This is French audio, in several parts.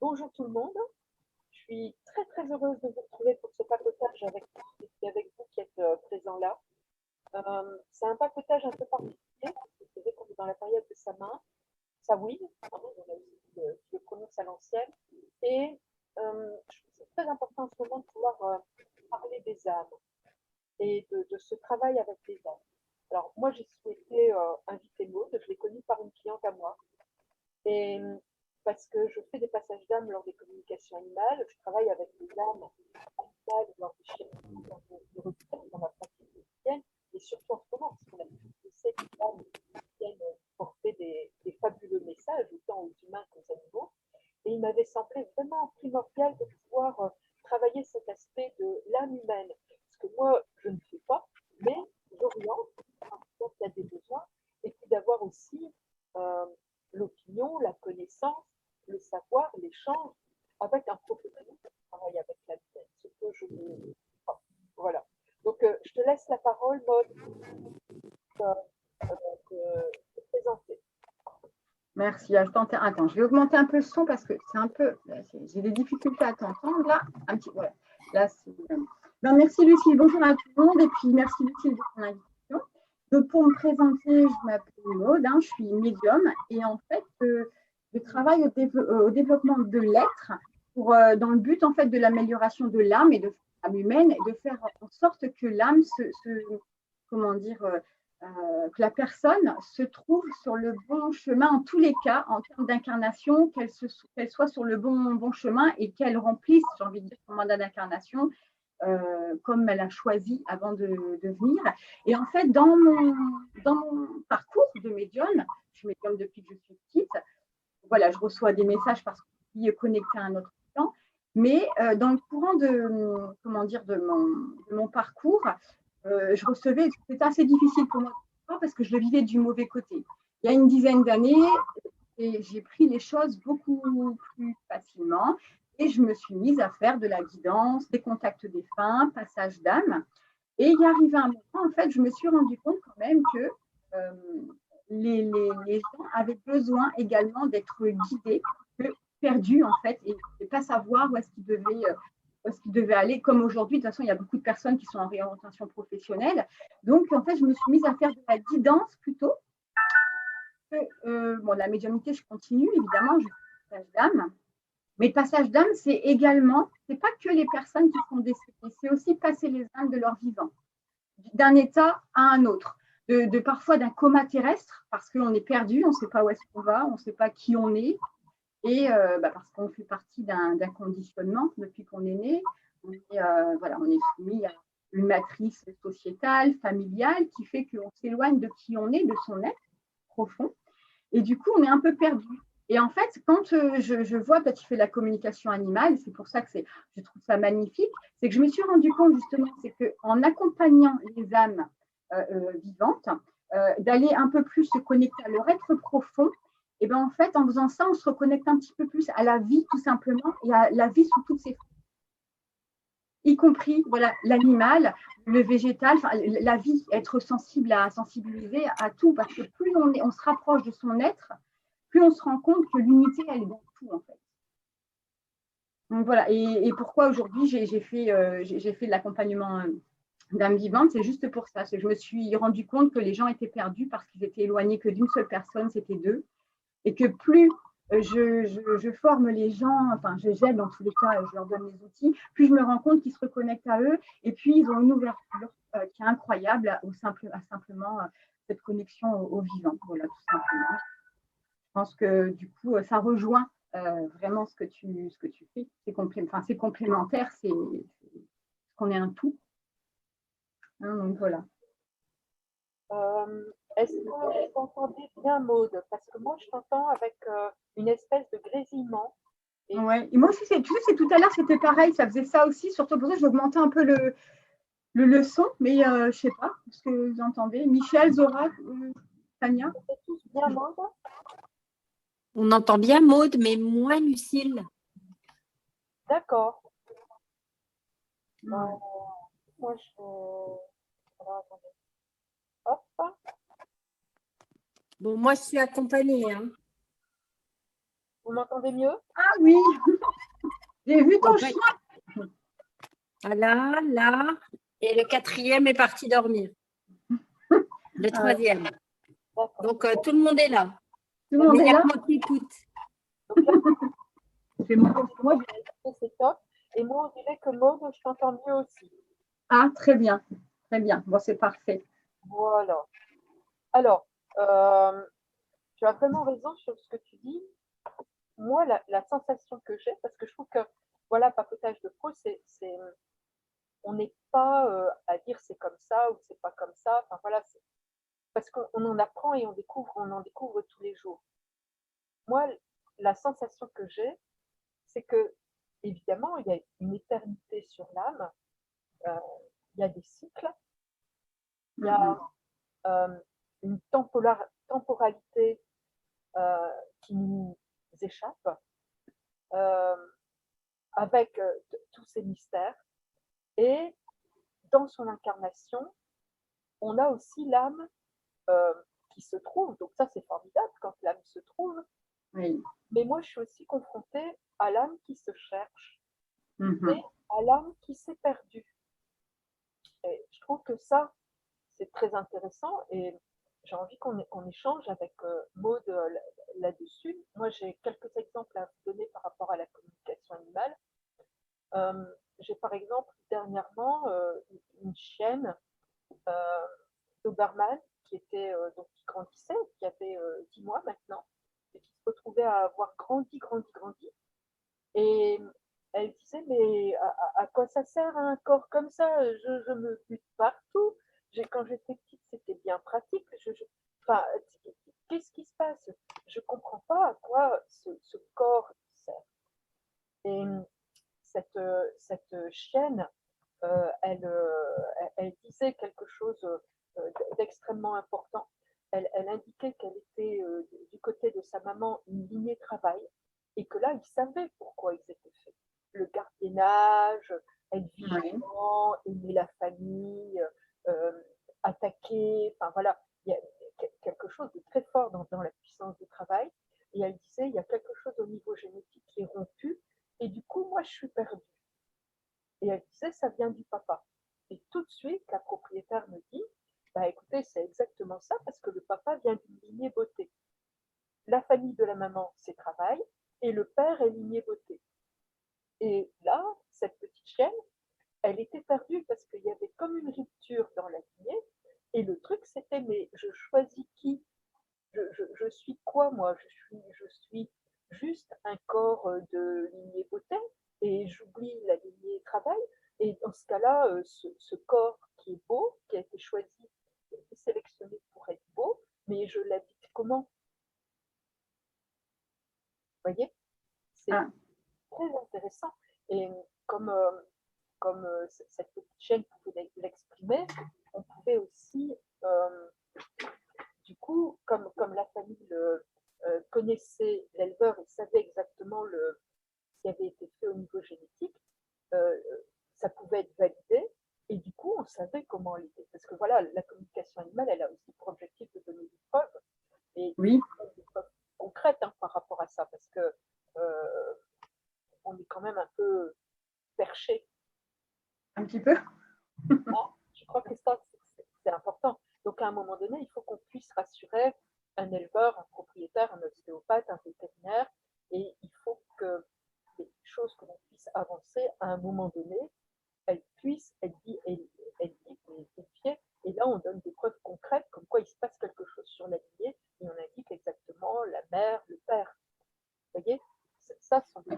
Bonjour tout le monde. Je suis très très heureuse de vous retrouver pour ce papotage avec vous qui êtes présents là. C'est un papotage un peu particulier parce que c'est vrai qu'on est dans la période de Samhain, on a aussi le prononce à l'ancienne. Et je trouve que c'est très important en ce moment de pouvoir parler des âmes et de ce travail avec les âmes. Alors moi j'ai souhaité inviter Maud, je l'ai connue par une cliente à moi. Et parce que je fais des passages d'âme lors des communications animales, je travaille avec les âmes animales lors des chirurgies, lors des retraites, dans ma pratique quotidienne, et surtout en ce moment, parce qu'on a je sais que les âmes viennent porter des fabuleux messages, autant aux humains qu'aux animaux. Et il m'avait semblé vraiment primordial de pouvoir travailler cet aspect de l'âme humaine. Parce que moi, je ne fais pas, mais j'oriente quand il y a des besoins, et puis d'avoir aussi euh, l'opinion, la connaissance, le savoir, l'échange avec un professionnel qui travaille avec la tête. Ce que je veux. Voilà. Donc, je te laisse la parole, Maud, euh, de présenter. Merci. Attends, je vais augmenter un peu le son parce que c'est un peu. J'ai des difficultés à t'entendre là. Un petit. Ouais. Là, ben, merci Lucille. Bonjour à tout le monde et puis merci Lucille de ton invitation. Donc pour me présenter, je m'appelle Maud, je suis médium et en fait, je travaille au développement de l'être dans le but en fait de l'amélioration de l'âme et de l'âme humaine et de faire en sorte que l'âme comment dire que la personne se trouve sur le bon chemin en tous les cas, en termes d'incarnation, qu'elle soit sur le bon chemin et qu'elle remplisse, j'ai envie de dire, son mandat d'incarnation comme elle a choisi avant de venir. Et en fait, dans mon parcours de médium, je suis médium depuis que je suis petite, voilà, je reçois des messages parce que je suis connectée à un autre plan, mais dans le courant de mon parcours, je recevais, c'était assez difficile pour moi parce que je le vivais du mauvais côté. Il y a une dizaine d'années, j'ai pris les choses beaucoup plus facilement et je me suis mise à faire de la guidance, des contacts défunts, passage d'âme. Et il y arrivé un moment, en fait, je me suis rendu compte quand même que les gens avaient besoin également d'être guidés, perdus en fait, et ne pas savoir où est-ce qu'ils devaient aller. Comme aujourd'hui, de toute façon, il y a beaucoup de personnes qui sont en réorientation professionnelle. Donc, en fait, je me suis mise à faire de la guidance plutôt. La médiumnité, je continue, évidemment, je fais passage d'âme. Mais le passage d'âme, c'est pas que les personnes qui sont décédées, c'est aussi passer les âmes de leur vivant, d'un état à un autre, parfois d'un coma terrestre, parce qu'on est perdu, on ne sait pas où est-ce qu'on va, on ne sait pas qui on est, et parce qu'on fait partie d'un conditionnement depuis qu'on est né. On est soumis à une matrice sociétale, familiale, qui fait qu'on s'éloigne de qui on est, de son être profond. Et du coup, on est un peu perdu. Et en fait, quand je vois, toi, tu fais de la communication animale, c'est pour ça que je trouve ça magnifique, c'est que je me suis rendu compte justement, c'est qu'en accompagnant les âmes vivantes, d'aller un peu plus se connecter à leur être profond, et bien en fait, en faisant ça, on se reconnecte un petit peu plus à la vie, tout simplement, et à la vie sous toutes ses formes, y compris l'animal, le végétal, la vie, être sensibiliser à tout, parce que plus on se rapproche de son être, plus on se rend compte que l'unité, elle est dans tout, en fait. Donc voilà, et pourquoi aujourd'hui j'ai fait de l'accompagnement d'âme vivante, c'est juste pour ça. Je me suis rendu compte que les gens étaient perdus parce qu'ils étaient éloignés que d'une seule personne, c'était d'eux, et que plus je forme les gens, enfin j'aide dans tous les cas, je leur donne les outils, plus je me rends compte qu'ils se reconnectent à eux, et puis ils ont une ouverture qui est incroyable à simplement cette connexion au vivant, voilà, tout simplement. Je pense que du coup, ça rejoint vraiment ce que tu fais. C'est complémentaire, c'est qu'on est un tout. Donc voilà. Est-ce que vous entendez bien, Maud? Parce que moi, je t'entends avec une espèce de grésillement. Ouais. Et moi aussi, tu sais, tout à l'heure, c'était pareil, ça faisait ça aussi. Surtout pour ça, j'ai augmenté un peu le son, mais je ne sais pas ce que vous entendez. Michel, Zora, Tania. Vous êtes tous bien, Maud? On entend bien Maud, mais moins Lucille. D'accord. Ouais. Moi, alors, attendez. Hop. Bon, moi, je suis accompagnée. Vous m'entendez mieux? Ah oui, j'ai vu ton Ok. chien. Là, là. Et le quatrième est parti dormir. Le troisième. D'accord. Donc, tout le monde est là. Tout le Mais monde il est n'y a là. que moi qui écoute. Donc là, C'est moi. c'est top. Et moi, on dirait que Maud, je t'entends mieux aussi. Ah, très bien. Très bien. Bon, c'est parfait. Voilà. Alors, tu as vraiment raison sur ce que tu dis. Moi, la sensation que j'ai, parce que je trouve que, voilà, papotage de pro, on n'est pas à dire c'est comme ça ou c'est pas comme ça. Enfin, voilà, parce qu'on en apprend et on en découvre tous les jours. Moi, la sensation que j'ai, c'est que, évidemment, il y a une éternité sur l'âme, euh, il y a des cycles, il y a une temporalité qui nous échappe, euh, avec tous ces mystères. Et dans son incarnation, on a aussi l'âme euh, qui se trouve. Donc ça, c'est formidable quand l'âme se trouve. Oui. Mais moi, je suis aussi confrontée à l'âme qui se cherche Mhm. et à l'âme qui s'est perdue. Et je trouve que ça, c'est très intéressant et j'ai envie qu'on échange avec Maud là-dessus. Moi, j'ai quelques exemples à vous donner par rapport à la communication animale. J'ai par exemple dernièrement une chienne Doberman qui grandissait, qui avait 10 mois maintenant, et qui se retrouvait à avoir grandi. Et elle disait, mais à quoi ça sert un corps comme ça? Je me bute partout. Quand j'étais petite, c'était bien pratique. Enfin, qu'est-ce qui se passe? Je ne comprends pas à quoi ce corps sert. Et cette chienne, elle disait quelque chose d'extrêmement important. Elle indiquait qu'elle était du côté de sa maman une lignée travail et que là, ils savaient pourquoi ils étaient faits. Le gardiennage, être vigilant, aimer la famille, euh, attaquer, enfin voilà, il y a quelque chose de très fort dans la puissance du travail. Et elle disait, il y a quelque chose au niveau génétique qui est rompu et du coup, moi, je suis perdue. Et elle disait, ça vient du papa. Et tout de suite, la propriétaire me dit, bah écoutez, c'est exactement ça, parce que le papa vient d'une lignée beauté. La famille de la maman, c'est travail, et le père est lignée beauté. Et là, cette petite chienne, elle était perdue parce qu'il y avait comme une rupture dans la lignée, et le truc, c'était, mais je choisis qui? Je suis quoi, moi? Je suis juste un corps de lignée beauté et j'oublie la lignée travail. Et dans ce cas-là, ce corps qui est beau, qui a été choisi, qui a été sélectionné pour être beau, mais je l'habite comment? Vous voyez? C'est Ah, très intéressant. Et comme cette petite chaîne pouvait l'exprimer, on pouvait aussi du coup, comme la famille connaissait l'éleveur et savait exactement ce qui avait été fait au niveau génétique, euh, ça pouvait être validé. Et du coup, on savait comment elle était. Parce que voilà, la communication animale, elle a aussi pour objectif de donner des preuves. Et oui, des preuves concrètes par rapport à ça. Parce que on est quand même un peu perché. un petit peu. Hein. Je crois que ça, c'est important. Donc, à un moment donné, il faut qu'on puisse rassurer un éleveur, un propriétaire, un ostéopathe, un vétérinaire, et il faut que les choses que l'on puisse avancer à un moment donné, elles puissent être édifiées. Et là, on donne des preuves concrètes, comme quoi il se passe quelque chose sur la lignée, et on indique exactement la mère, le père. Vous voyez, ça sont des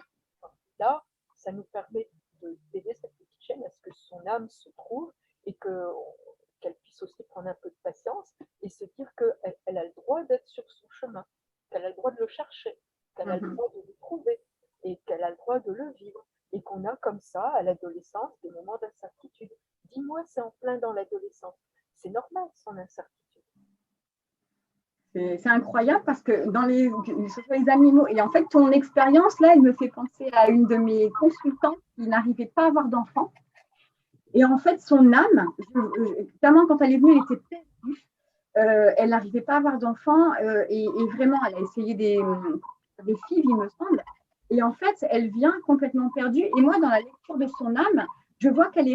là, ça nous permet d'aider cette petite chienne à ce que son âme se trouve et qu'elle puisse aussi prendre un peu de patience et se dire qu'elle a le droit d'être sur son chemin, qu'elle a le droit de le chercher, qu'elle a le droit de le trouver et qu'elle a le droit de le vivre. Et qu'on a comme ça, à l'adolescence, des moments d'incertitude. 10 mois, c'est en plein dans l'adolescence. C'est normal, son incertitude. C'est incroyable parce que ce soit les animaux, et en fait, ton expérience, là, elle me fait penser à une de mes consultantes qui n'arrivait pas à avoir d'enfant. Et en fait, son âme, notamment quand elle est venue, elle était perdue. Elle n'arrivait pas à avoir d'enfant et vraiment, elle a essayé des filles, il me semble. Et en fait, elle vient complètement perdue. Et moi, dans la lecture de son âme, je vois qu'elle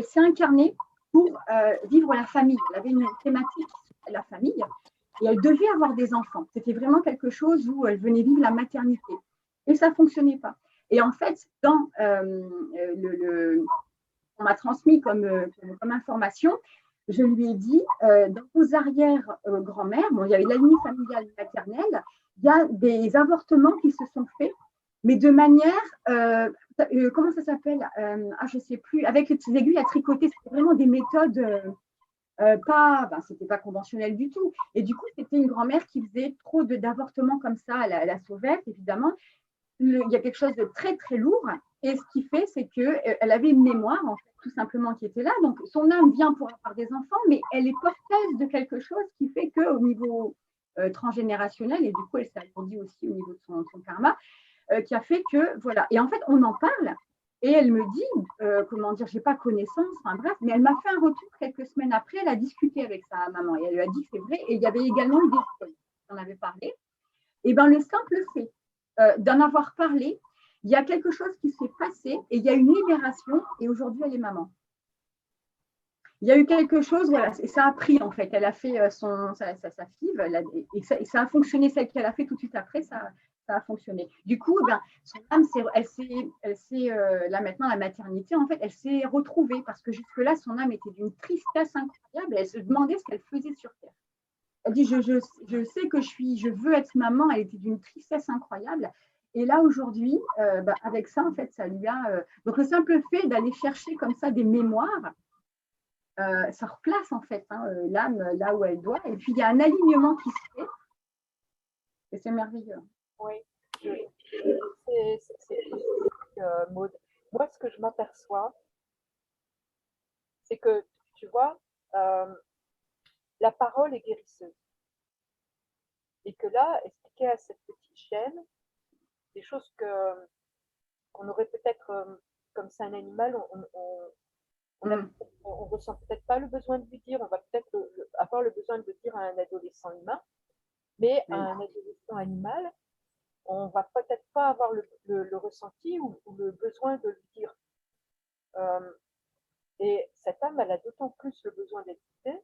s'est incarnée pour vivre la famille. Elle avait une thématique, la famille, et elle devait avoir des enfants. C'était vraiment quelque chose où elle venait vivre la maternité. Et ça ne fonctionnait pas. Et en fait, on m'a transmis comme information, je lui ai dit, dans vos arrière-grand-mères, bon, il y avait la lignée familiale maternelle, il y a des avortements qui se sont faits, mais de manière, comment ça s'appelle, je ne sais plus, avec les petites aiguilles à tricoter, c'était vraiment des méthodes c'était pas conventionnel du tout. Et du coup, c'était une grand-mère qui faisait trop d'avortements comme ça à la sauvette, évidemment. Il y a quelque chose de très, très lourd. Et ce qui fait, c'est qu'elle avait une mémoire, en fait, tout simplement, qui était là. Donc, son âme vient pour avoir des enfants, mais elle est porteuse de quelque chose qui fait qu'au niveau transgénérationnel, et du coup, elle s'est agrandie aussi au niveau de son karma, qui a fait que, voilà. Et en fait, on en parle. Et elle me dit, comment dire, je n'ai pas connaissance, enfin bref, mais elle m'a fait un retour quelques semaines après, elle a discuté avec sa maman et elle lui a dit que c'est vrai. Et il y avait également eu des on avait parlé. Et bien, le simple fait d'en avoir parlé, il y a quelque chose qui s'est passé et il y a une libération et aujourd'hui, elle est maman. Il y a eu quelque chose, voilà, et ça a pris en fait. Elle a fait sa FIV et ça a fonctionné, celle qu'elle a fait tout de suite après, ça a fonctionné. Du coup, ben, son âme, là maintenant, la maternité, en fait, elle s'est retrouvée parce que jusque-là, son âme était d'une tristesse incroyable. Elle se demandait ce qu'elle faisait sur Terre. Elle dit, je sais que je veux être maman. Elle était d'une tristesse incroyable. Et là, aujourd'hui, avec ça, en fait, ça lui a… donc, le simple fait d'aller chercher comme ça des mémoires, ça replace, en fait, l'âme là où elle doit. Et puis, il y a un alignement qui se fait. Et c'est merveilleux. Oui, c'est Maud. Moi, ce que je m'aperçois, c'est que, tu vois, la parole est guérisseuse. Et que là, expliquer à cette petite chienne des choses qu'on aurait peut-être, comme c'est un animal, on ressent peut-être pas le besoin de lui dire, on va peut-être avoir le besoin de le dire à un adolescent humain, mais à un adolescent animal, on va peut-être pas avoir le ressenti ou le besoin de lui dire. Et cette âme, elle a d'autant plus le besoin d'être guidée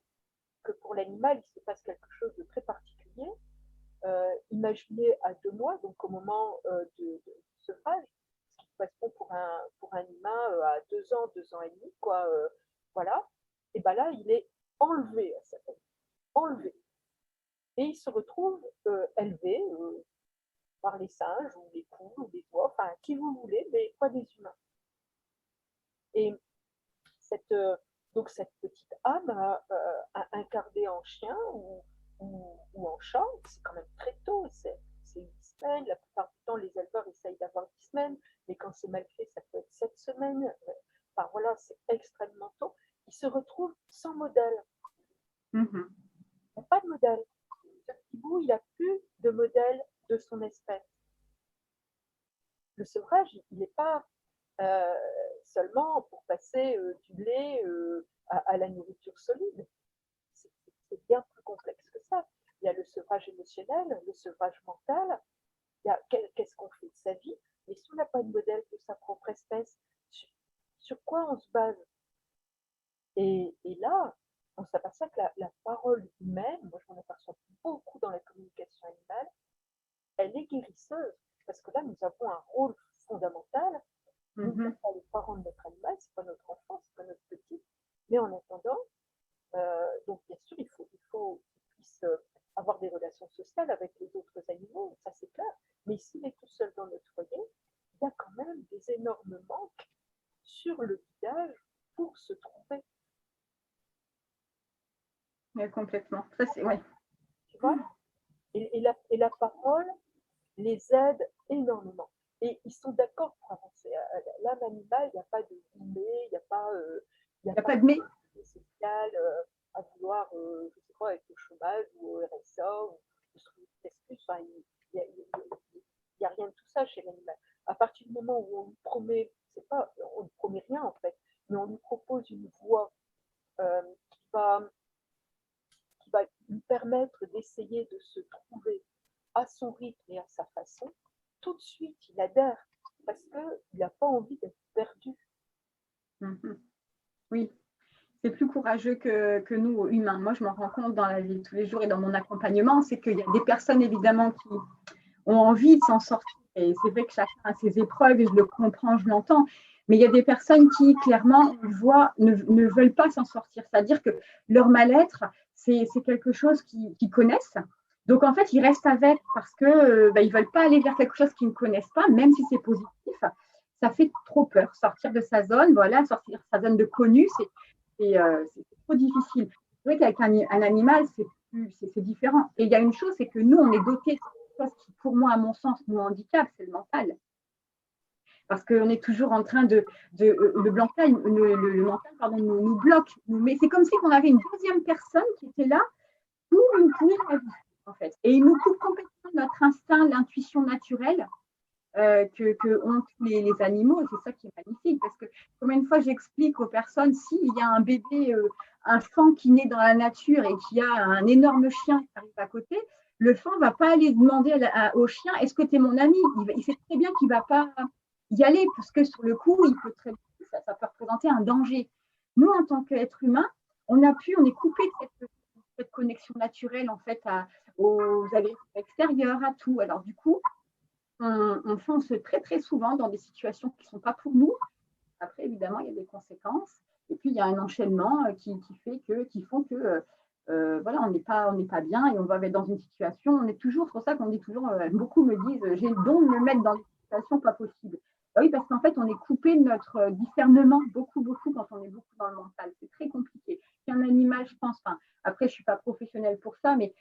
que pour l'animal, il se passe quelque chose de très particulier. Imaginez à 2 mois, donc au moment de sevrage, ce qui correspond pour un humain à 2 ans, 2 ans et demi, quoi, voilà, et bien là, il est enlevé à sa famille, enlevé. Et il se retrouve élevé par les singes, ou les poules, ou les oies, enfin, qui vous voulez, mais pas des humains. Et donc cette petite âme incarnée en chien ou en chat, c'est quand même très tôt, c'est 8 semaines, la plupart du temps les éleveurs essayent d'avoir 10 semaines, mais quand c'est mal fait, ça peut être 7 semaines, enfin voilà, c'est extrêmement tôt. Il se retrouve sans modèle. Il n'y a pas de modèle. Ce petit bout, il n'a plus de modèle de son espèce. Le sevrage, il n'est pas seulement pour passer du lait à la nourriture solide. C'est bien plus complexe que ça. Il y a le sevrage émotionnel, le sevrage mental, il y a qu'est-ce qu'on fait de sa vie, mais si on n'a pas de modèle de sa propre espèce, sur quoi on se base? Et là, on s'aperçoit que la parole humaine, moi je m'en aperçois beaucoup dans la communication animale, elle est guérisseuse, parce que là nous avons un rôle fondamental. Nous ne sommes pas les parents de notre animal, ce n'est pas notre enfant, ce n'est pas notre petit, mais en attendant, donc bien sûr, il faut qu'il puisse avoir des relations sociales avec les autres animaux, ça c'est clair, mais s'il est tout seul dans notre foyer, il y a quand même des énormes manques sur le guidage pour se trouver. Mais complètement. Ça, c'est, ouais. Tu vois, et la parole les aide énormément. Et ils sont d'accord pour avancer. L'âme animale, il n'y a pas de mais, il n'y a pas, pas de mais. social à vouloir, je sais pas, avec le chômage ou au RSA ou excuse. Enfin, il n'y a rien de tout ça chez l'animal. À partir du moment où on lui promet, c'est pas, on ne promet rien en fait, mais on lui propose une voie euh, qui va lui permettre d'essayer de se trouver à son rythme et à sa façon, tout de suite, il adhère parce qu'il n'a pas envie d'être perdu. Oui, c'est plus courageux que nous, humains. Moi, je m'en rends compte dans la vie de tous les jours et dans mon accompagnement, c'est qu'il y a des personnes, évidemment, qui ont envie de s'en sortir. Et c'est vrai que chacun a ses épreuves, et je le comprends, je l'entends. Mais il y a des personnes qui, clairement, ne veulent pas s'en sortir. C'est-à-dire que leur mal-être, c'est quelque chose qu'ils connaissent. Donc, en fait, ils restent avec parce qu'ils ne veulent pas aller vers quelque chose qu'ils ne connaissent pas, même si c'est positif. Ça fait trop peur. Sortir de sa zone, voilà, sortir de sa zone de connu, c'est trop difficile. C'est vrai qu'avec un animal, c'est différent. Et il y a une chose, c'est que nous, on est dotés de quelque chose qui, pour moi, à mon sens, nous handicape, c'est le mental. Parce qu'on est toujours en train le mental pardon, nous bloque. Mais c'est comme si on avait une deuxième personne qui était là pour nous pourrir la vie, en fait. Et il nous coupe complètement notre instinct, l'intuition naturelle que ont tous les animaux. Et c'est ça qui est magnifique. Parce que combien de fois j'explique aux personnes, s'il y a un bébé, un fan qui naît dans la nature et qui a un énorme chien qui arrive à côté, le fan ne va pas aller demander au chien, est-ce que tu es mon ami? Il sait très bien qu'il ne va pas y aller parce que sur le coup, ça peut représenter un danger. Nous, en tant qu'être humain, on est coupé de cette connexion naturelle en fait aux agriculteurs extérieurs, à tout. Alors du coup, on fonce très très souvent dans des situations qui ne sont pas pour nous. Après, évidemment, il y a des conséquences. Et puis, il y a un enchaînement qui font que voilà, on n'est pas bien et on va être dans une situation. C'est pour ça qu'on dit toujours, beaucoup me disent, j'ai le don de me mettre dans des situations pas possibles. Oui, parce qu'en fait, on est coupé de notre discernement beaucoup quand on est beaucoup dans le mental. C'est très compliqué. Qu'un animal, je pense, après, je ne suis pas professionnelle pour ça, mais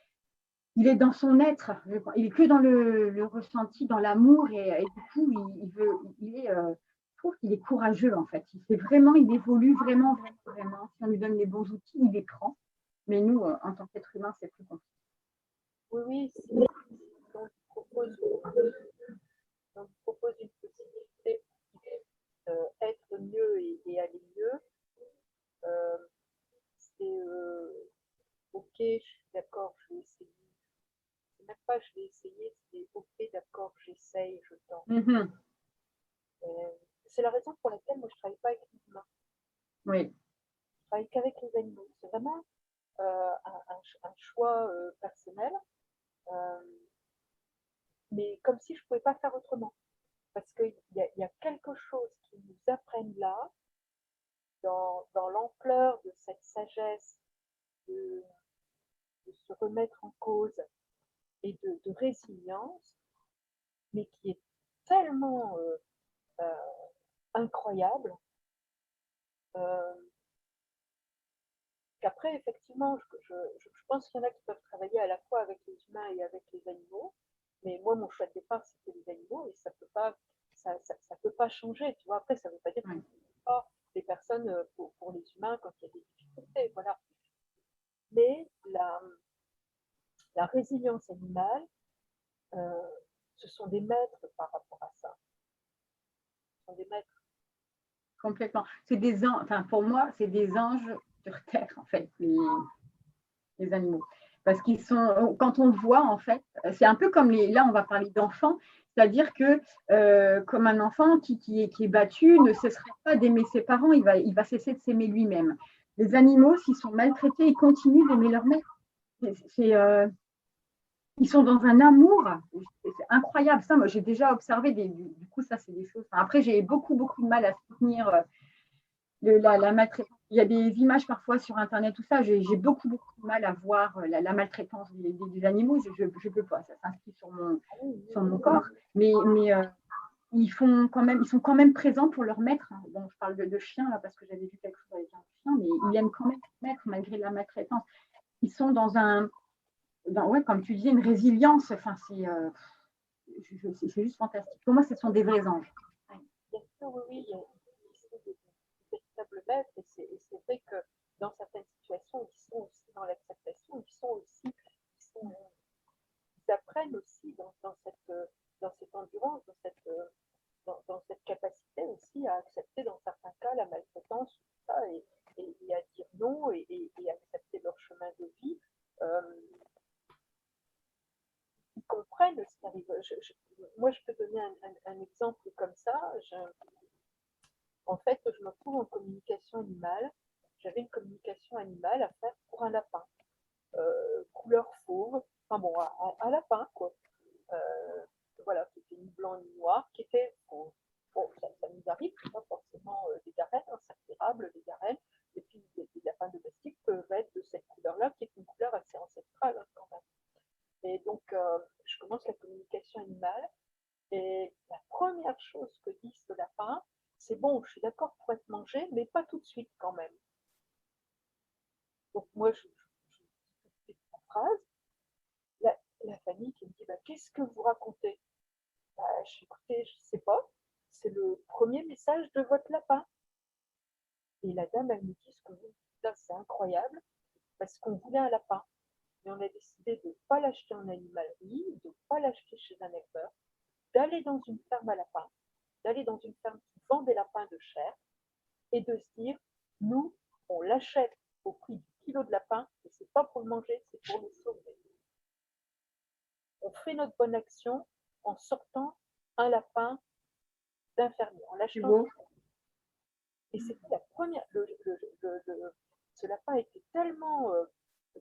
il est dans son être, il est que dans le ressenti, dans l'amour, et du coup, je trouve qu'il est courageux en fait. Il évolue vraiment. Si on lui donne les bons outils, il les prend. Mais nous, en tant qu'être humain, c'est plus compliqué. Oui, si on propose une possibilité être mieux et aller mieux, c'est ok, je suis d'accord, je vais essayer. C'est même pas je vais essayer, c'est ok, d'accord, j'essaye, je tente. C'est la raison pour laquelle moi je travaille pas avec les humains. Oui. Je travaille qu'avec les animaux. C'est vraiment un choix personnel, mais comme si je pouvais pas faire autrement. Parce qu'il y a quelque chose qui nous apprennent là, dans l'ampleur de cette sagesse, de, de se remettre en cause et de résilience, mais qui est tellement incroyable euh, qu'après, effectivement, je pense qu'il y en a qui peuvent travailler à la fois avec les humains et avec les animaux, mais moi, mon choix de départ, c'était les animaux, et ça peut pas changer, tu vois. Après, ça ne veut pas dire qu'on ne pas les personnes pour les humains quand il y a des difficultés, voilà. Mais la résilience animale, euh, ce sont des maîtres par rapport à ça. Ce sont des maîtres. Complètement. C'est des anges, pour moi, c'est des anges sur terre, en fait, les animaux. Parce qu'ils sont, quand on le voit, en fait, c'est un peu comme là, on va parler d'enfants, c'est-à-dire que comme un enfant qui est battu ne cessera pas d'aimer ses parents, il va cesser de s'aimer lui-même. Les animaux, s'ils sont maltraités, ils continuent d'aimer leur maître. Ils sont dans un amour, c'est incroyable. Ça, moi, j'ai déjà observé, du coup, ça, c'est des choses. Après, j'ai beaucoup de mal à soutenir la maltraitance. Il y a des images parfois sur Internet, tout ça. J'ai beaucoup de mal à voir la maltraitance des animaux. Je ne peux pas. Ça s'inscrit sur mon corps. Mais ils sont quand même présents pour leur maître. Bon, je parle de chiens là parce que j'avais vu quelque chose avec un chien, mais ils aiment quand même leur maître malgré la maltraitance. Ils sont ouais, comme tu disais, une résilience. Enfin, c'est juste fantastique. Pour moi, ce sont des vrais anges. Bien sûr, oui, il y a des véritables maîtres, et c'est vrai que dans certaines situations, ils sont aussi dans l'acceptation, ils apprennent aussi dans cette endurance, dans cette capacité aussi à accepter dans certains cas la maltraitance, tout ça, et à dire non et accepter leur chemin de vie. Ils comprennent ce qui arrive. Moi, je peux donner un exemple comme ça. En fait, je me trouve en communication animale. J'avais une communication animale à faire pour un lapin, couleur fauve, enfin bon, un lapin, quoi. Euh, voilà, qui était ni blanc ni noir, qui était fauve. Bon, ça nous arrive, c'est pas forcément des garènes, hein, c'est érable, des garènes. Et puis, les lapins domestiques peuvent être de cette couleur-là, qui est une couleur assez ancestrale, hein, quand même. Et donc, je commence la communication animale. Et la première chose que dit ce lapin, c'est bon, je suis d'accord pour être mangé, mais pas tout de suite quand même. Donc moi, je fais la phrase, la famille qui me dit, bah, qu'est-ce que vous racontez? Bah, écoutez, je ne sais pas, c'est le premier message de votre lapin. Et la dame, elle me dit, ce que vous dites là, c'est incroyable, parce qu'on voulait un lapin, mais on a décidé de ne pas l'acheter en animalerie, de ne pas l'acheter chez un éleveur, d'aller dans une ferme à lapins, d'aller dans une ferme qui vend des lapins de chair, et de se dire, nous, on l'achète au prix du kilo de lapin, et c'est pas pour le manger, c'est pour le sauver. On fait notre bonne action en sortant un lapin d'infirmier, en l'achetant. Et c'était la première. Ce lapin était tellement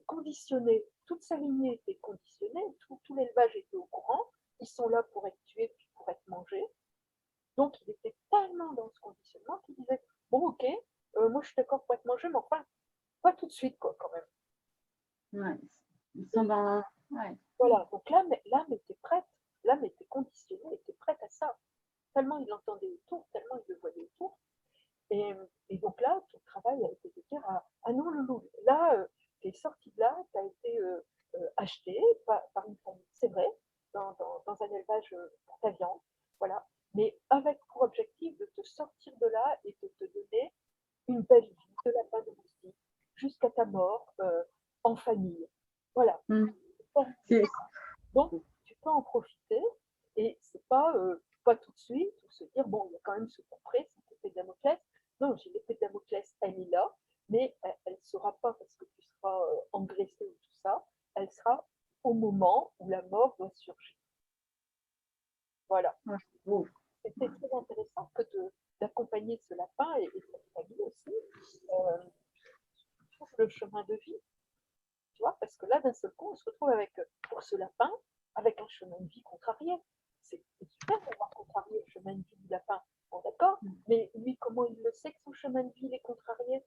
conditionné, toute sa lignée était conditionnée, tout l'élevage était au courant, ils sont là pour être tués puis pour être mangés. Donc il était tellement dans ce conditionnement qu'il disait, bon ok, moi je suis d'accord pour être mangé, mais enfin, pas tout de suite, quoi, quand même. Ouais. Ils sont dans. Ouais. Voilà, donc l'âme était prête, l'âme était conditionnée, était prête à ça. Tellement il l'entendait autour, tellement il le voyait autour. Et donc là, tout le travail a été de dire, ah non, Loulou, là, tu es sorti de là, tu as été acheté par une famille, c'est vrai, dans un élevage pour ta viande, voilà, mais avec pour objectif de te sortir de là et de te donner une belle vie de lapin domestique jusqu'à ta mort en famille. Voilà. Mm. Donc, tu peux en profiter et c'est pas tout de suite ou se dire, bon, il y a quand même ce portrait, cette épée de Damoclès. Non, j'ai l'épée de Damoclès, elle est là, mais elle ne sera pas parce que tu seras engraissé ou tout ça, elle sera au moment où la mort doit surgir. Voilà. Oh. C'était très intéressant que d'accompagner ce lapin et cette famille aussi sur le chemin de vie. Tu vois, parce que là, d'un seul coup, on se retrouve avec, pour ce lapin, avec un chemin de vie contrarié. C'est super d'avoir contrarié le chemin de vie du lapin. Bon, d'accord, mais lui, comment il le sait que son chemin de vie il est contrarié?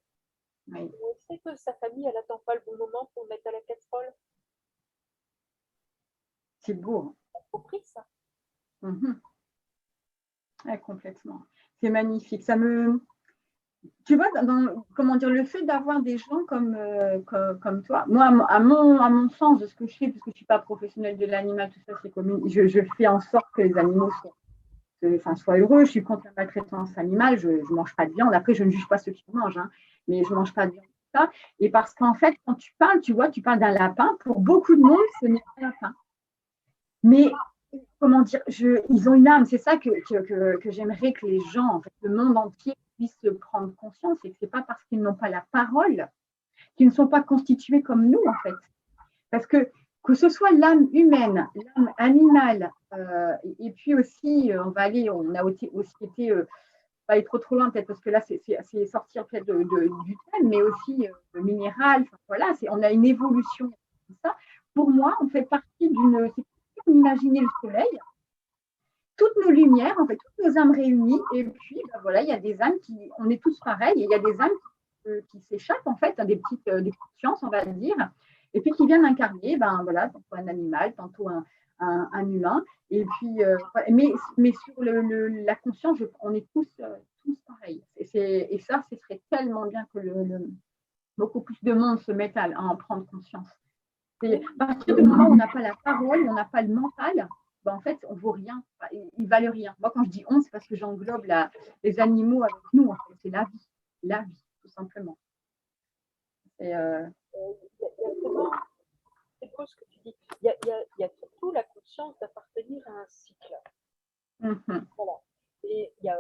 Oui. Comment il sait que sa famille, elle n'attend pas le bon moment pour le mettre à la casserole? C'est beau. C'est compris ça. Mm-hmm. Ouais, complètement. C'est magnifique. Ça me. Tu vois, comment dire, le fait d'avoir des gens comme toi, moi, à mon sens de ce que je fais, parce que je ne suis pas professionnelle de l'animal, tout ça, c'est comme je fais en sorte que les animaux soient heureux. Je suis contre la maltraitance animale. Je ne mange pas de viande. Après, je ne juge pas ceux qui mangent, hein, mais je ne mange pas de viande. Tout ça. Et parce qu'en fait, quand tu parles, tu vois, tu parles d'un lapin. Pour beaucoup de monde, ce n'est pas un lapin. Mais comment dire, ils ont une âme. C'est ça que j'aimerais que les gens, en fait, le monde entier, puissent prendre conscience. Et que ce n'est pas parce qu'ils n'ont pas la parole qu'ils ne sont pas constitués comme nous, en fait. Parce que ce soit l'âme humaine, l'âme animale, et puis aussi, on a aussi été, pas aller trop loin peut-être, parce que là, c'est sortir peut-être du thème, mais aussi minéral, voilà, on a une évolution. Ça. Pour moi, on fait partie d'une. On imaginait le soleil, toutes nos lumières, en fait, toutes nos âmes réunies, et puis ben voilà, il y a des âmes on est tous pareils, et il y a des âmes qui s'échappent, en fait, des petites consciences, on va dire, et puis qui viennent incarner, ben voilà, tantôt un animal, tantôt un humain, et puis, mais sur la conscience, on est tous pareils, et ça, ce serait tellement bien que beaucoup plus de monde se mette à en prendre conscience. À partir du moment où on n'a pas la parole, on n'a pas le mental, ben en fait, on ne vaut rien. Ils ne valent rien. Moi, quand je dis on, c'est parce que j'englobe les animaux avec nous. En fait. C'est la vie, tout simplement. Il y a vraiment, c'est beau ce que tu dis. Il y a surtout la conscience d'appartenir à un cycle. Mm-hmm. Voilà. Et il y a,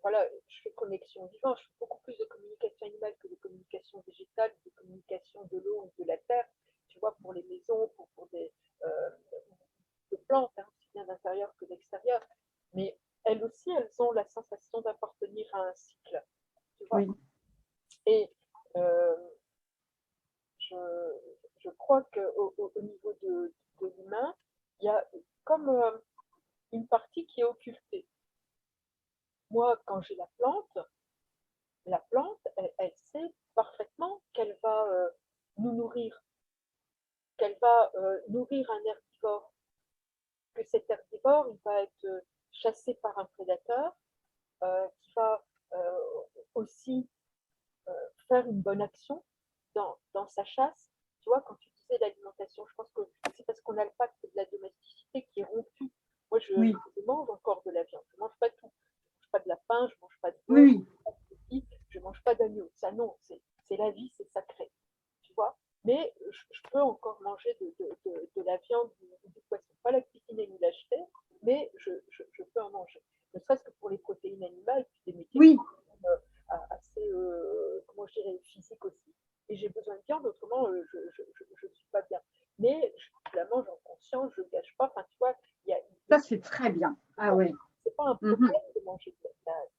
voilà, je fais connexion vivante, je fais beaucoup plus de communication animale que de communication végétale, de communication de l'eau ou de la terre, tu vois, pour les maisons, pour des, plantes, hein, aussi bien d'intérieur que d'extérieur, mais elles aussi, elles ont la sensation d'appartenir à un cycle, tu vois. Oui. Et euh, je, je crois qu'au niveau de l'humain, il y a comme une partie qui est occultée. Moi, quand j'ai la plante, elle sait parfaitement qu'elle va nous nourrir, qu'elle va nourrir un herbivore, que cet herbivore, il va être chassé par un prédateur, qui va aussi faire une bonne action dans sa chasse. Tu vois, quand tu disais l'alimentation, je pense que c'est parce qu'on a le pacte de la domesticité qui est rompu. Moi, Oui. je mange encore de la viande. Je ne mange pas tout. Je ne mange pas de lapin, je ne mange pas de Oui, bœuf, oui. je ne mange pas d'agneau. Ça, non, c'est la vie, c'est sacré. Tu vois. Mais je peux encore manger de la viande ou du poisson. Pas la cuisiner ni l'acheter, mais je peux en manger. Ne serait-ce que pour les protéines animales, puis des métiers Oui. assez, comment je dirais, physique aussi. Et j'ai besoin de viande, autrement, je ne suis pas bien. Mais je la mange en conscience, je ne gâche pas. Enfin, tu vois, Ça, c'est très bien. Ah ouais. c'est pas un Mhm. problème de manger de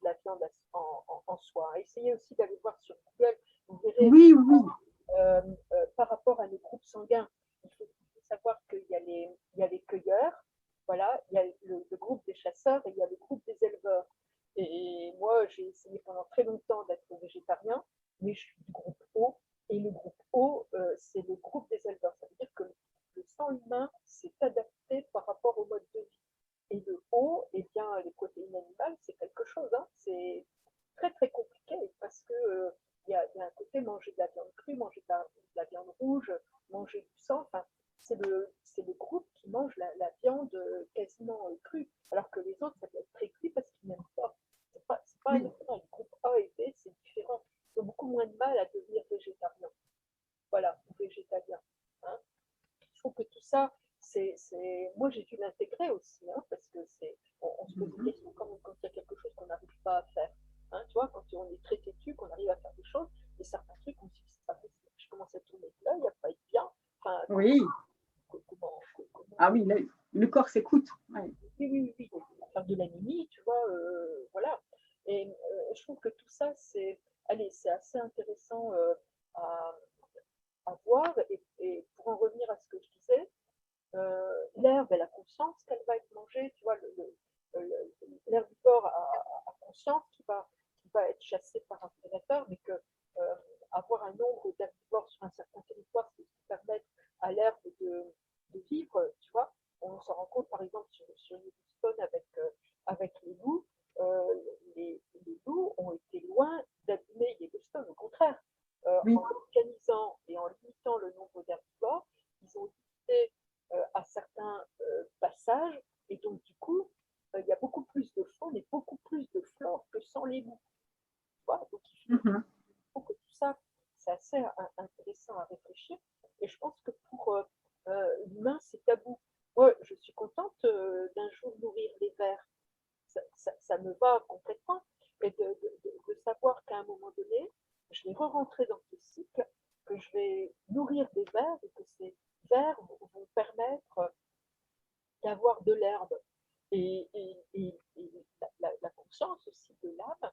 la viande en soi. Essayez aussi d'aller voir sur Google. Vous verrez Oui, oui. par rapport à nos groupes sanguins, il faut savoir qu'il y a les cueilleurs, voilà, il y a le groupe des chasseurs et il y a le groupe des éleveurs. Et moi, j'ai essayé pendant très longtemps d'être végétarien, mais je suis du groupe O. Et le groupe O, c'est le groupe des éleveurs. Ça veut dire que le sang humain s'est adapté par rapport au mode de vie. Et le O, eh bien, les protéines animales, c'est quelque chose. Hein. C'est très, très compliqué parce que y a un côté manger de la viande crue, manger de la viande rouge, manger du sang. Enfin, c'est le groupe qui mange la viande quasiment crue, alors que les autres, ça peut être très cru parce qu'ils n'aiment pas. C'est pas Oui. un groupe A et B, c'est différent. Ils ont beaucoup moins de mal à devenir végétariens. Voilà, ou végétalien. Hein. Je trouve que tout ça, moi j'ai dû l'intégrer aussi, hein, parce que on se pose des Mhm. questions quand il y a quelque chose qu'on n'arrive pas à faire. Hein, tu vois, quand on est très têtu, qu'on arrive à faire des choses, et certains trucs, on se dit, c'est pas possible, je commence à tourner là, il n'y a pas être bien. Enfin, Oui. comment Ah oui, le corps s'écoute. Ouais. oui, oui, oui, oui. Faire de l'anémie, tu vois, voilà. Et je trouve que tout ça, allez, c'est assez intéressant à, à voir. Et pour en revenir à ce que je disais, l'herbe, elle a conscience qu'elle va être mangée, tu vois, l'herbivore a conscience qu'il va être chassé par un prédateur, mais que avoir un nombre d'herbivores sur un certain territoire, c'est ce qui permet à l'herbe de vivre, tu vois. On s'en rend compte, par exemple, sur Yellowstone avec les loups. Euh, les loups ont été loin d'abîmer Yellowstone, au contraire. Oui. En organisant et en limitant le nombre d'herbivores, ils ont limité à certains passages, et donc du coup, il y a beaucoup plus de faune et beaucoup plus de flore que sans les loups. Donc il Mhm. faut que tout ça, c'est assez intéressant à réfléchir. Et je pense que pour l'humain, c'est tabou. Moi, je suis contente d'un jour nourrir les vers. Ça me va complètement. Et de savoir qu'à un moment donné, je vais re-rentrer dans ce cycle, que je vais nourrir des vers et que ces vers vont permettre d'avoir de l'herbe et la conscience aussi de l'âme,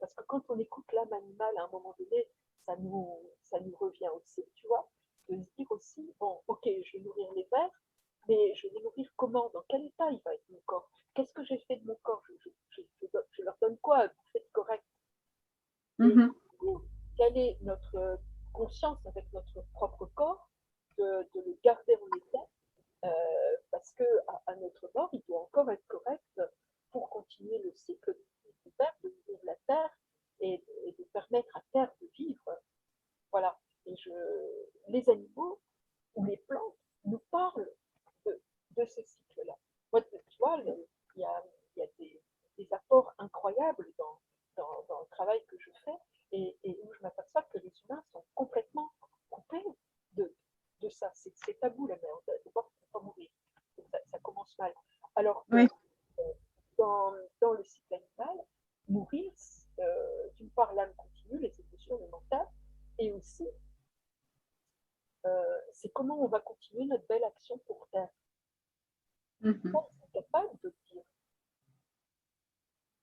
parce que quand on écoute l'âme animale, à un moment donné, ça nous revient aussi, tu vois, de se dire aussi, bon, ok, je vais nourrir les vers, mais je vais les nourrir comment, dans quel état il va être mon corps, qu'est-ce que j'ai fait de mon corps, je leur donne quoi à bouffer de correct, et Mhm. quelle est notre conscience avec notre propre corps, de le garder en état, parce que à notre mort, il doit encore être correct pour continuer le cycle du Père, de vivre la Terre et de permettre à Terre de vivre. Voilà. Et les animaux ou les plantes nous parlent de ce cycle-là. Moi, tu vois, il y a des apports incroyables dans le travail que je fais et où je m'aperçois que les humains sont complètement coupés de, de ça. C'est tabou, la merde. D'abord, il ne faut pas mourir. Donc, ça commence mal. Alors que Oui. dans le cycle animal, mourir, d'une part, l'âme continue, les émotions, le mental, et aussi, c'est comment on va continuer notre belle action pour Terre. Mhm. Ils sont capables de dire.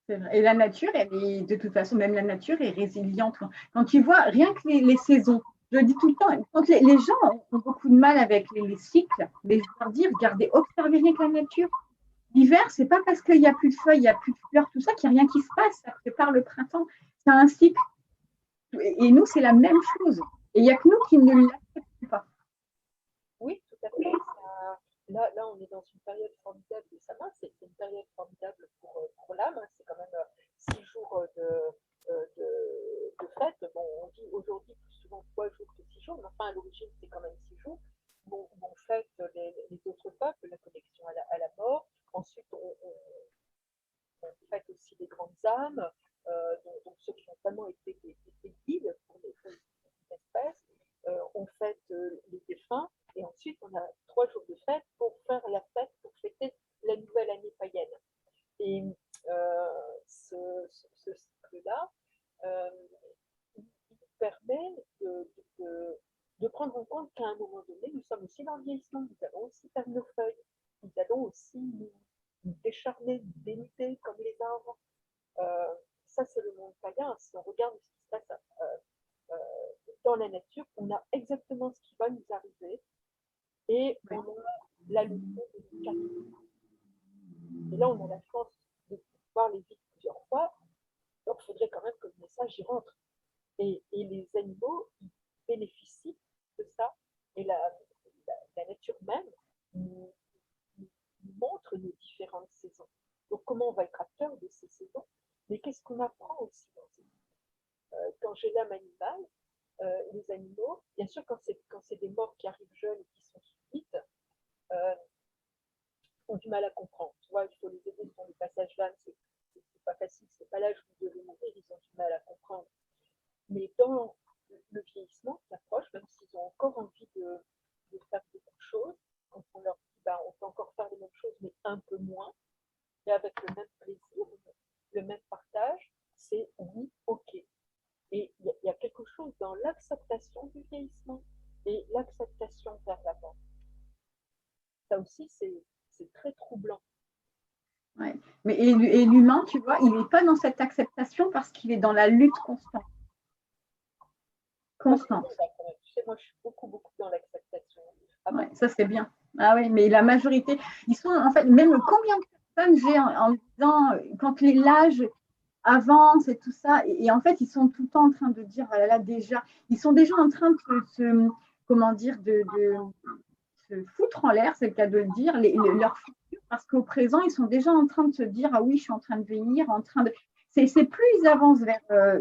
C'est vrai. Et la nature, elle est, de toute façon, même la nature est résiliente. Quand tu vois, rien que les saisons, je le dis tout le temps, quand les gens ont beaucoup de mal avec les cycles, mais je leur dis, regardez, observez rien que la nature. L'hiver, c'est pas parce qu'il n'y a plus de feuilles, il n'y a plus de fleurs, tout ça, qu'il n'y a rien qui se passe. Ça prépare le printemps. C'est un cycle. Et nous, c'est la même chose. Et il n'y a que nous qui ne l'acceptons pas. Oui, tout à fait. Là, on est dans une période formidable de Sama. C'est une période formidable pour l'âme. C'est quand même 6 jours de fête. Bon, on dit aujourd'hui plus souvent 3 jours que 6 jours, mais enfin, à l'origine, c'est quand même 6 jours. Bon, on fête les autres peuples, la connexion à la mort. Ensuite, on fête aussi les grandes âmes, donc ceux qui ont vraiment été des guides pour les espèces. On fête les défunts. Et ensuite, on a 3 jours de fête pour faire la fête, pour fêter la nouvelle année païenne. Et ce cycle-là il permet de prendre en compte qu'à un moment donné, nous sommes aussi dans le vieillissement, nous allons aussi perdre nos feuilles, nous allons aussi nous décharner, nous dénuder comme les arbres. Ça, c'est le monde païen. Si on regarde ce qui se passe dans la nature, on a exactement ce qui va nous arriver et on a la leçon de nous calmer. Et là, on a la chance de pouvoir les vivre plusieurs fois, donc il faudrait quand même que le message y rentre. Et les animaux ils bénéficient de ça. Et la nature même nous montre nos différentes saisons. Donc comment on va être acteur de ces saisons, mais qu'est-ce qu'on apprend aussi dans ces saisons. Quand j'ai l'âme animale, les animaux, bien sûr quand c'est des morts qui arrivent jeunes et qui sont subites, ont du mal à comprendre. Tu vois, il faut les aider sur le passage d'âme, c'est pas facile, c'est pas l'âge où vous devez mourir, ils ont du mal à comprendre. Mais dans le vieillissement qui approche, même s'ils ont encore envie de faire beaucoup de choses, quand on leur dit on peut encore faire les mêmes choses, mais un peu moins, et avec le même plaisir, le même partage, c'est oui, ok. Et il y a quelque chose dans l'acceptation du vieillissement et l'acceptation vers la mort. Ça aussi, c'est très troublant. Ouais. Mais et l'humain, tu vois, il n'est pas dans cette acceptation parce qu'il est dans la lutte constante. Constante. Tu sais, moi, je suis beaucoup dans l'acceptation. Ouais, ça, c'est bien. Ah oui, mais la majorité, ils sont en fait, même combien de personnes j'ai en disant, quand l'âge avance et tout ça, et en fait, ils sont tout le temps en train de dire, oh là là, déjà, ils sont déjà en train de comment dire, de se foutre en l'air, c'est le cas de le dire, leur futur, parce qu'au présent, ils sont déjà en train de se dire, ah oui, je suis en train de vieillir, en train de. C'est plus ils avancent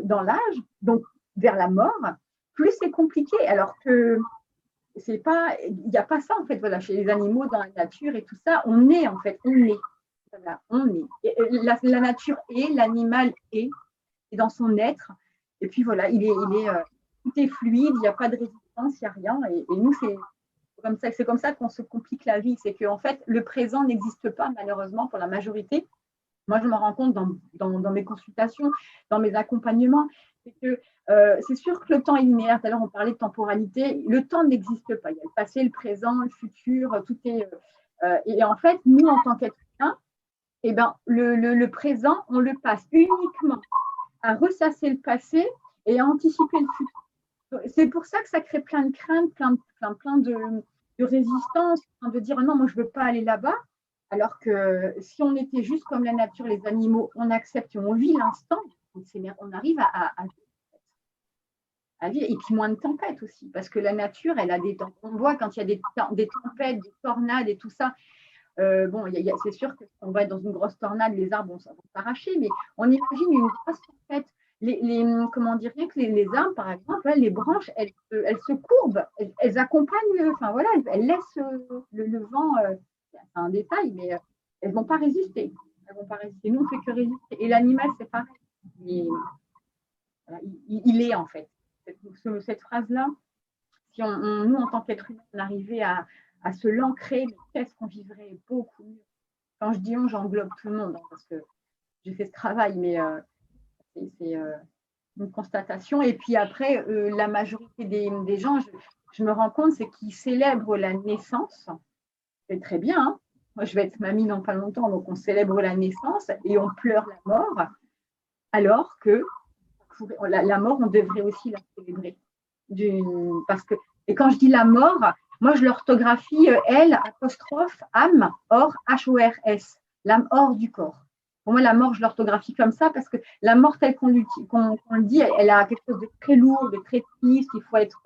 dans l'âge, donc vers la mort, plus c'est compliqué. Alors que c'est pas, il n'y a pas ça en fait, voilà, chez les animaux, dans la nature et tout ça, on est en fait, on est. Voilà, on est. Et la nature est, l'animal est, et dans son être. Et puis voilà, tout est fluide, il n'y a pas de résistance, il n'y a rien. Et nous, c'est comme ça qu'on se complique la vie. C'est qu'en fait, le présent n'existe pas, malheureusement, pour la majorité. Moi, je me rends compte dans mes consultations, dans mes accompagnements, c'est que c'est sûr que le temps est linéaire. Tout à l'heure, on parlait de temporalité. Le temps n'existe pas. Il y a le passé, le présent, le futur, tout est. Et en fait, nous, en tant qu'êtres humains, eh ben, le présent, on le passe uniquement à ressasser le passé et à anticiper le futur. C'est pour ça que ça crée plein de craintes, plein de résistance, de dire non, moi je ne veux pas aller là-bas. Alors que si on était juste comme la nature, les animaux, on accepte et on vit l'instant, on arrive à vivre. Et puis moins de tempêtes aussi, parce que la nature, elle a des temps. On voit quand il y a des tempêtes, des tornades et tout ça. Bon, c'est sûr qu'on va être dans une grosse tornade, les arbres vont s'arracher, mais on imagine une grosse tempête. Comment dire, rien que les arbres, par exemple, les branches, elles se courbent, elles accompagnent, enfin voilà, elles laissent le vent, c'est un détail, mais elles ne vont pas résister. Elles vont pas résister. Nous, on ne fait que résister. Et l'animal, c'est pareil. Voilà, il est, en fait. Cette phrase-là, si nous, en tant qu'être humain, on arrivait à se l'ancrer, qu'est-ce qu'on vivrait beaucoup mieux. Quand je dis on, j'englobe tout le monde, parce que j'ai fait ce travail, mais c'est une constatation. Et puis après, la majorité des gens, je me rends compte, c'est qu'ils célèbrent la naissance. C'est très bien, hein, moi, je vais être mamie dans pas longtemps, donc on célèbre la naissance et on pleure la mort, alors que la mort, on devrait aussi la célébrer. Parce que, et quand je dis la mort, moi, je l'orthographie L, apostrophe, âme, or, H-O-R-S, l'âme hors du corps. Pour moi, la mort, je l'orthographie comme ça parce que la mort telle qu'on le dit, elle a quelque chose de très lourd, de très triste, il faut être…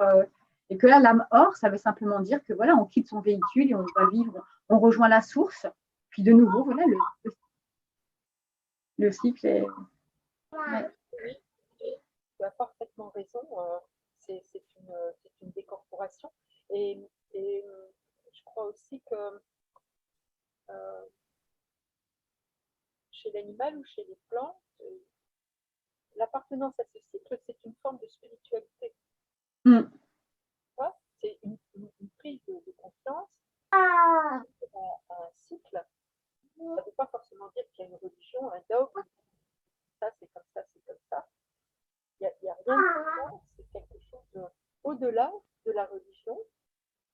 et que là, l'âme hors, ça veut simplement dire que voilà, on quitte son véhicule et on va vivre, on rejoint la source, puis de nouveau, voilà, le cycle est… Ouais. Oui, tu as parfaitement raison. C'est une décorporation. Et je crois aussi que euh, chez l'animal ou chez les plantes, l'appartenance à ce cycle, c'est une forme de spiritualité. Mm. C'est une prise de conscience à un cycle. Ça ne veut pas forcément dire qu'il y a une religion, un dogme, ça c'est comme ça, c'est comme ça. Il n'y a rien de ça, c'est quelque chose au-delà de la religion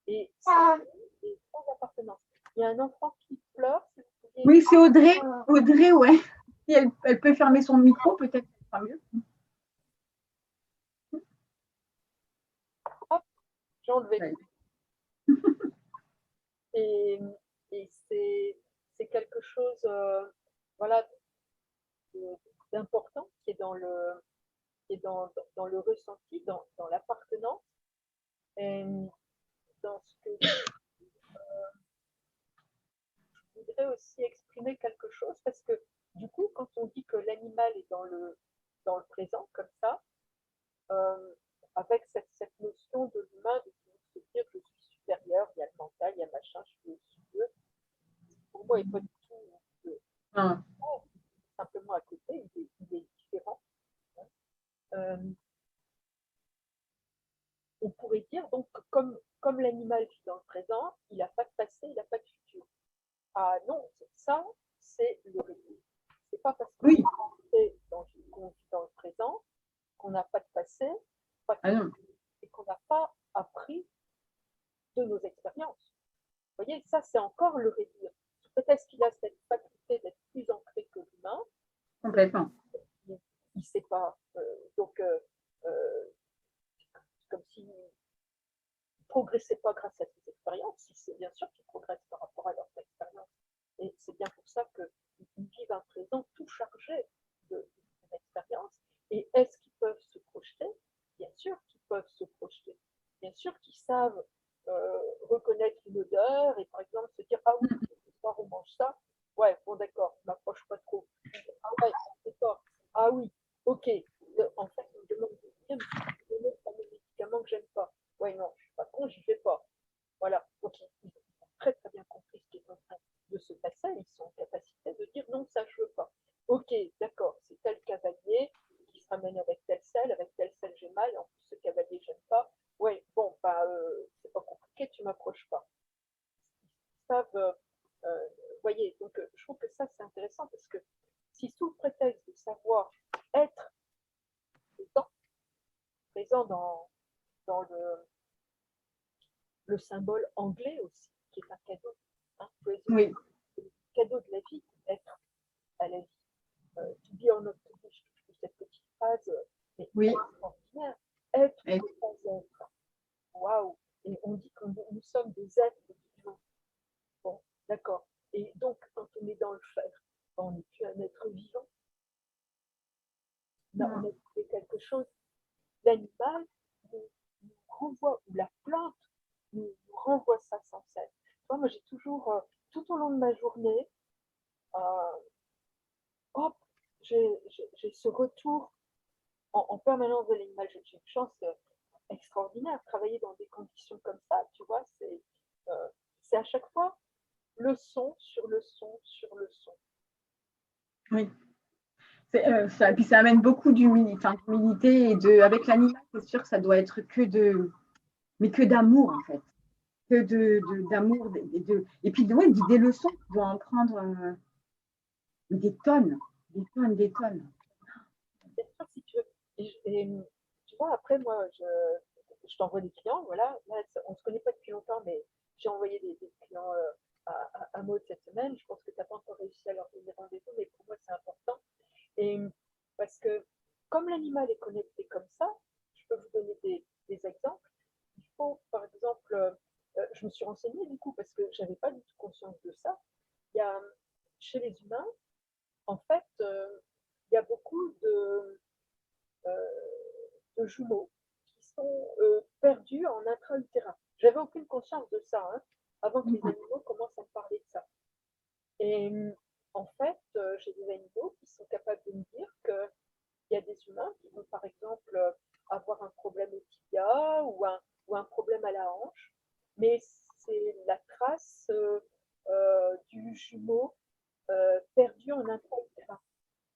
et sans appartenance. Il y a un enfant qui pleure, si vous pouviez… Oui, c'est Audrey. Audrey, ouais. Si elle peut fermer son micro, peut-être que ce sera mieux. Hop, j'ai enlevé. Ouais. Et, et c'est quelque chose voilà, d'important qui est dans le ressenti, dans l'appartenance, et dans ce que je voudrais aussi exprimer quelque chose, parce que du coup, quand on dit que l'animal est dans le présent, comme ça, euh, avec cette notion de l'humain, de se dire je suis supérieur, il y a le mental, il y a machin, je suis au-dessus d'eux, pour moi, il n'est pas du tout simplement à côté, il est différent. Euh, on pourrait dire donc que comme l'animal vit dans le présent, il n'a pas de passé, il n'a pas de futur. Ah non, ça, c'est le récit. C'est pas parce qu'on Oui. est qu'on vit dans le présent qu'on n'a pas de passé, pas de Ah non. et qu'on n'a pas appris de nos expériences. Vous voyez, ça, c'est encore le réduire. Peut-être qu'il a cette faculté d'être plus ancré que l'humain. Complètement. Il ne sait pas. Donc, comme s'il ne progressait pas grâce à ses expériences. Si c'est bien sûr qu'ils progressent par rapport à leurs expériences. Et c'est bien pour ça qu'ils vivent un présent tout chargé d'expériences. Et est-ce qu'ils peuvent se projeter? Bien sûr qu'ils peuvent se projeter. Bien sûr qu'ils savent reconnaître une odeur et par exemple se dire ah oui, ce soir on mange ça. Ouais, bon d'accord, je m'approche pas trop. Ah ouais, d'accord. Ah oui, ok. En fait, on me demande de dire, mais donner un médicament que j'aime pas. Ouais, non, je suis pas con, j'y vais pas. Voilà. Donc, ils ont très très bien compris ce qui est en train de se passer. Ils sont en capacité de dire non, ça je veux pas. Ok, d'accord, c'est tel cavalier qui se ramène avec tel sel j'ai mal, en plus ce cavalier j'aime pas. Ouais, bon, bah, c'est pas compliqué, tu m'approches pas. Ils savent, voyez, donc je trouve que ça c'est intéressant parce que si sous le prétexte de savoir être présent, présent dans le symbole anglais aussi, qui est un cadeau, hein, Oui. le cadeau de la vie, être à la vie. To be or not to be, je trouve cette petite phrase, mais Oui. extraordinaire. Être Et… ou pas être. Waouh! Et on dit que nous sommes des êtres vivants. Bon, d'accord. Et donc, quand on est dans le faire, on n'est plus un être vivant. On a trouvé quelque chose. L'animal nous renvoie, ou la plante nous renvoie ça sans cesse. Moi, j'ai toujours, tout au long de ma journée, euh, hop, j'ai ce retour en permanence de l'animal. J'ai une chance extraordinaire. Travailler dans des conditions comme ça, tu vois, c'est à chaque fois le son sur le son sur le son. Oui. Ça, puis ça amène beaucoup d'humilité et avec l'animal, c'est sûr que ça doit être que d'amour en fait, d'amour et puis ouais, des leçons, tu dois en prendre des tonnes, des tonnes, des tonnes. C'est sûr, si tu veux. Et tu vois, après, moi, je t'envoie des clients, voilà. Là, on ne se connaît pas depuis longtemps, mais j'ai envoyé des clients un mot de cette semaine. Je pense que tu n'as pas encore réussi à leur donner rendez-vous, mais pour moi, c'est important. Et parce que comme l'animal est connecté comme ça, je peux vous donner des exemples. Il faut, par exemple, je me suis renseignée du coup parce que je n'avais pas du tout conscience de ça. Il y a, chez les humains, en fait, il y a beaucoup de jumeaux qui sont perdus en intra-utérin. J'avais aucune conscience de ça avant que les animaux commencent à me parler de ça. Et en fait, j'ai des animaux qui sont capables de me dire qu'il y a des humains qui vont par exemple avoir un problème au tibia ou un problème à la hanche, mais c'est la trace du jumeau perdu en intra-utérin.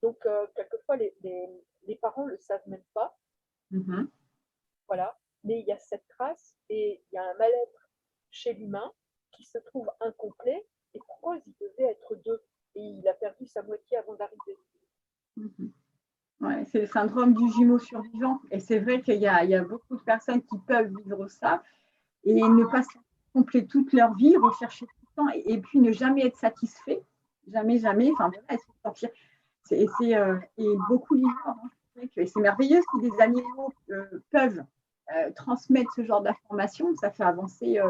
Donc, quelquefois, les parents ne le savent même pas. Voilà. Mais il y a cette trace et il y a un mal-être chez l'humain qui se trouve incomplet. Et pourquoi il devait être deux? Et il a perdu sa moitié avant d'arriver. Ouais, c'est le syndrome du jumeau survivant. Et c'est vrai qu'il y a beaucoup de personnes qui peuvent vivre ça et ne pas compléter toute leur vie, rechercher tout le temps et puis ne jamais être satisfait. Jamais, jamais. Enfin, voilà, sortir. Et beaucoup l'ignorent. Et c'est merveilleux si des animaux peuvent transmettre ce genre d'informations. Ça fait avancer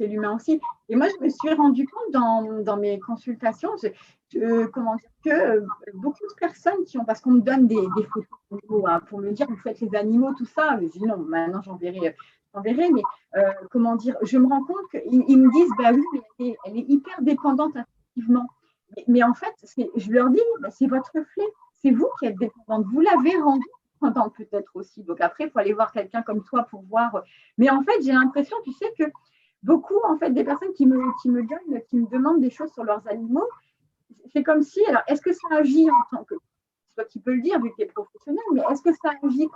l'humain aussi. Et moi, je me suis rendu compte dans mes consultations, comment dire, que beaucoup de personnes qui ont, parce qu'on me donne des photos d'animaux pour me dire, vous faites les animaux, tout ça. Je dis non, maintenant j'enverrai, mais comment dire, je me rends compte qu'ils me disent, bah oui, elle est hyper dépendante affectivement. Mais en fait, je leur dis, bah, c'est votre reflet, c'est vous qui êtes dépendante, vous l'avez rendu dépendante peut-être aussi. Donc après, il faut aller voir quelqu'un comme toi pour voir. Mais en fait, j'ai l'impression, tu sais, que beaucoup, en fait, des personnes qui me demandent des choses sur leurs animaux, c'est comme si, alors, est-ce que ça agit en tant que, toi qui peux le dire vu que tu es professionnel, mais est-ce que ça agit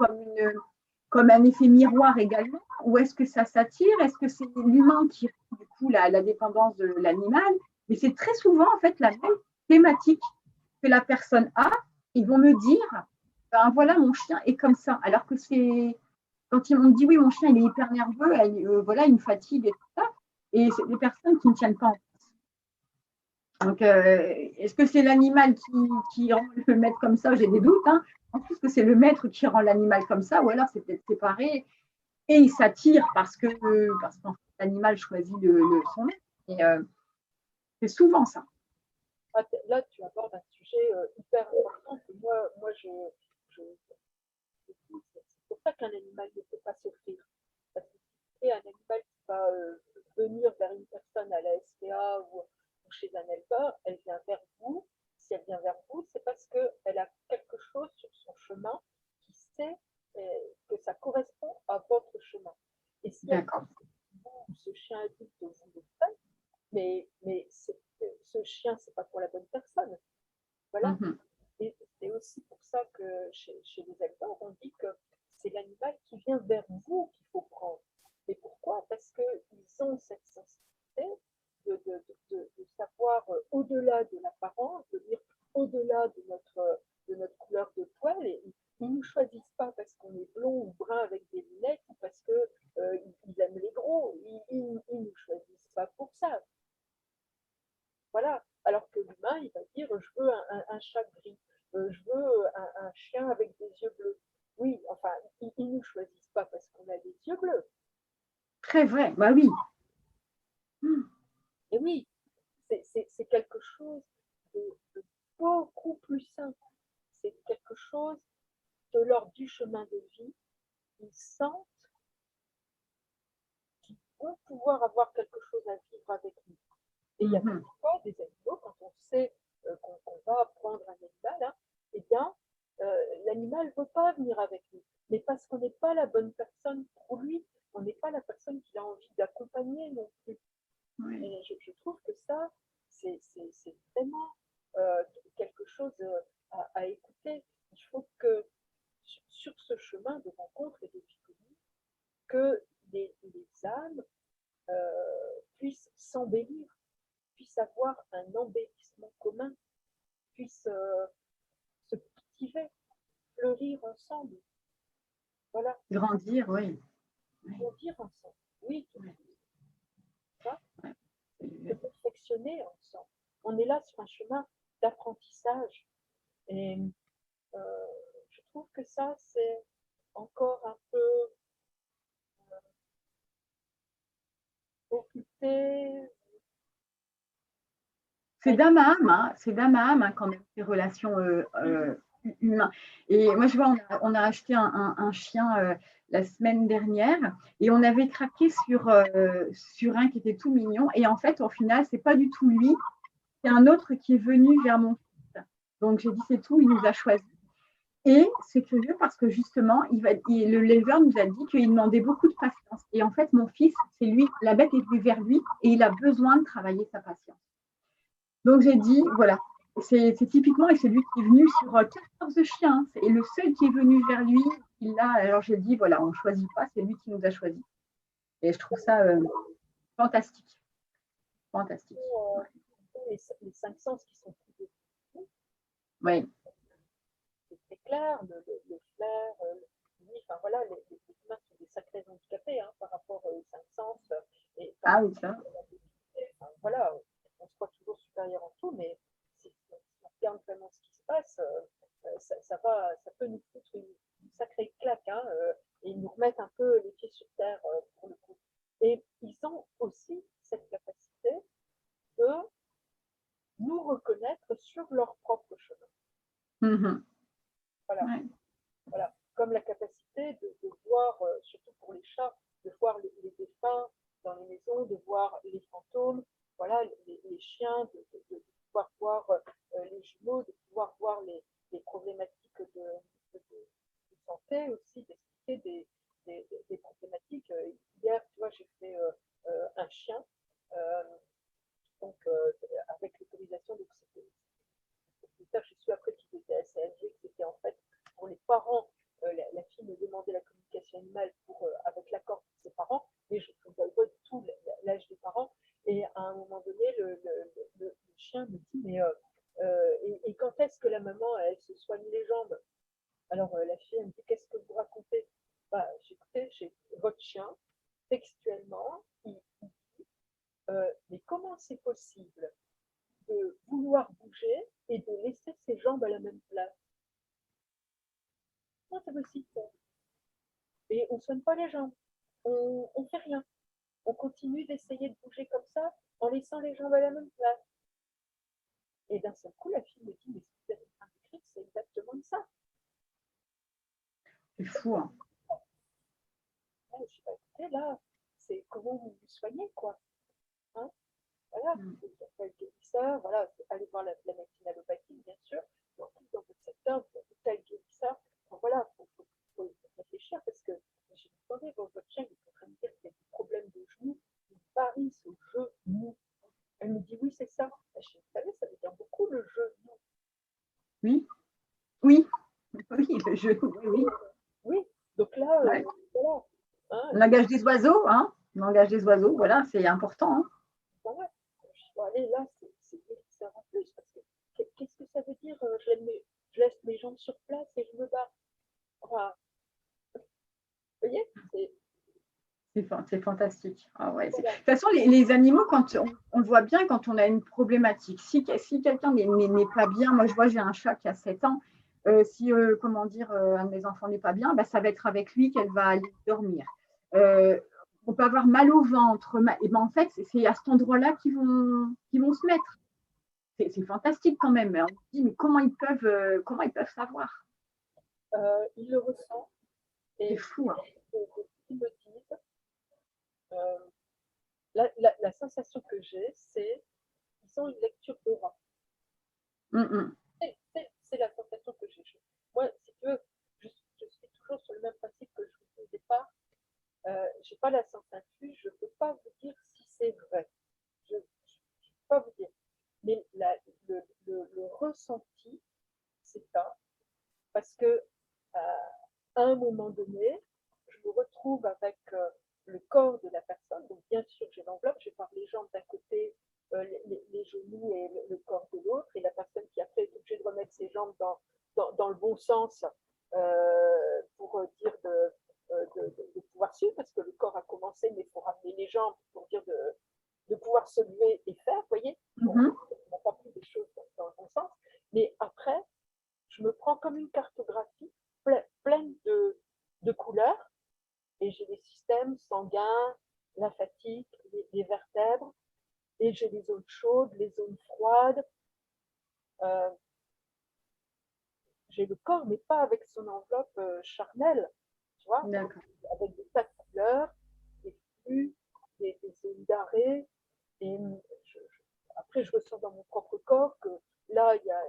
comme un effet miroir également, ou est-ce que ça s'attire, est-ce que c'est l'humain qui du coup la dépendance de l'animal, mais c'est très souvent en fait la même thématique que la personne a, ils vont me dire, ben voilà, mon chien est comme ça, alors que c'est quand on me dit oui, mon chien il est hyper nerveux, voilà, il me fatigue et tout ça, et c'est des personnes qui ne tiennent pas en place. Donc, est-ce que c'est l'animal qui rend le maître comme ça? J'ai des doutes. En plus que c'est le maître qui rend l'animal comme ça, ou alors c'est peut-être séparé et il s'attire parce qu'en fait, l'animal choisit son maître. Et, c'est souvent ça. Là, tu abordes un sujet hyper important que moi c'est pour ça qu'un animal ne peut pas s'offrir. Parce que si c'est un animal qui va venir vers une personne à la SPA ou chez un éleveur, elle vient vers vous. Si elle vient vers vous, c'est parce qu'elle a quelque chose sur son chemin qui sait que ça correspond à votre chemin. Et si elle vous, ce chien adulte, vous le faites, mais ce chien, c'est pas pour la bonne personne. Voilà. Et c'est aussi pour ça que chez les éleveurs, on dit que c'est l'animal qui vient vers vous qu'il faut prendre. Et pourquoi? Parce qu'ils ont cette sensibilité de savoir au-delà de l'apparence, de dire au-delà de notre couleur de poil. Et ils ne nous choisissent pas parce qu'on est blond ou brun avec des lunettes ou parce qu'ils aiment les gros. Ils ne nous choisissent pas pour ça. Voilà. Alors que l'humain, il va dire je veux un chat gris, je veux un chien avec des yeux bleus. Oui, enfin, ils ne nous choisissent pas parce qu'on a des yeux bleus. Très vrai, bah oui. Et oui, c'est quelque chose de beaucoup plus simple. C'est quelque chose de l'ordre du chemin de vie. Ils sentent qu'ils vont pouvoir avoir quelque chose à vivre avec nous. Et il y a parfois des animaux, quand on sait qu'on va prendre un animal, eh bien, l'animal ne veut pas venir avec nous. Mais parce qu'on n'est pas la bonne personne pour lui, on n'est pas la personne qu'il a envie d'accompagner non plus. Oui. Et je trouve que ça, c'est vraiment quelque chose à écouter. Il faut que sur ce chemin de rencontre et de vie commune, que les âmes puissent s'embellir, puissent avoir un embellissement commun, puissent se cultiver, fleurir ensemble. Voilà. Grandir, oui. Grandir ensemble. Oui, tout à fait. cheminer ensemble. On est là sur un chemin d'apprentissage. Et je trouve que ça, c'est encore un peu occulté. C'est d'âme à âme, hein. C'est d'âme à âme, hein, quand même, ces relations humaines. Et moi, je vois, on a acheté un chien la semaine dernière et on avait craqué sur un qui était tout mignon. Et en fait, au final, c'est pas du tout lui, c'est un autre qui est venu vers mon fils. Donc, j'ai dit, c'est tout, il nous a choisis. Et c'est curieux parce que justement, le l'éleveur nous a dit qu'il demandait beaucoup de patience. Et en fait, mon fils, c'est lui, la bête est venue vers lui et il a besoin de travailler sa patience. Donc, j'ai dit, voilà, c'est typiquement, et c'est lui qui est venu sur 14 chiens. Et le seul qui est venu vers lui, alors j'ai dit, voilà, on ne choisit pas, c'est lui qui nous a choisis. Et je trouve ça fantastique. Fantastique. Les 5 sens qui sont plus oui. C'est très clair, le flair, enfin voilà, les humains sont des sacrés handicapés par rapport aux 5 sens. Et, ah oui, ça. Voilà, on se croit toujours supérieur en tout, mais si on regarde vraiment ce qui se passe, ça peut nous foutre une sacrée claque et nous remettre un peu les pieds sur terre pour le coup. Et ils ont aussi cette capacité de nous reconnaître sur leur propre chemin. Mm-hmm. Voilà. Ouais. Voilà. Comme la capacité de voir, surtout pour les chats, de voir les défunts dans les maisons, de voir les fantômes, voilà, les chiens, de pouvoir voir les jumeaux, de pouvoir voir les problématiques de santé aussi, d'expliquer des problématiques. Hier, tu vois, j'ai fait un chien, donc avec l'autorisation, donc c'était plus tard, j'ai su après qu'ils étaient ACLG, que c'était en fait pour les parents. La fille me demandait la communication animale avec l'accord de ses parents, mais je ne vois pas du tout l'âge des parents. Et à un moment donné, le chien me dit, mais et quand est-ce que la maman, elle se soigne les jambes? Alors la fille, elle me dit, qu'est-ce que vous racontez? Bah, écoutez, chez votre chien, textuellement, il dit, mais comment c'est possible de vouloir bouger et de laisser ses jambes à la même place? Non, c'est possible. Et on ne soigne pas les jambes. On ne fait rien. On continue d'essayer de bouger comme ça en laissant les jambes à la même place. Et d'un seul coup, la fille me dit, mais ce que vous êtes en train d'écrire, c'est exactement ça. C'est fou, hein. Je ne sais pas, écoutez, là, c'est comment vous vous soignez, quoi. Hein, voilà, vous avez le guérisseur, voilà, allez voir la médecine allopathique, bien sûr. Et en plus, dans votre secteur, vous avez tel guérisseur. Donc voilà, il faut réfléchir parce que j'ai demandé, votre chien, il est en train de dire qu'il y a des problèmes de genoux, il varisse au genou. Elle me dit, oui, c'est ça. Vous savez, ça veut dire beaucoup le genou. Oui, oui, oui, le jeu, oui. Oui, donc là, ouais. Voilà. Hein, Langage des oiseaux, hein. Langage des oiseaux, voilà, c'est important. Hein. Voilà. Je dois aller là, c'est guérisseur en plus, parce que qu'est-ce que ça veut dire je laisse mes jambes sur place et je me bats. Enfin, vous voyez, c'est fantastique. Ah ouais, voilà. de toute façon, les animaux, quand on le voit bien quand on a une problématique. Si quelqu'un n'est pas bien, moi je vois, j'ai un chat qui a 7 ans. Si, comment dire, un de mes enfants n'est pas bien, bah, ça va être avec lui qu'elle va aller dormir. On peut avoir mal au ventre. Et ben, en fait, c'est à cet endroit-là qu'ils vont se mettre. C'est fantastique quand même. On se dit, mais comment ils peuvent savoir? Ils le ressentent. C'est fou. Hein. Ils me disent, la sensation que j'ai, c'est qu'ils ont une lecture d'aura. C'est la sensation que j'ai. Moi, si tu veux, je suis toujours sur le même principe que je vous dis au départ. Je n'ai pas la science infuse, je ne peux pas vous dire si c'est vrai. Je ne peux pas vous dire. Mais le ressenti, c'est ça. Parce que à un moment donné, je me retrouve avec le corps de la personne. Donc, bien sûr, j'ai l'enveloppe, je pars les jambes d'un côté, les genoux et le corps de l'autre. Et la personne qui après est obligée de remettre ses jambes dans le bon sens pour dire de pouvoir suivre, parce que le corps a commencé, mais il faut ramener les jambes pour dire de pouvoir se lever et faire, vous voyez. Bon, on n'a pas pris des choses dans le bon sens, mais après, je me prends comme une cartographie pleine de couleurs, et j'ai les systèmes sanguins, lymphatique, les vertèbres, et j'ai les zones chaudes, les zones froides. Euh, j'ai le corps, mais pas avec son enveloppe charnelle, tu vois, avec des tas de couleurs, des flux, des zones d'arrêt. Et après, je ressens dans mon propre corps que là, il y a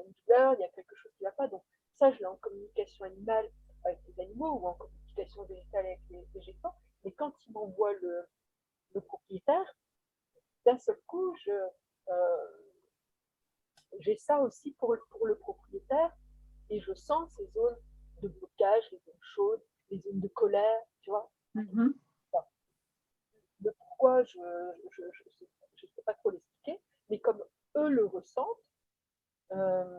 une douleur, il y a quelque chose qui ne va pas. Donc, ça, je l'ai en communication animale avec les animaux ou en communication végétale avec les végétaux. Mais quand il m'envoie le propriétaire, d'un seul coup, j'ai ça aussi pour le propriétaire et je sens ces zones de blocage, les zones chaudes, les zones de colère, tu vois. Enfin, le pourquoi, je ne sais pas trop l'expliquer, mais comme eux le ressentent, euh,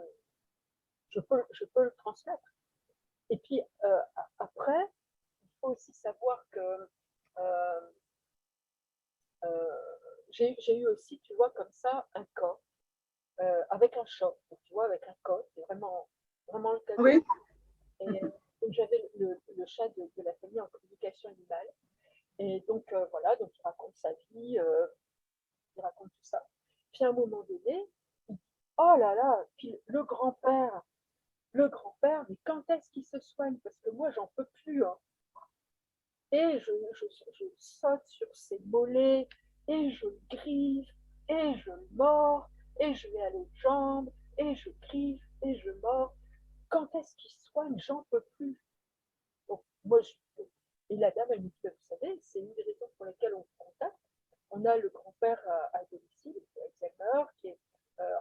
je peux le transmettre. Et puis après, il faut aussi savoir que euh, j'ai eu aussi, tu vois, comme ça, un cas avec un chat. Donc, tu vois, avec un code, c'est vraiment le cas. Oui. Et donc, j'avais le chat de la famille en communication animale. Et donc, voilà, donc il raconte sa vie, il raconte tout ça. Puis à un moment donné, il dit, oh là là, puis le grand-père, mais quand est-ce qu'il se soigne? Parce que moi, j'en peux plus. Hein. Et je saute sur ses mollets, et je le griffe, et je le mords, et je vais à l'autre jambe, et je griffe, et je mords. Quand est-ce qu'il soigne? J'en peux plus. Donc, moi, et la dame, elle me dit, vous savez, c'est une des raisons pour lesquelles on vous contacte. On a le grand-père à domicile, Alzheimer, qui est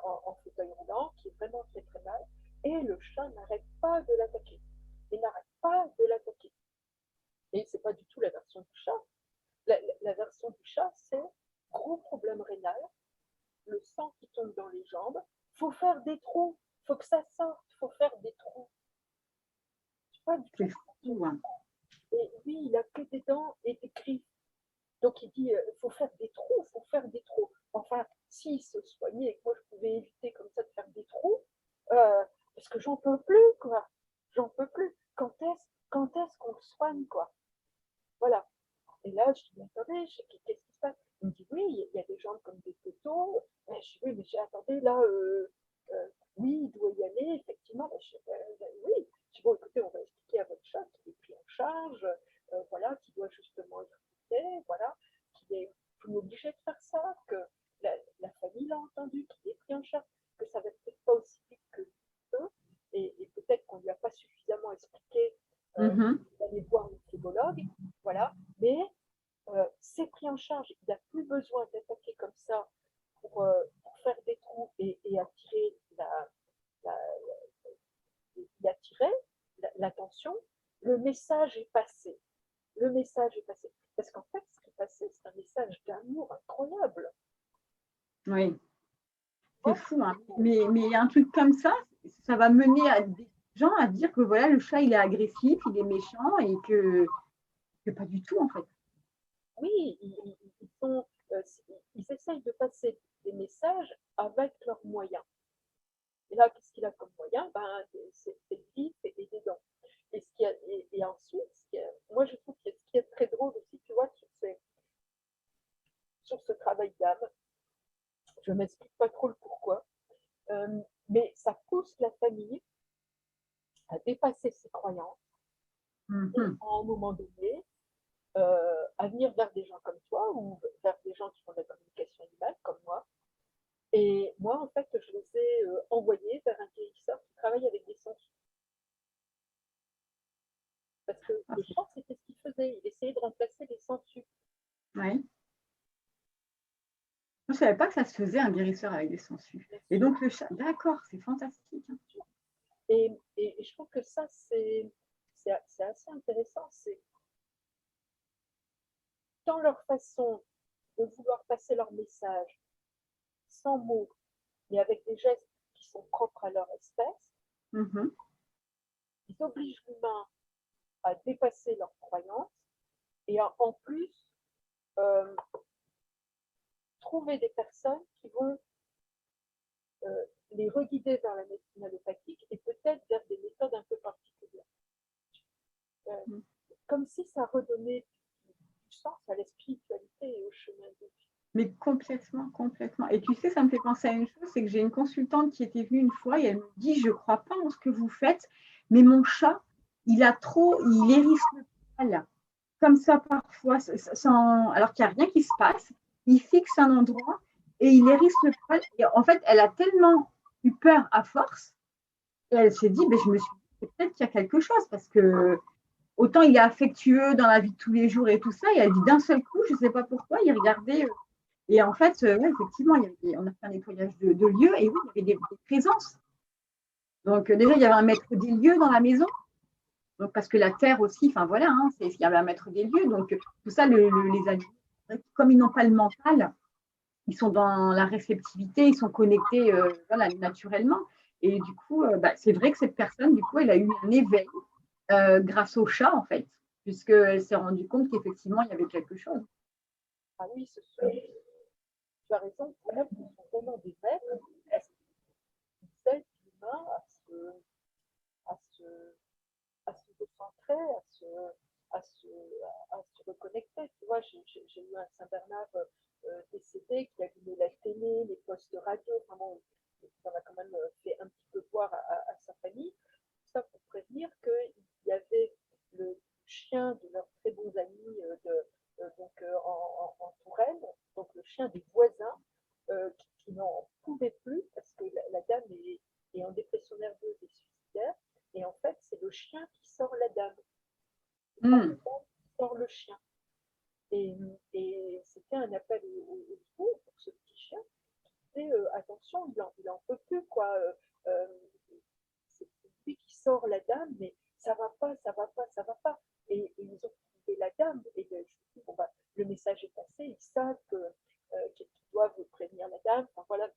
en fauteuil roulant, qui est vraiment très très mal, et le chat n'arrête pas de l'attaquer. Il n'arrête pas de l'attaquer. Et c'est pas du tout la version du chat. La version du chat, c'est gros problème rénal, le sang qui tombe dans les jambes, faut faire des trous, faut que ça sorte, faut faire des trous. Tu vois, du tout. Hein. Et lui, il a que des dents et des griffes. Donc il dit, faut faire des trous, faut faire des trous. Enfin, s'il se soignait et que moi je pouvais éviter comme ça de faire des trous, parce que j'en peux plus, quoi. J'en peux plus. Quand est-ce qu'on le soigne, quoi? Voilà. Et là, je dis, attendez, qu'est-ce qui se passe? Il me dit, oui, il y a des gens comme des poteaux. Je dis, oui, mais attendez, là, oui, il doit y aller, effectivement. Oui. Je dis, bon, écoutez, on va expliquer à votre chat qu'il est pris en charge, voilà, qu'il doit justement être traité, voilà, qu'il est plus obligé de faire ça, que la famille l'a entendu, qu'il est pris en charge, que ça va peut-être pas aussi vite que eux, et peut-être qu'on ne lui a pas suffisamment expliqué d'aller voir un psychologue, voilà, mais c'est pris en charge. Il n'a plus besoin d'attaquer comme ça pour faire des trous et attirer l'attention. Le message est passé. Le message est passé. Parce qu'en fait, ce qui est passé, c'est un message d'amour incroyable. Oui, c'est fou. Hein. Mais un truc comme ça va mener à des gens à dire que voilà, le chat, il est agressif, il est méchant et que pas du tout, en fait. Oui, ils essayent de passer des messages avec leurs moyens. Et là, qu'est-ce qu'il a comme moyen? C'est le vif et des dents. Et ensuite, moi je trouve que ce qui est très drôle aussi, tu vois, sur ce travail d'âme, je ne m'explique pas trop le pourquoi, mais ça pousse la famille à dépasser ses croyances et à un moment donné, à venir vers des gens comme toi ou vers des gens qui font de la communication animale comme moi. Et moi, en fait, je les ai envoyés vers un guérisseur qui travaille avec des sangsues. Parce que le chat, c'était ce qu'il faisait. Il essayait de remplacer les sangsues. Oui. Je ne savais pas que ça se faisait un guérisseur avec des sangsues. Et donc le chat, d'accord, c'est fantastique. Hein. Et je trouve que ça, c'est assez intéressant. C'est dans leur façon de vouloir passer leur message sans mots, mais avec des gestes qui sont propres à leur espèce, ils obligent l'humain à dépasser leurs croyances et en plus trouver des personnes qui vont les reguider vers la médecine allopathique et peut-être vers des méthodes un peu particulières. Comme si ça redonnait du sens à la spiritualité et au chemin de vie. Mais complètement, complètement. Et tu sais, ça me fait penser à une chose, c'est que j'ai une consultante qui était venue une fois et elle me dit, je ne crois pas en ce que vous faites, mais mon chat, il hérisse le poil, comme ça parfois, alors qu'il n'y a rien qui se passe. Il fixe un endroit et il hérisse le poil. Et en fait, elle a tellement eu peur à force, et elle s'est dit, je me suis dit, peut-être qu'il y a quelque chose, parce que autant il est affectueux dans la vie de tous les jours et tout ça, et elle dit d'un seul coup, je ne sais pas pourquoi, il regardait. Et en fait, ouais, effectivement, on a fait un nettoyage de lieux et oui, il y avait des présences. Donc, déjà, il y avait un maître des lieux dans la maison. Donc, parce que la terre aussi, enfin voilà, hein, il y avait un maître des lieux. Donc, tout ça, les animaux, comme ils n'ont pas le mental, ils sont dans la réceptivité, ils sont connectés voilà, naturellement. Et du coup, c'est vrai que cette personne, du coup, elle a eu un éveil grâce au chat, en fait, puisqu'elle s'est rendue compte qu'effectivement, il y avait quelque chose. Ah oui, tu as raison, pour moi, ce sont vraiment des maîtres qui aident l'humain à se, à se recentrer, à se reconnecter. Tu vois, j'ai eu un Saint-Bernard décédé qui allumait la télé, les postes radio. Enfin bon, on a quand même fait un petit peu voir à sa famille. Tout ça pour prévenir qu'il y avait le chien de leurs très bons amis en Touraine, donc le chien des voisins, qui n'en pouvait plus parce que la dame est en dépression nerveuse et suicidaire. Et en fait, c'est le chien qui sort la dame. La dame qui sort le chien. Et c'était un appel au secours pour ce petit chien. Et attention, il en peut plus, quoi. C'est lui qui sort la dame, mais ça va pas, ça va pas, ça va pas. Et ils ont trouvé la dame. Et je me dis, bon, le message est passé, ils savent qu'ils doivent prévenir la dame. Enfin voilà,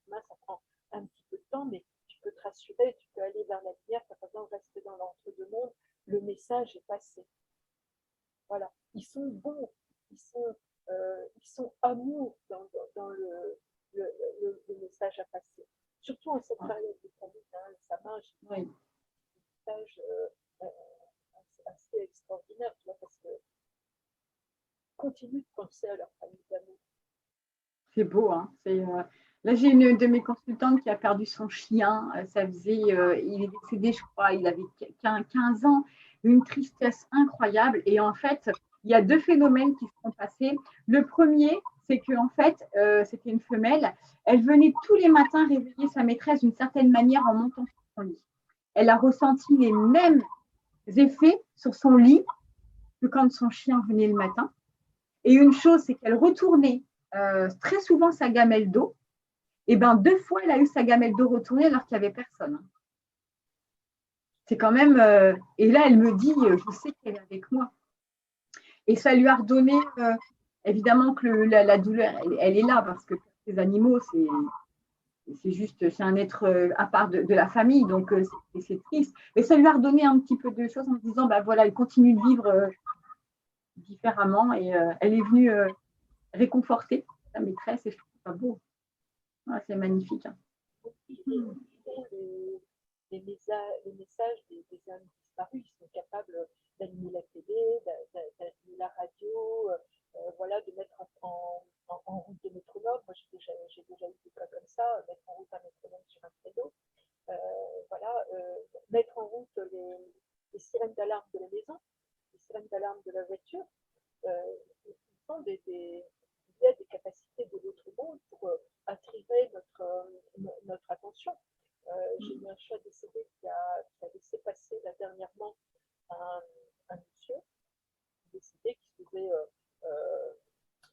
ça prend un petit peu de temps, mais tu peux te rassurer, tu peux aller vers la lumière, tu n'as pas besoin de rester dans l'entre-deux-mondes. Le message est passé. Voilà. Ils sont bons, ils sont amour dans le message à passer. Surtout en cette période de famille, hein, ça marche. Oui. Un message assez extraordinaire, tu vois, parce que continue de penser à leur famille d'amour. C'est beau, hein. Là, j'ai une de mes consultantes qui a perdu son chien. Il est décédé, je crois, il avait 15 ans. Une tristesse incroyable. Et en fait, il y a deux phénomènes qui se sont passés. Le premier, c'est qu'en fait, c'était une femelle. Elle venait tous les matins réveiller sa maîtresse d'une certaine manière en montant sur son lit. Elle a ressenti les mêmes effets sur son lit que quand son chien venait le matin. Et une chose, c'est qu'elle retournait très souvent sa gamelle d'eau. Et bien, 2 fois, elle a eu sa gamelle d'eau retournée alors qu'il n'y avait personne. C'est quand même. Et là, elle me dit, je sais qu'elle est avec moi. Et ça lui a redonné, évidemment, que la douleur, elle est là, parce que ces animaux, c'est un être à part de la famille, donc c'est triste. Mais ça lui a redonné un petit peu de choses en se disant, voilà, elle continue de vivre différemment. Et elle est venue réconforter sa maîtresse, et je trouve ça beau. Ah, c'est magnifique. Hein. Les messages des âmes disparues, ils sont capables d'animer la télé, d'animer la radio, voilà, de mettre en route des métronomes. Moi, j'ai déjà eu des cas comme ça, mettre en route un métronome sur un traîneau. Voilà, mettre en route les sirènes d'alarme de la maison, les sirènes d'alarme de la voiture. Ils sont il y a des capacités de l'autre monde pour attirer notre attention. J'ai eu un chat décédé qui a laissé passer là dernièrement un monsieur décédé qui faisait,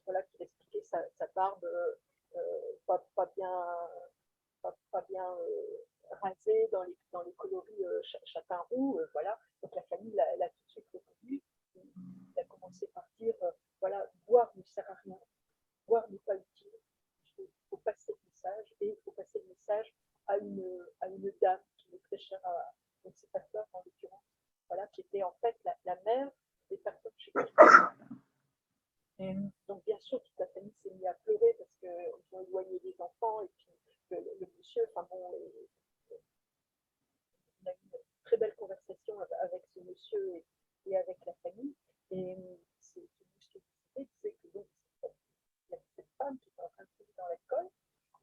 voilà, qui expliquait sa barbe pas bien rasée dans les coloris châtain roux, voilà. Donc la famille l'a tout de suite reconnu. Il a commencé par dire, voilà, boire ne sert à rien, boire n'est pas utile. Il faut passer le message, et il faut passer le message à une dame qui est très chère à ses personnes, en l'occurrence, voilà, qui était en fait la mère des personnes chez qui. Donc bien sûr, toute la famille s'est mise à pleurer parce que enfants, et puis le monsieur, enfin bon, on a eu une très belle conversation avec ce monsieur et avec la famille. Et c'est ce qu'il disait que donc, il y a cette femme qui est en train de tomber dans l'alcool.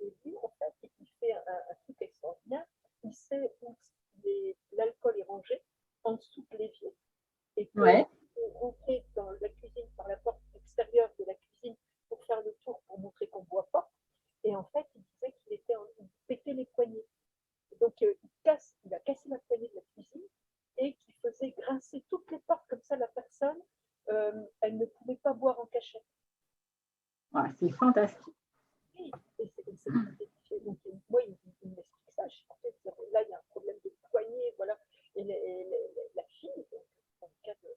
Et lui, en fait, il fait un truc extraordinaire. Il sait où l'alcool est rangé, en dessous de l'évier. Et que Ouais. rentrer dans la cuisine par la porte extérieure de la cuisine pour faire le tour, pour montrer qu'on ne boit pas. Et en fait, il disait qu'il pétait les poignets. Et donc, il a cassé la poignée de la cuisine et qu'il faisait grincer toutes les portes, comme ça, la personne, elle ne pouvait pas boire en cachette. Ouais, c'est fantastique. Oui, et c'est très donc, moi, il m'explique ça. Je suis en fait, là, il y a un problème de poignet, voilà. Et la fille, dans le cas de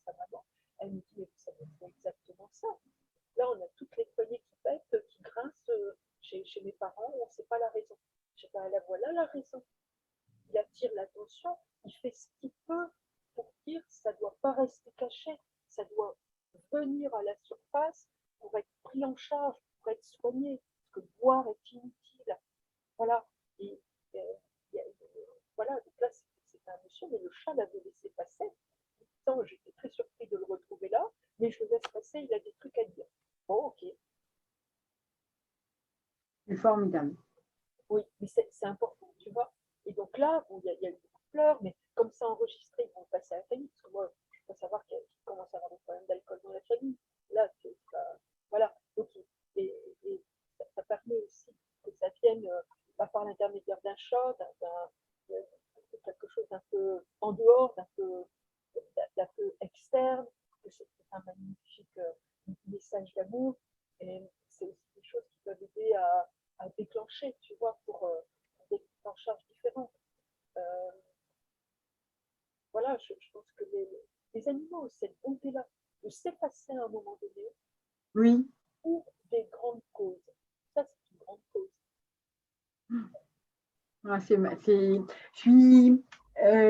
sa maman, elle me dit, mais ça c'est exactement ça. Là, on a toutes les poignées qui pètent, qui grincent chez mes parents, on ne sait pas la raison. Je dis, ben, voilà la raison. Il attire l'attention, il fait ce qu'il peut pour dire ça ne doit pas rester caché, ça doit venir à la surface pour être pris en charge, pour être soigné, parce que boire est inutile. Voilà. Et, voilà, donc là, c'est un monsieur, mais le chat l'avait laissé passer. J'étais très surpris de le retrouver là, mais je le laisse passer, il a des trucs à dire. Bon, ok. C'est formidable. Oui, mais c'est important, tu vois. Et donc là, bon, il y a eu beaucoup de pleurs, mais comme c'est enregistré, ils vont passer à la famille, parce que moi, je peux savoir qu'il commence à avoir des problèmes d'alcool dans la famille. Là, voilà. Donc, et ça permet aussi que ça vienne par l'intermédiaire d'un chat, quelque chose d'un peu en dehors, d'un peu externe, que c'est un magnifique message d'amour. Et c'est aussi des choses qui peuvent aider à déclencher, tu vois, pour des déclenchages différents. Voilà, je pense que les animaux ont cette bonté-là de s'effacer à un moment donné Oui. pour des grandes causes. Ça, c'est une grande cause. Je suis,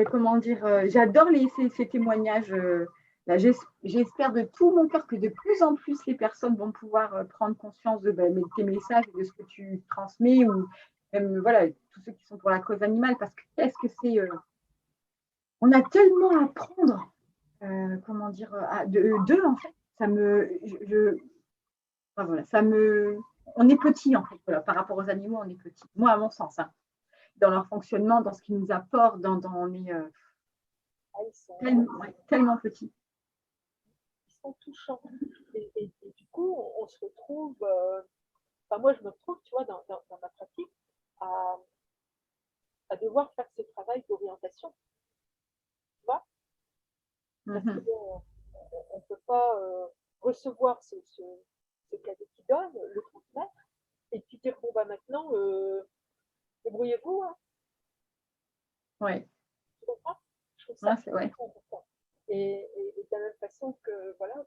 comment dire, j'adore ces témoignages. Là, j'espère de tout mon cœur que de plus en plus les personnes vont pouvoir prendre conscience de tes messages et de ce que tu transmets, ou même voilà, tous ceux qui sont pour la cause animale, parce que qu'est-ce que c'est on a tellement à apprendre, comment dire, d'eux en fait. Enfin, voilà, on est petit en fait, voilà, par rapport aux animaux, on est petit. Moi, à mon sens, hein, dans leur fonctionnement, dans ce qu'ils nous apportent, on est tellement petits. Ils sont touchants. Et du coup, on se retrouve, enfin moi je me retrouve, tu vois, dans ma pratique, à devoir faire ce travail d'orientation. Tu vois, parce que on ne peut pas recevoir ce cadeau qui donne, le transmettre, et puis dire, bon, bah maintenant, débrouillez-vous. Hein. Ouais. Tu comprends? Je trouve ça très important. Et de la même façon que, voilà,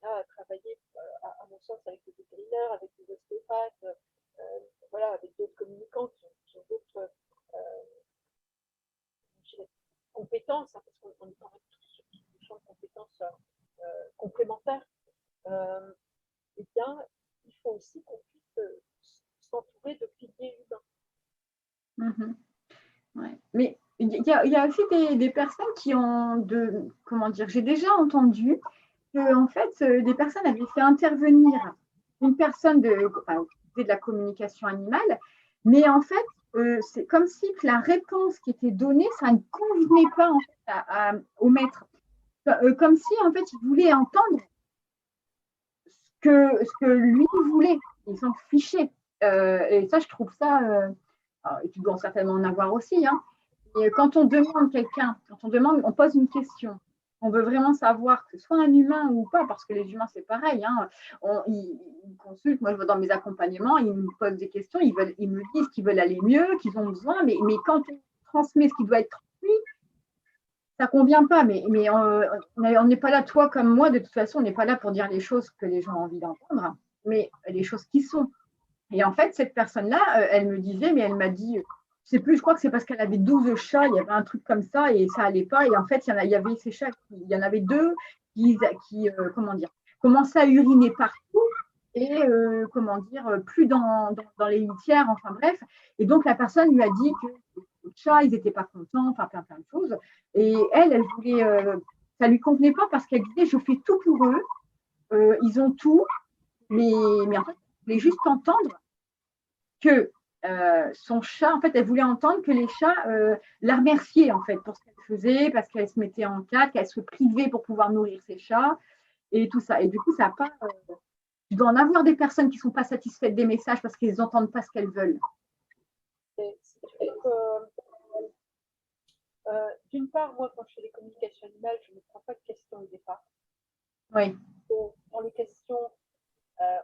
on a travaillé, à mon sens, avec des vétérinaires, avec des ostéopathes, voilà, avec d'autres communicants qui ont d'autres compétences, hein, parce qu'on est quand même tous sur des champs de compétences complémentaires. Eh bien, il faut aussi qu'on puisse s'entourer de piliers humains. Ouais. Mais il y a aussi des personnes qui ont comment dire, j'ai déjà entendu que en fait, des personnes avaient fait intervenir une personne de la communication animale, mais en fait, c'est comme si la réponse qui était donnée, ça ne convenait pas en fait, au maître. Comme si en fait, il voulait entendre ce que lui voulait. Ils s'en fichaient. Et ça, je trouve ça. Et tu dois certainement en avoir aussi. Hein. Et quand on demande quelqu'un, on pose une question, on veut vraiment savoir que ce soit un humain ou pas, parce que les humains, c'est pareil. Hein, ils consultent, moi je vois dans mes accompagnements, ils me posent des questions, ils me disent qu'ils veulent aller mieux, qu'ils ont besoin, mais quand on transmet ce qui doit être transmis, ça ne convient pas. Mais on n'est pas là, toi comme moi, de toute façon, on n'est pas là pour dire les choses que les gens ont envie d'entendre, mais les choses qui sont. Et en fait, cette personne-là, elle me disait, mais elle m'a dit, je sais plus, je crois que c'est parce qu'elle avait 12 chats, il y avait un truc comme ça, et ça allait pas. Et en fait, il y avait ces chats, il y en avait deux qui comment dire, commençaient à uriner partout. et comment dire, plus dans les litières, enfin bref. Et donc la personne lui a dit que les chats, ils n'étaient pas contents, enfin plein de choses. Et elle voulait, ça lui convenait pas parce qu'elle disait, je fais tout pour eux, ils ont tout, mais en fait, elle voulait juste entendre que son chat, en fait, elle voulait entendre que les chats la remerciaient en fait pour ce qu'elle faisait, parce qu'elle se mettait en quatre, qu'elle se privait pour pouvoir nourrir ses chats et tout ça. Et du coup, ça n'a pas. Tu dois en avoir des personnes qui ne sont pas satisfaites des messages parce qu'ils n'entendent pas ce qu'elles veulent. C'est que, d'une part, moi, quand je fais les communications animales, je ne prends pas de questions au départ. Oui. Dans les questions,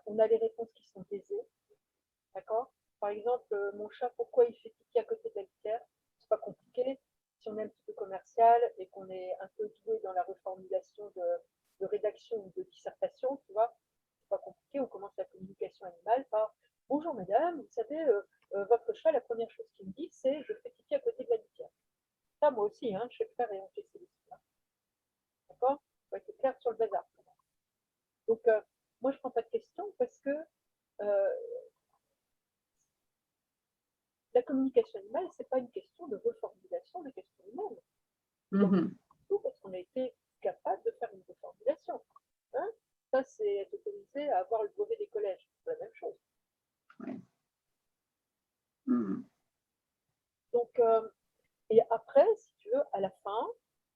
on a les réponses qui sont aisées. D'accord. Par exemple, mon chat, pourquoi il fait pipi à côté de la litière? C'est pas compliqué. Si on est un petit peu commercial et qu'on est un peu doué dans la reformulation de rédaction ou de dissertation, tu vois, c'est pas compliqué. On commence la communication animale par bonjour madame, vous savez, votre chat, la première chose qu'il me dit, c'est je fais pipi à côté de la litière. Ça, moi aussi, hein, je sais le faire et encaisser les sous. D'accord. Il faut être clair sur le bazar. Donc, moi, je ne prends pas de questions parce que la communication animale, ce n'est pas une question de reformulation de questions humaines. Mm-hmm. Parce qu'on a été capable de faire une reformulation. Hein, ça, c'est être autorisé à avoir le brevet des collèges. C'est la même chose. Ouais. Mm-hmm. Donc, et après, si tu veux, à la fin,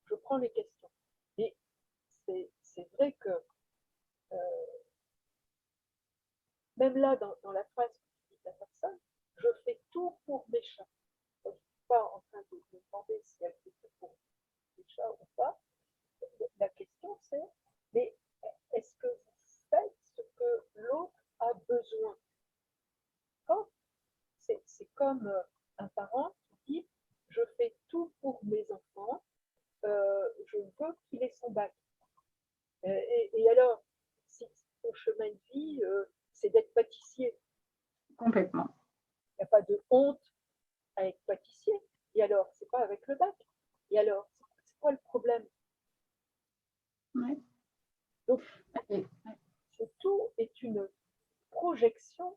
je prends les questions. Et c'est vrai que même là, dans la phrase que tu dis à la personne, je fais tout pour mes chats. Je ne suis pas en train de me demander si elle fait tout pour les chats ou pas. La question, c'est, mais est-ce que vous faites ce que l'autre a besoin? C'est comme un parent qui dit, je fais tout pour mes enfants, je veux qu'il ait son bac. Et alors, si ton chemin de vie, c'est d'être pâtissier, Complètement. il n'y a pas de honte à être pâtissier. Et alors, c'est pas avec le bac. Et alors, c'est quoi le problème? Ouais. Donc, tout est une projection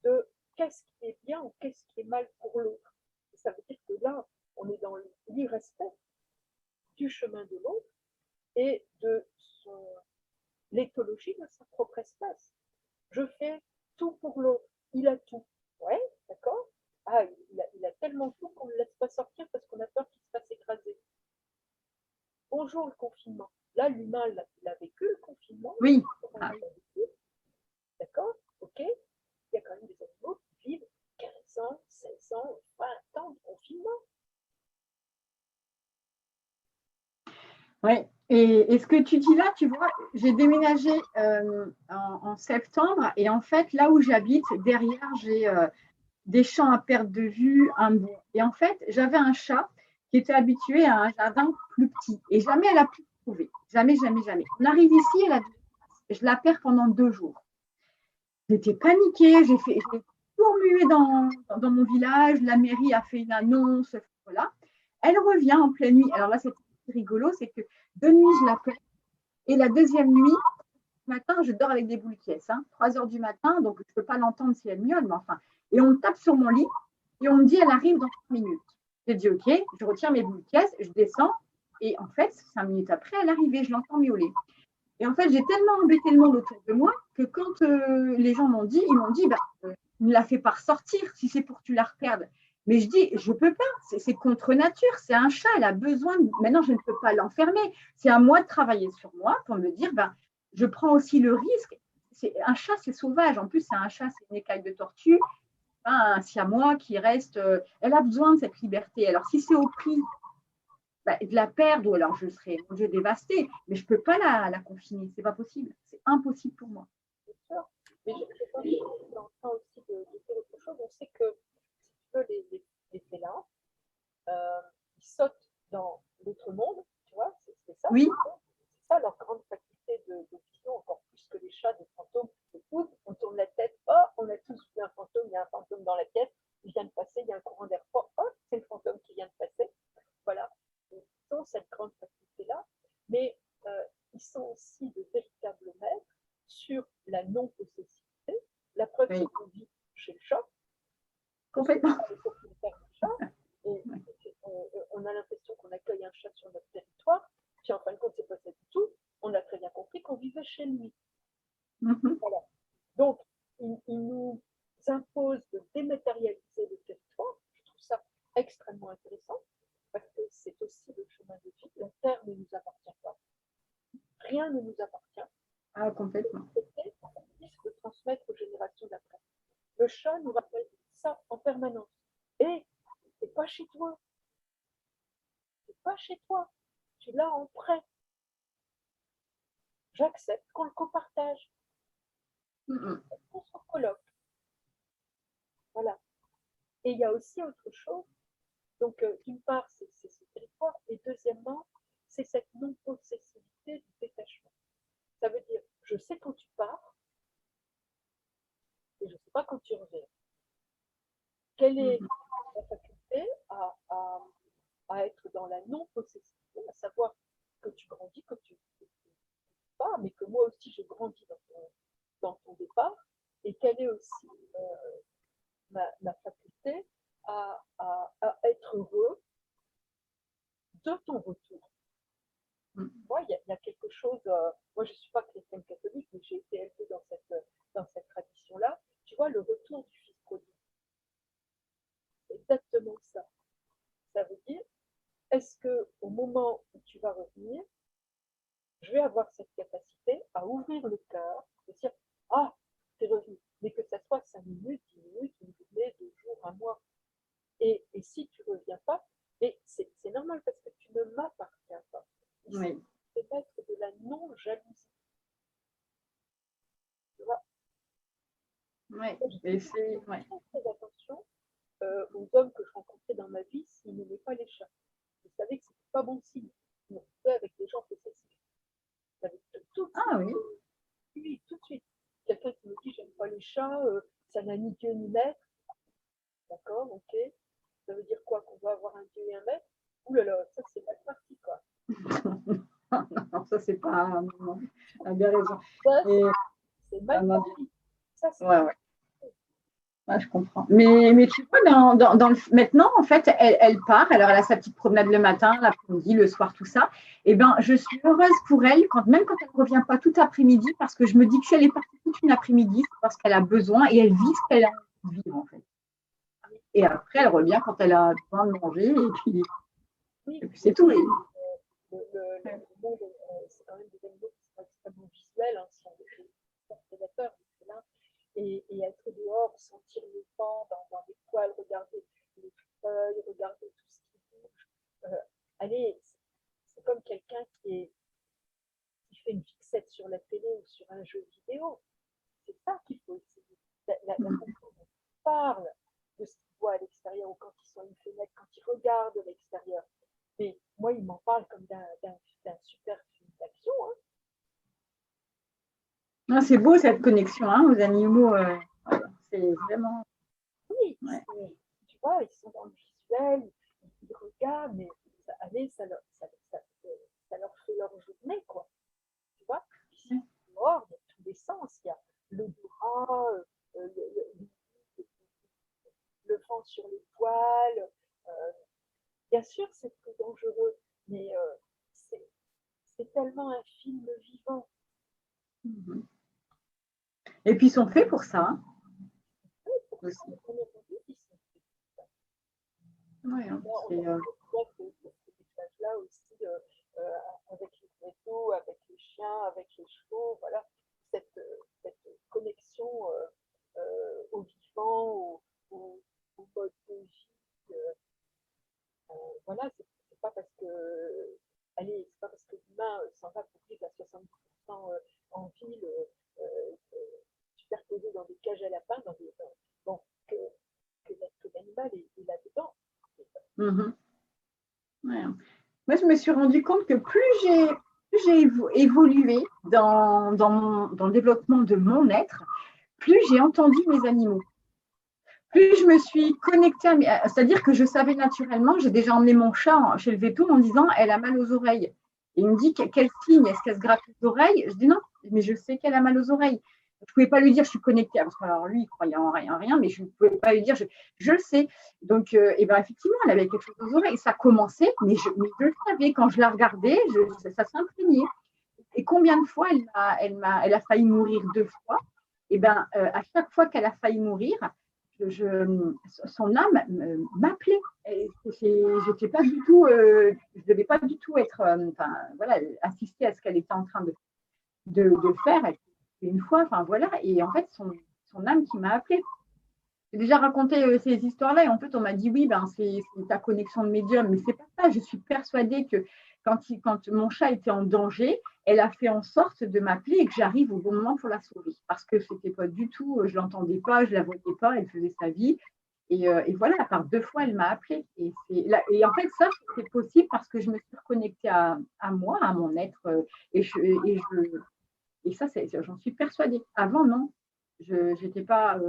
de qu'est-ce qui est bien ou qu'est-ce qui est mal pour l'autre. Ça veut dire que là, on est dans l'irrespect du chemin de l'autre et de l'éthologie de sa propre espace. Je fais tout pour l'autre, il a tout. Ouais, d'accord. Ah, il a tellement tout qu'on ne le laisse pas sortir parce qu'on a peur qu'il se fasse écraser. Bonjour le confinement. Là, l'humain, il a vécu le confinement. Oui. D'accord. Ok. Il y a quand même des animaux qui vivent 15 ans, 16 ans, 20 ans de confinement. Oui. Et ce que tu dis là, tu vois, j'ai déménagé en septembre et en fait, là où j'habite, derrière, j'ai des champs à perte de vue, un bois. Et en fait, j'avais un chat qui était habitué à un jardin plus petit et jamais elle a pu trouver. Jamais, jamais, jamais. On arrive ici, je la perds pendant 2 jours. J'étais paniquée, j'ai tout remué dans mon village, la mairie a fait une annonce, voilà. Elle revient en pleine nuit. Alors là, c'est rigolo, c'est que de nuit, je l'appelle et la deuxième nuit, le matin, je dors avec des boules qui 3 heures du matin, donc je ne peux pas l'entendre si elle miaule, mais enfin. Et on me tape sur mon lit et on me dit, elle arrive dans 5 minutes. J'ai dit, OK, je retire mes boules de je descends et en fait, 5 minutes après, elle arrivait, je l'entends miauler. Et en fait, j'ai tellement embêté le monde autour de moi que quand les gens m'ont dit, ils m'ont dit, ne la fais pas ressortir si c'est pour que tu la reperdes. Mais je dis, je ne peux pas, c'est contre nature, c'est un chat, elle a besoin, maintenant je ne peux pas l'enfermer. C'est à moi de travailler sur moi pour me dire, je prends aussi le risque. Un chat, c'est sauvage, en plus c'est un chat, c'est une écaille de tortue, un siamois qui reste, elle a besoin de cette liberté. Alors si c'est au prix de la perdre, ou alors je serais mon Dieu dévastée, mais je ne peux pas la confiner, c'est pas possible, c'est impossible pour moi. Bien sûr. Mais je pense qu'on est en train aussi de faire autre chose. On sait que si tu veux, les félins, ils sautent dans l'autre monde, tu vois, c'est ça. Oui. C'est ça leur grande faculté de vision, encore plus que les chats, des fantômes. On tourne la tête, oh, on a tous vu un fantôme, il y a un fantôme dans la pièce, il vient de passer, il y a un courant d'air froid, oh, c'est le fantôme qui vient de passer. Voilà. Ils ont cette grande faculté-là, mais ils sont aussi de véritables maîtres sur la non-possession. La preuve, Oui. c'est qu'on vit chez le chat. Complètement. C'est le propriétaire du chat. Et on a l'impression qu'on accueille un chat sur notre territoire. Puis en fin de compte, c'est pas ça du tout. On a très bien compris qu'on vivait chez lui. Mhm. Voilà. Donc, il nous impose de dématérialiser le territoire. Je trouve ça extrêmement intéressant parce que c'est aussi le chemin de vie. La terre ne nous appartient pas. Rien ne nous appartient. Ah, complètement. C'était qu'on puisse le transmettre aux générations d'après. Le chat nous rappelle ça en permanence. Et c'est pas chez toi. C'est pas chez toi. Tu l'as en prêt. J'accepte qu'on le copartage. Mhm. On se coloque. Voilà. Et il y a aussi autre chose. Donc, d'une part, c'est ce territoire. Et deuxièmement, c'est cette non-possessivité du détachement. Ça veut dire, je sais quand tu pars et je ne sais pas quand tu reviens. Quelle est Mhm. la faculté à être dans la non-possessivité, à savoir que tu grandis, que tu pars, mais que moi aussi je grandis dans ton départ, et quelle est aussi ma faculté à être heureux de ton retour. Mhm. Il y a quelque chose, moi je ne suis pas chrétienne catholique, mais j'ai été élevée dans cette tradition-là. Tu vois, le retour du fils prodigue, c'est exactement ça. Ça veut dire, est-ce qu'au moment où tu vas revenir, je vais avoir cette capacité à ouvrir le cœur, de dire, ah, t'es revenu, mais que ça soit 5 minutes, 10 minutes, une journée, 2 jours, un mois. Et si tu ne reviens pas, mais c'est normal parce que tu ne m'appartiens pas. Oui. C'est mettre de la non-jalousie. Tu vois, Oui. je Et fais c'est. Ouais. très attention aux hommes que je rencontrais dans ma vie s'ils n'aimaient pas les chats. Je savais que ce n'était pas bon signe. Je me retrouvais avec des gens possessifs. Tout de Ah suite, oui. oui, tout de suite. Quelqu'un qui me dit j'aime pas les chats, ça n'a ni Dieu ni maître. D'accord, ok. Ça veut dire quoi? Qu'on va avoir un Dieu et un maître? Ouh là là, ça c'est mal parti quoi. Non, ça, c'est pas. Non, tu as bien raison. Ça, Et, c'est mal parti. Ça, c'est ouais, ouais. Ouais, je comprends. Mais tu vois, maintenant, en fait, elle part. Alors, elle a sa petite promenade le matin, l'après-midi, le soir, tout ça. Et ben, je suis heureuse pour elle, même quand elle ne revient pas tout après-midi, parce que je me dis que si elle est partie toute une après-midi, c'est parce qu'elle a besoin et elle vit ce qu'elle a envie de vivre, en fait. Et après, elle revient quand elle a besoin de manger, et puis c'est tout. Le monde, c'est quand même des animaux qui sont extrêmement visuels, hein, si on est prédateurs, et être dehors, sentir le vent dans les poils, regarder les feuilles, regarder tout ce qui bouge. Allez, c'est comme quelqu'un qui fait une fixette sur la télé ou sur un jeu vidéo. C'est ça qu'il faut essayer. La façon dont ils parlent de ce qu'ils voient à l'extérieur ou quand ils sont à une fenêtre, quand ils regardent l'extérieur. Mais moi, ils m'en parlent comme d'un super film d'action. Hein. Ah, c'est beau cette connexion aux animaux. C'est vraiment. Oui, Ouais. tu vois, ils sont dans le visuel, ils regardent, mais ça leur fait leur journée, quoi. Tu vois, ils sont dehors, il y a tous les sens. Il y a l'odorat, le vent sur les poils. Bien sûr, c'est plus dangereux, mais c'est tellement un film vivant. Et puis, ils sont faits pour ça. Aussi. Ouais, On a cet là aussi avec les oiseaux, avec les chiens, avec les chevaux, voilà, cette connexion au vivant, au mode de vie. Voilà, c'est pas parce que c'est pas parce que l'humain s'en va pour vivre à 70% en ville, superposé dans des cages à lapins, bon, que l'animal est là-dedans. Ouais. Moi, je me suis rendu compte que plus j'ai évolué dans le développement de mon être, plus j'ai entendu mes animaux. Plus je me suis connectée c'est-à-dire que je savais naturellement, j'ai déjà emmené mon chat chez le véto en disant elle a mal aux oreilles. Et il me dit quel signe, est-ce qu'elle se gratte les oreilles? Je dis non, mais je sais qu'elle a mal aux oreilles. je ne pouvais pas lui dire je suis connectée, parce que alors lui, il croyait en rien, mais je ne pouvais pas lui dire je le sais. Donc, et ben, effectivement, elle avait quelque chose aux oreilles. Ça commençait, mais je le savais. Quand je la regardais, ça s'imprégnait. Et combien de fois elle a failli mourir 2 fois. Et ben, à chaque fois qu'elle a failli mourir, son âme m'appelait. J'étais pas du tout, je devais pas du tout être, voilà, assister à ce qu'elle était en train de faire. Une fois, voilà. Et en fait, son âme qui m'a appelée. J'ai déjà raconté ces histoires-là et en fait, on m'a dit oui, ben, c'est ta connexion de médium, mais c'est pas ça. Je suis persuadée que quand mon chat était en danger, elle a fait en sorte de m'appeler et que j'arrive au bon moment pour la sauver. Parce que c'était pas du tout, je l'entendais pas, je la voyais pas, elle faisait sa vie. Et voilà, par 2 fois, elle m'a appelée. Et en fait, ça, c'est possible parce que je me suis reconnectée à moi, à mon être. Et ça, j'en suis persuadée. Avant, non. Je n'étais pas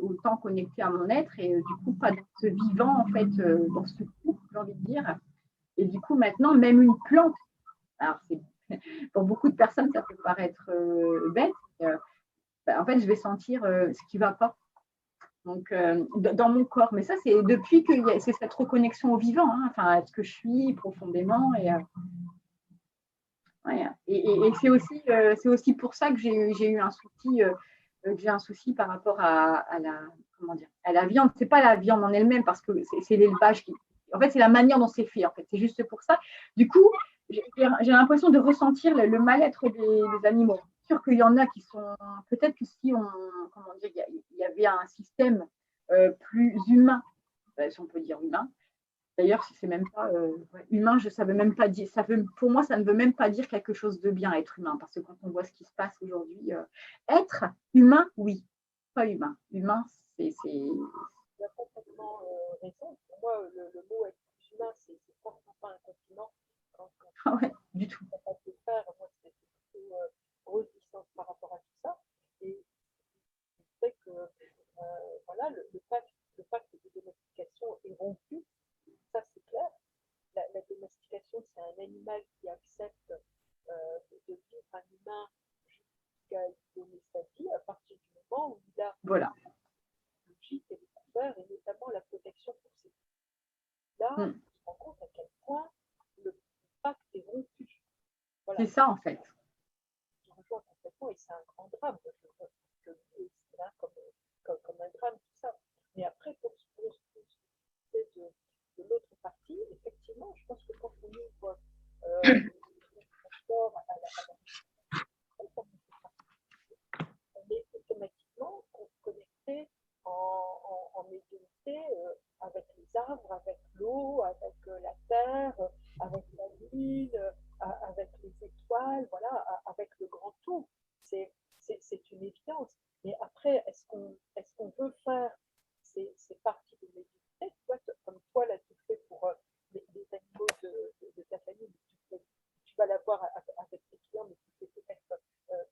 autant connectée à mon être et du coup, pas dans ce vivant, en fait, dans ce couple, j'ai envie de dire. Et du coup, maintenant, même une plante, alors pour beaucoup de personnes, ça peut paraître bête, en fait, je vais sentir ce qui ne va pas. Donc, dans mon corps. Mais ça, c'est depuis que c'est cette reconnexion au vivant, hein, à ce que je suis profondément. Et c'est aussi pour ça que j'ai eu un souci. Que j'ai un souci par rapport à la viande. C'est pas la viande en elle-même parce que c'est l'élevage qui. En fait, c'est la manière dont c'est fait. En fait, c'est juste pour ça. Du coup, j'ai l'impression de ressentir le mal-être des animaux. C'est sûr qu'il y en a qui sont. Peut-être que si il y avait un système plus humain, si on peut dire humain. D'ailleurs, si c'est même pas humain, je savais même pas dire. Pour moi, ça ne veut même pas dire quelque chose de bien être humain, parce que quand on voit ce qui se passe aujourd'hui, être humain, oui, pas humain. Humain, c'est. Tu as complètement raison. Pour moi, le mot être humain, c'est forcément pas un compliment. Ah ouais, du tout. Capable de faire, moi, c'est plutôt réticence par rapport à tout ça. Et c'est vrai que voilà, le pacte de domestication est rompu. Ça, c'est clair. La domestication, c'est un animal qui accepte de vivre un humain jusqu'à donner sa vie à partir du moment où il a voilà. le gîte et le couvert et notamment la protection pour ses filles. Là, on se rend compte à quel point le pacte est rompu. Voilà. C'est ça, en fait. Je rejoins complètement et c'est un grand drame. Je vis ça comme un drame, tout ça. Mais après, pour ce qui est de l'autre partie, effectivement, je pense que quand on ouvre rapport à on est automatiquement connecté en médiumnité avec les arbres, avec l'eau, avec la terre, avec la lune, avec les étoiles, voilà, avec le grand tout. C'est une évidence. Mais après, est-ce qu'on veut faire ces parties de médiumnité, comme toi, là, tu fais pour les animaux de ta famille, tu vas l'avoir avec tes clients, mais tu fais peut-être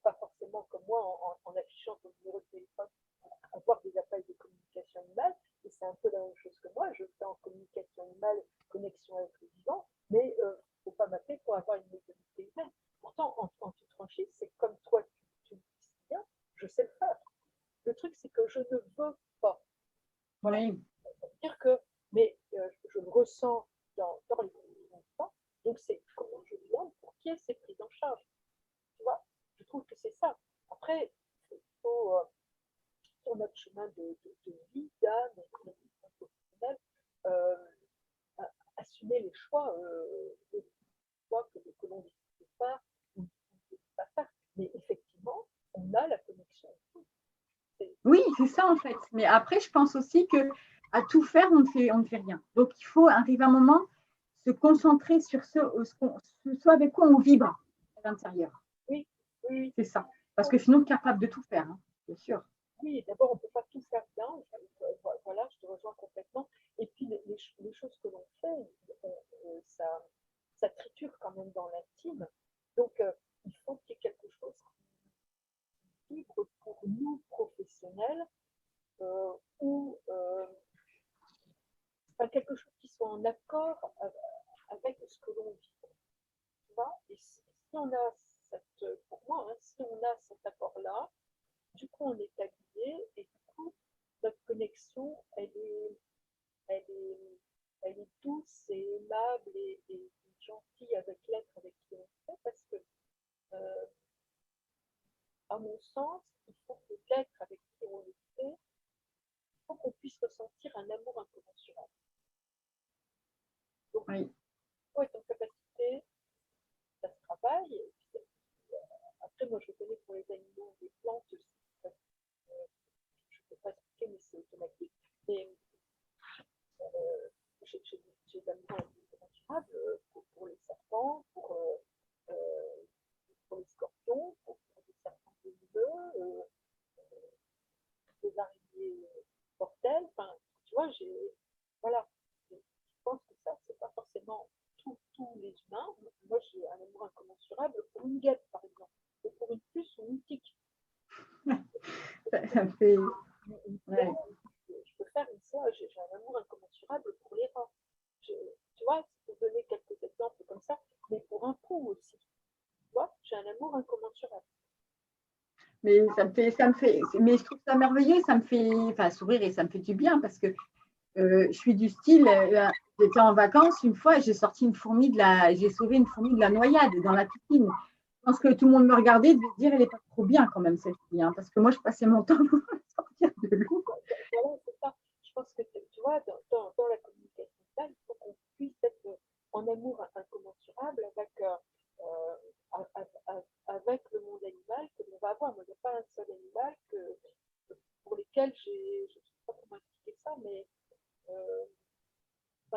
pas forcément comme moi en affichant ton numéro de téléphone pour avoir des appels de communication animale. Et c'est un peu la même chose que moi. Je fais en communication animale, connexion avec le vivant, mais il ne faut pas m'appeler pour avoir une médiumnité humaine. Pourtant, en toute franchise, c'est comme toi, tu le dis si bien, je sais le faire. Le truc, c'est que je ne veux pas. Voilà. Oui. Dire que, mais je le ressens dans les conditions du temps. Donc, c'est comment je viens pour qui est pris en charge. Tu vois, je trouve que c'est ça. Après, il faut, sur notre chemin de vie, d'âme, et professionnelle, assumer les choix que l'on décide de faire ou de ne pas faire. Mais effectivement, on a la connexion. Oui, c'est ça en fait. Mais après, je pense aussi que à tout faire, on ne fait rien. Donc, il faut arriver à un moment se concentrer sur ce avec quoi on vibre à l'intérieur. Oui, oui. C'est ça. Parce que sinon, capable de tout faire, hein, bien sûr. Oui, d'abord, on ne peut pas tout faire bien. Voilà, je te rejoins complètement. Et puis, les choses que l'on fait, ça triture quand même dans l'intime. Donc, il faut qu'il y ait quelque chose qui vibre pour nous, professionnels, ou quelque chose qui soit en accord avec ce que l'on vit. Tu vois. Et si on a pour moi, hein, si on a cet accord-là, du coup, on est habillé et du coup, notre connexion, elle est, elle est douce et aimable et gentille avec l'être avec qui on fait parce que, euh, à mon sens, il faut que l'être avec qui on le fait, il faut qu'on puisse ressentir un amour incommensurable. Donc, Oui. il faut être en capacité, ça se travaille. Et puis, après, moi, je connais pour les animaux, les plantes, je ne peux pas expliquer, mais c'est automatique. Mais j'ai d'amour incommensurable pour les serpents, pour les scorpions, pour les serpents venimeux, les araignées mortelles. Enfin, tu vois, voilà. Je pense que ça, c'est pas forcément tous les humains. Moi, j'ai un amour incommensurable pour une guêpe, par exemple, ou pour une puce ou une tique. Ça fait. Ouais. Je peux faire une fois, j'ai un amour incommensurable pour les rats. Tu vois, pour donner quelques exemples comme ça, mais pour un coup aussi. Tu vois, j'ai un amour incommensurable. Mais mais je trouve ça merveilleux, ça me fait sourire et ça me fait du bien parce que je suis du style, j'étais en vacances une fois et j'ai sauvé une fourmi de la noyade dans la piscine. Je pense que tout le monde me regardait et devait se dire, elle n'est pas trop bien quand même cette fille, hein, parce que moi je passais mon temps à sortir de l'eau. Voilà, c'est ça. Je pense que tu vois, dans la communication il faut qu'on puisse être en amour incommensurable avec le monde animal que l'on va avoir. Moi, il n'y a pas un seul animal pour lequel je ne sais pas comment expliquer ça, mais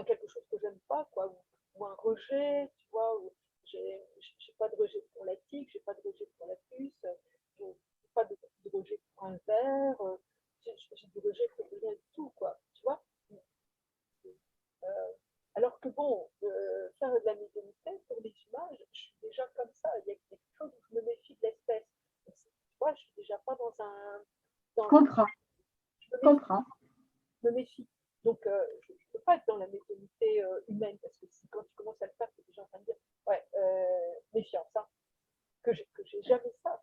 quelque chose que j'aime pas, quoi, ou un rejet, tu vois, j'ai pas de rejet pour la tique, j'ai pas de rejet pour la puce, j'ai pas de rejet pour un verre, j'ai du rejet pour rien du tout, quoi, tu vois. Alors que bon, faire de la médiumnité pour les humains, je suis déjà comme ça, il y a quelque chose où je me méfie de l'espèce. Tu vois, je suis déjà pas dans un. Je comprends. Je me méfie. Donc, je ne peux pas être dans la médiumnité humaine, parce que quand tu commences à le faire, tu es déjà en train de dire, ouais, méfiance, hein, que j'ai jamais ça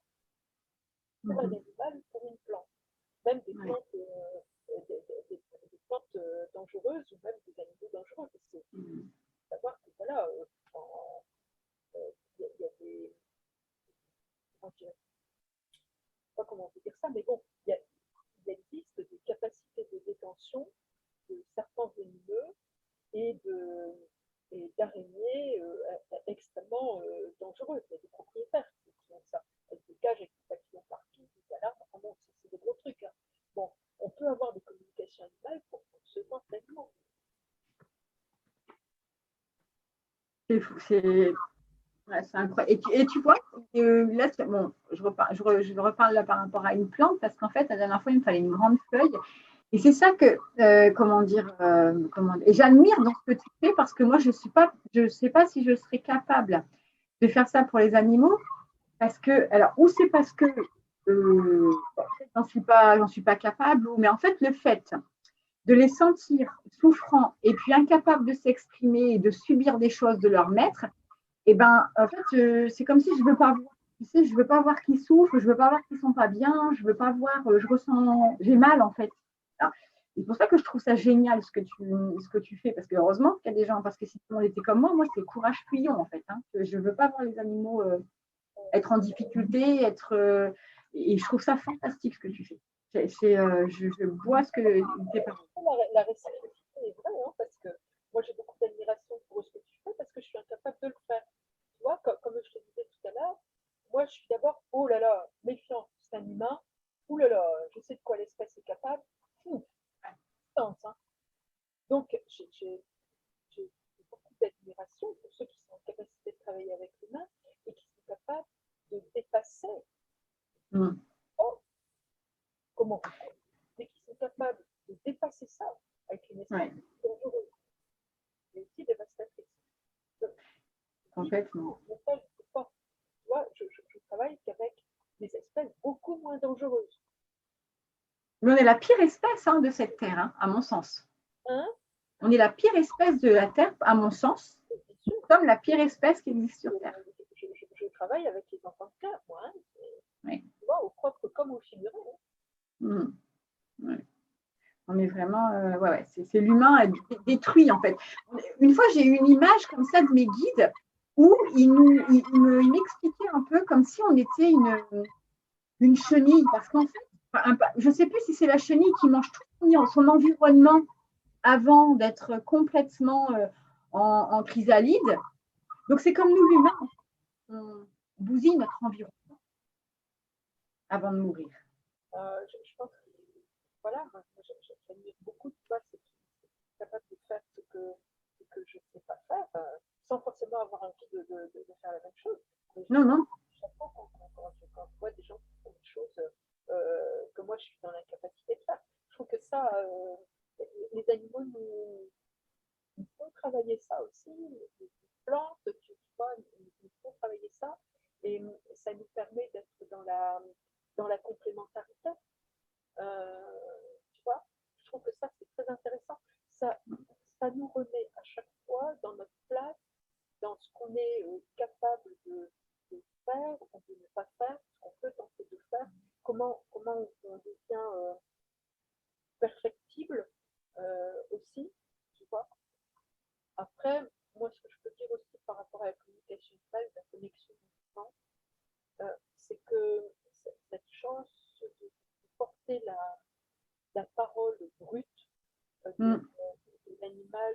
pour un animal, pour une plante. Même des plantes, des plantes dangereuses ou même des animaux dangereux. Parce que savoir que voilà, il y a des. Je ne sais pas comment on peut dire ça, mais bon, il existe des capacités de détention de serpents venimeux et d'araignées extrêmement dangereuses. Il y a des propriétaires qui ont ça, avec des cages avec des papillons partout, des alarmes. Enfin bon, c'est des gros trucs. Hein. Bon, on peut avoir des communications animales pour ce genre d'animaux. C'est incroyable. Et tu vois, là, bon, je reparle là par rapport à une plante parce qu'en fait, la dernière fois, il me fallait une grande feuille. Et c'est ça que, et j'admire dans ce que tu fais parce que moi, je ne sais pas si je serais capable de faire ça pour les animaux parce que, alors, ou c'est parce que j'en suis pas capable, mais en fait, le fait de les sentir souffrants et puis incapables de s'exprimer et de subir des choses de leur maître, et ben, en fait, c'est comme si je veux pas voir, tu sais, je veux pas voir qu'ils souffrent, je veux pas voir qu'ils sont pas bien, je veux pas voir, je ressens, j'ai mal en fait. Alors, c'est pour ça que je trouve ça génial ce que tu fais, parce que heureusement qu'il y a des gens, parce que si tout le monde était comme moi c'est courage fuyant en fait. Hein, je veux pas voir les animaux être en difficulté, et je trouve ça fantastique ce que tu fais. Je vois ce que tes parents. La réciprocité est vraie, hein, parce que moi j'ai beaucoup d'admiration pour ce que tu fais, parce que je suis incapable de le faire. Tu vois, comme je te disais tout à l'heure, moi je suis d'abord, oh là là, méfiant, c'est un humain, oh là là, je sais de quoi l'espèce est capable, hein. Donc j'ai beaucoup d'admiration pour ceux qui sont en capacité de travailler avec l'humain et qui sont capables de dépasser. Comment mais qui sont capables de dépasser ça avec une espèce dangereuse, mais aussi dévastatrice. Complètement. Je travaille qu'avec des espèces beaucoup moins dangereuses. Mais on est la pire espèce de cette terre, hein, à mon sens. Hein? On est la pire espèce de la terre, à mon sens. Nous sommes la pire espèce qui existe sur terre. Je travaille avec les enfants de cœur, moi. Hein, oui. vois, au propre comme au figuré. Ouais. On est vraiment, c'est l'humain détruit en fait. Une fois, j'ai eu une image comme ça de mes guides où ils m'expliquaient un peu comme si on était une chenille, parce qu'en fait, je ne sais plus si c'est la chenille qui mange tout son environnement avant d'être complètement en chrysalide. Donc c'est comme nous l'humain, on bousille notre environnement avant de mourir. Je pense que voilà, j'admire beaucoup de toi, ceux qui sont capables de faire ce que je ne sais pas faire, sans forcément avoir envie de faire la même chose. Non. Chaque fois quand je vois des gens qui font des choses que moi je suis dans l'incapacité de faire, je trouve que ça, les animaux nous font travailler ça aussi, les plantes, tu vois, nous font travailler ça, et ça nous permet d'être dans la complémentarité. Tu vois, je trouve que ça, c'est très intéressant. Ça nous remet à chaque fois dans notre place, dans ce qu'on est capable de faire ou de ne pas faire, ce qu'on peut tenter de faire, comment on devient perfectible aussi, tu vois. Après, moi, ce que je peux dire aussi par rapport à la communication humaine, la connexion humaine, c'est que cette chance de porter la parole brute de l'animal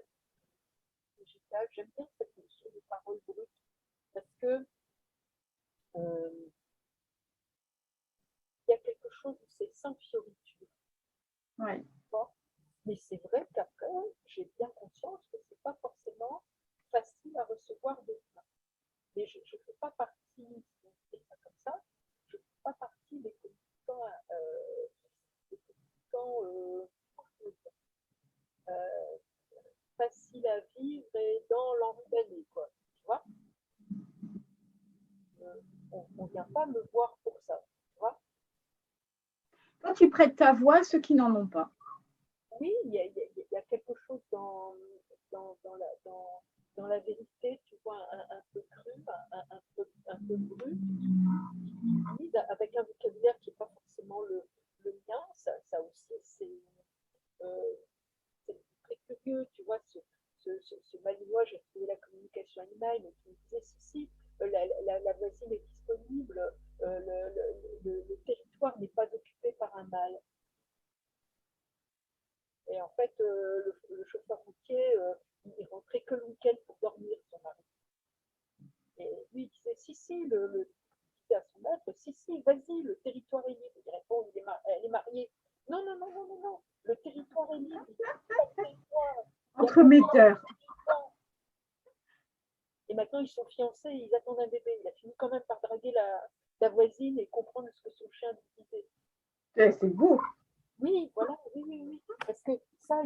végétal. J'aime bien cette notion de parole brute parce que y a quelque chose où c'est sans fioriture. Ouais. Mais c'est vrai qu'après, j'ai bien conscience que c'est pas forcément facile à recevoir des mains. Mais je ne fais pas partie, si on fait ça comme ça, je ne fais pas partie des communicants, faciles à vivre et dans l'enrubané, quoi. Tu vois, on ne vient pas me voir pour ça. Tu vois. Toi, tu prêtes ta voix à ceux qui n'en ont pas. Oui, il y a quelque chose dans la vérité, tu vois, un peu cru, un peu brut, avec un vocabulaire qui n'est pas forcément le mien. Ça aussi, c'est très curieux, tu vois, ce malinois, j'ai trouvé la communication animale, mais qui me disait ceci, la voisine est disponible, le territoire n'est pas occupé par un mâle. Et en fait, le chauffeur routier, il rentrait que le week-end pour dormir, son mari. Et lui, il disait, si, il disait à son maître, si, vas-y, le territoire est libre. Il répond, elle est mariée. Non, le territoire est libre. Entremetteur. Et maintenant, ils sont fiancés, ils attendent un bébé. Il a fini quand même par draguer la voisine et comprendre ce que son chien lui disait. C'est beau. Oui, voilà, oui. Parce que ça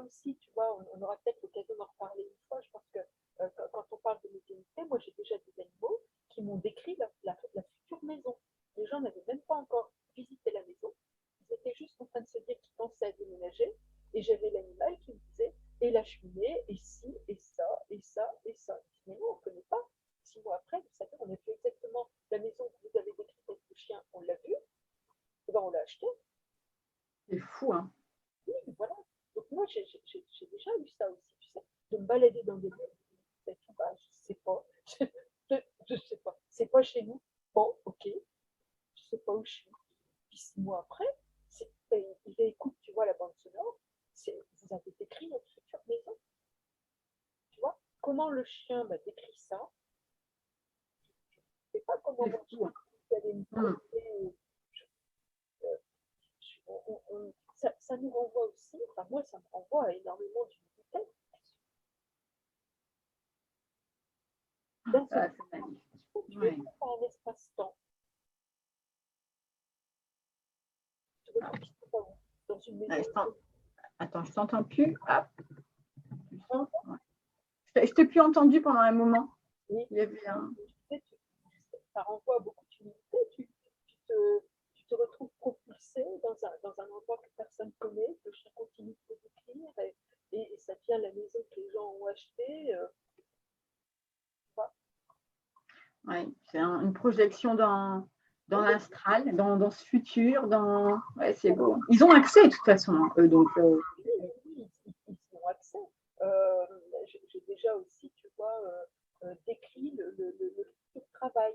aussi, tu vois, on aura peut-être l'occasion d'en reparler une fois. Je pense que quand on parle de médiumnité, moi j'ai déjà des animaux qui m'ont décrit la future maison. Les gens n'avaient même pas encore visité la maison. Ils étaient juste en train de se dire qu'ils pensaient à déménager. Et j'avais l'animal qui me disait, et la cheminée, et ci, et ça, et ça, et ça. Mais non, on ne connaît pas. 6 mois après, vous savez, on a fait exactement la maison que vous avez décrite avec le chien, on l'a vue, et ben on l'a acheté. C'est fou, hein. Oui, voilà. Donc moi, j'ai déjà eu ça aussi, tu sais, de me balader dans des lieux. Je sais pas. Je sais pas. C'est pas chez nous. Bon, ok. Je sais pas où je suis. Puis 6 mois après, il écoute, tu vois, la bande sonore. Vous avez décrit notre future maison. Tu vois, comment le chien m'a décrit ça. Je sais pas comment mon chien allait me parler. Ça nous renvoie aussi, enfin moi ça me renvoie à énormément d'humilité. D'un seul coup, tu es pas un espace-temps. Tu te retrouves dans une maison. Attends, je t'entends plus. Hop. Je t'ai plus entendu pendant un moment. Oui. Il y avait un... Ça renvoie à beaucoup d'humilité. Tu te retrouves propulsé dans un endroit que personne ne connaît, le chien continue de te décrire et ça devient la maison que les gens ont achetée. Ouais, c'est une projection dans l'astral, dans ce futur, dans… Ouais, c'est beau. Ils ont accès de toute façon, hein, eux, donc… Oui, ils ont accès. Euh, j'ai déjà aussi, tu vois, décrit le futur travail.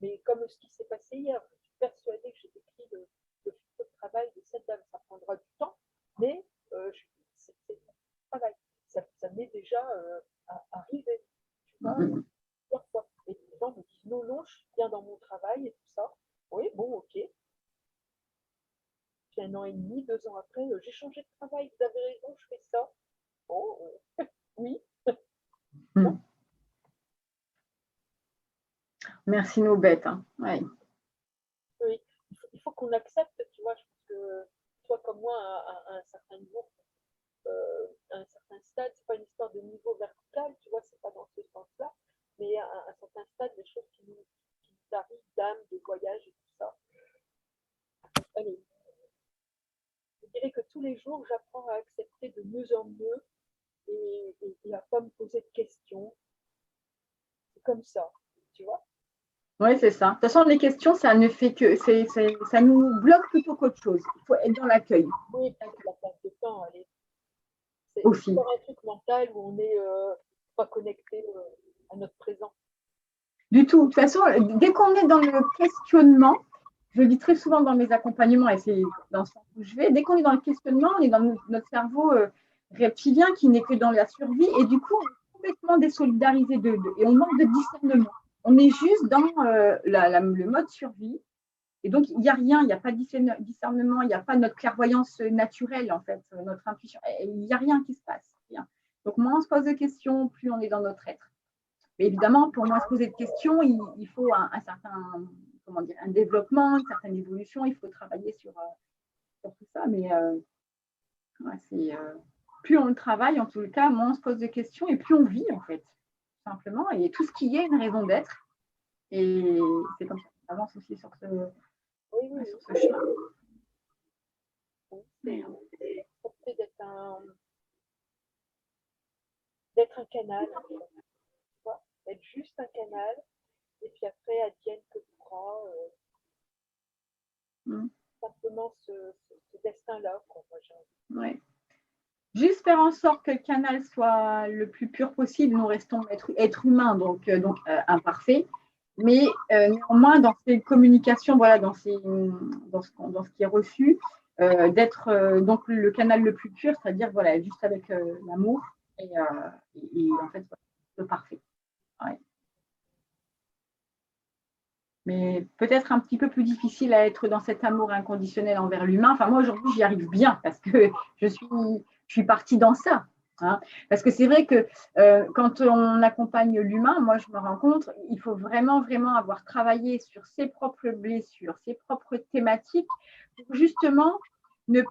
Mais comme ce qui s'est passé hier, je suis persuadée que j'ai décrit le futur travail de cette dame. Ça prendra du temps, mais c'est du travail. Ça m'est déjà arrivé, tu vois, plusieurs fois. Et les gens me disent non, non, je suis bien dans mon travail et tout ça. Oui, bon, ok. Puis 1 an et demi, 2 ans après, j'ai changé de travail, vous avez raison, je fais ça. Bon, oui. Mm. Merci nos bêtes. Hein. Ouais. Oui. Il faut qu'on accepte, tu vois, je pense que toi comme moi, à un certain niveau, à un certain stade, c'est pas une histoire de niveau vertical, tu vois, c'est pas dans ce sens-là, mais à un certain stade, les choses qui nous arrivent d'âme, de voyage et tout ça. Allez, je dirais que tous les jours, j'apprends à accepter de mieux en mieux et à pas me poser de questions. C'est comme ça, tu vois. Oui, c'est ça. De toute façon, les questions, ça ne fait que… ça nous bloque plutôt qu'autre chose. Il faut être dans l'accueil Oui, c'est la perte de temps, allez. C'est aussi. encore un truc mental où on n'est pas connecté à notre présent. Du tout. De toute façon, dès qu'on est dans le questionnement, je le dis très souvent dans mes accompagnements, et c'est dans ce sens où je vais, dès qu'on est dans le questionnement, on est dans notre cerveau reptilien qui n'est que dans la survie, et du coup, on est complètement désolidarisé et on manque de discernement. On est juste dans le mode survie, et donc il n'y a rien, il n'y a pas de discernement, il n'y a pas notre clairvoyance naturelle, en fait, notre intuition, il n'y a rien qui se passe. Rien. Donc moins on se pose de questions, plus on est dans notre être. Mais évidemment, pour moi, se poser de questions, il faut un certain, comment dire, un développement, une certaine évolution. Il faut travailler sur tout ça. Mais ouais, plus on le travaille, en tout cas, moins on se pose de questions et plus on vit, en fait, tout simplement. Et tout ce qui est une raison d'être. Et c'est comme ça qu'on avance aussi sur ce, Oui, oui, sur oui. ce chemin. C'est d'être un canal, en fait, tu vois, être juste un canal, et puis après, advienne que pourra, simplement ce destin-là, quoi, moi, j'ai envie. Ouais. Juste faire en sorte que le canal soit le plus pur possible. Nous restons être humains, donc imparfaits. Mais néanmoins, dans ces communications, voilà, dans ce qui est reçu, d'être donc le canal le plus pur, c'est-à-dire voilà, juste avec l'amour et en fait, le parfait. Ouais. Mais peut-être un petit peu plus difficile à être dans cet amour inconditionnel envers l'humain. Enfin, moi, aujourd'hui, j'y arrive bien parce que je suis partie dans ça. Hein. Parce que c'est vrai que quand on accompagne l'humain, moi, je me rends compte, il faut vraiment, vraiment avoir travaillé sur ses propres blessures, ses propres thématiques, pour justement ne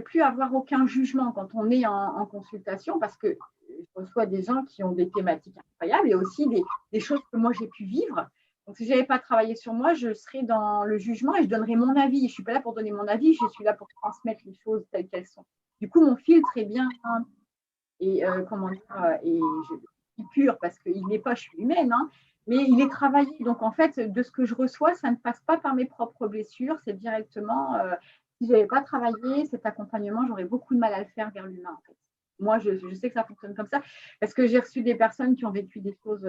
plus avoir aucun jugement quand on est en consultation, parce que je reçois des gens qui ont des thématiques incroyables et aussi des choses que moi, j'ai pu vivre. Donc, si je n'avais pas travaillé sur moi, je serais dans le jugement et je donnerais mon avis. Je ne suis pas là pour donner mon avis, je suis là pour transmettre les choses telles qu'elles sont. Du coup, mon filtre est bien et comment dire, et je suis pur parce qu'il n'est pas, je suis humaine, hein, mais il est travaillé. Donc, en fait, de ce que je reçois, ça ne passe pas par mes propres blessures, c'est directement, si je n'avais pas travaillé cet accompagnement, j'aurais beaucoup de mal à le faire vers l'humain, en fait. Moi, je sais que ça fonctionne comme ça parce que j'ai reçu des personnes qui ont vécu des choses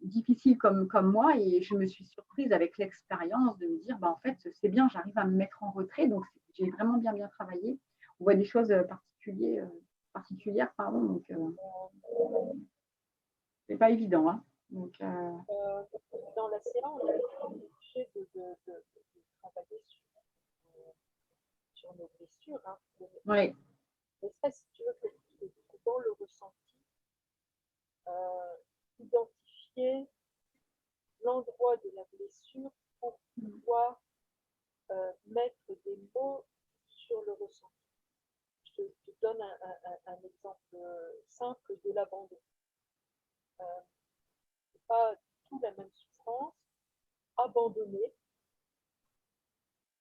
difficiles comme moi et je me suis surprise avec l'expérience de me dire, bah, en fait, c'est bien, j'arrive à me mettre en retrait, donc j'ai vraiment bien, bien travaillé. On voit des choses particulières, pardon, donc c'est pas évident. Hein. Donc, Dans la séance, on avait obligé de travailler sur nos blessures, hein, oui. mais ça, si tu veux, que dans le ressenti, identifier l'endroit de la blessure pour pouvoir mettre des mots sur le ressenti. Je te donne un exemple simple de l'abandon. C'est pas du tout la même souffrance. Abandonner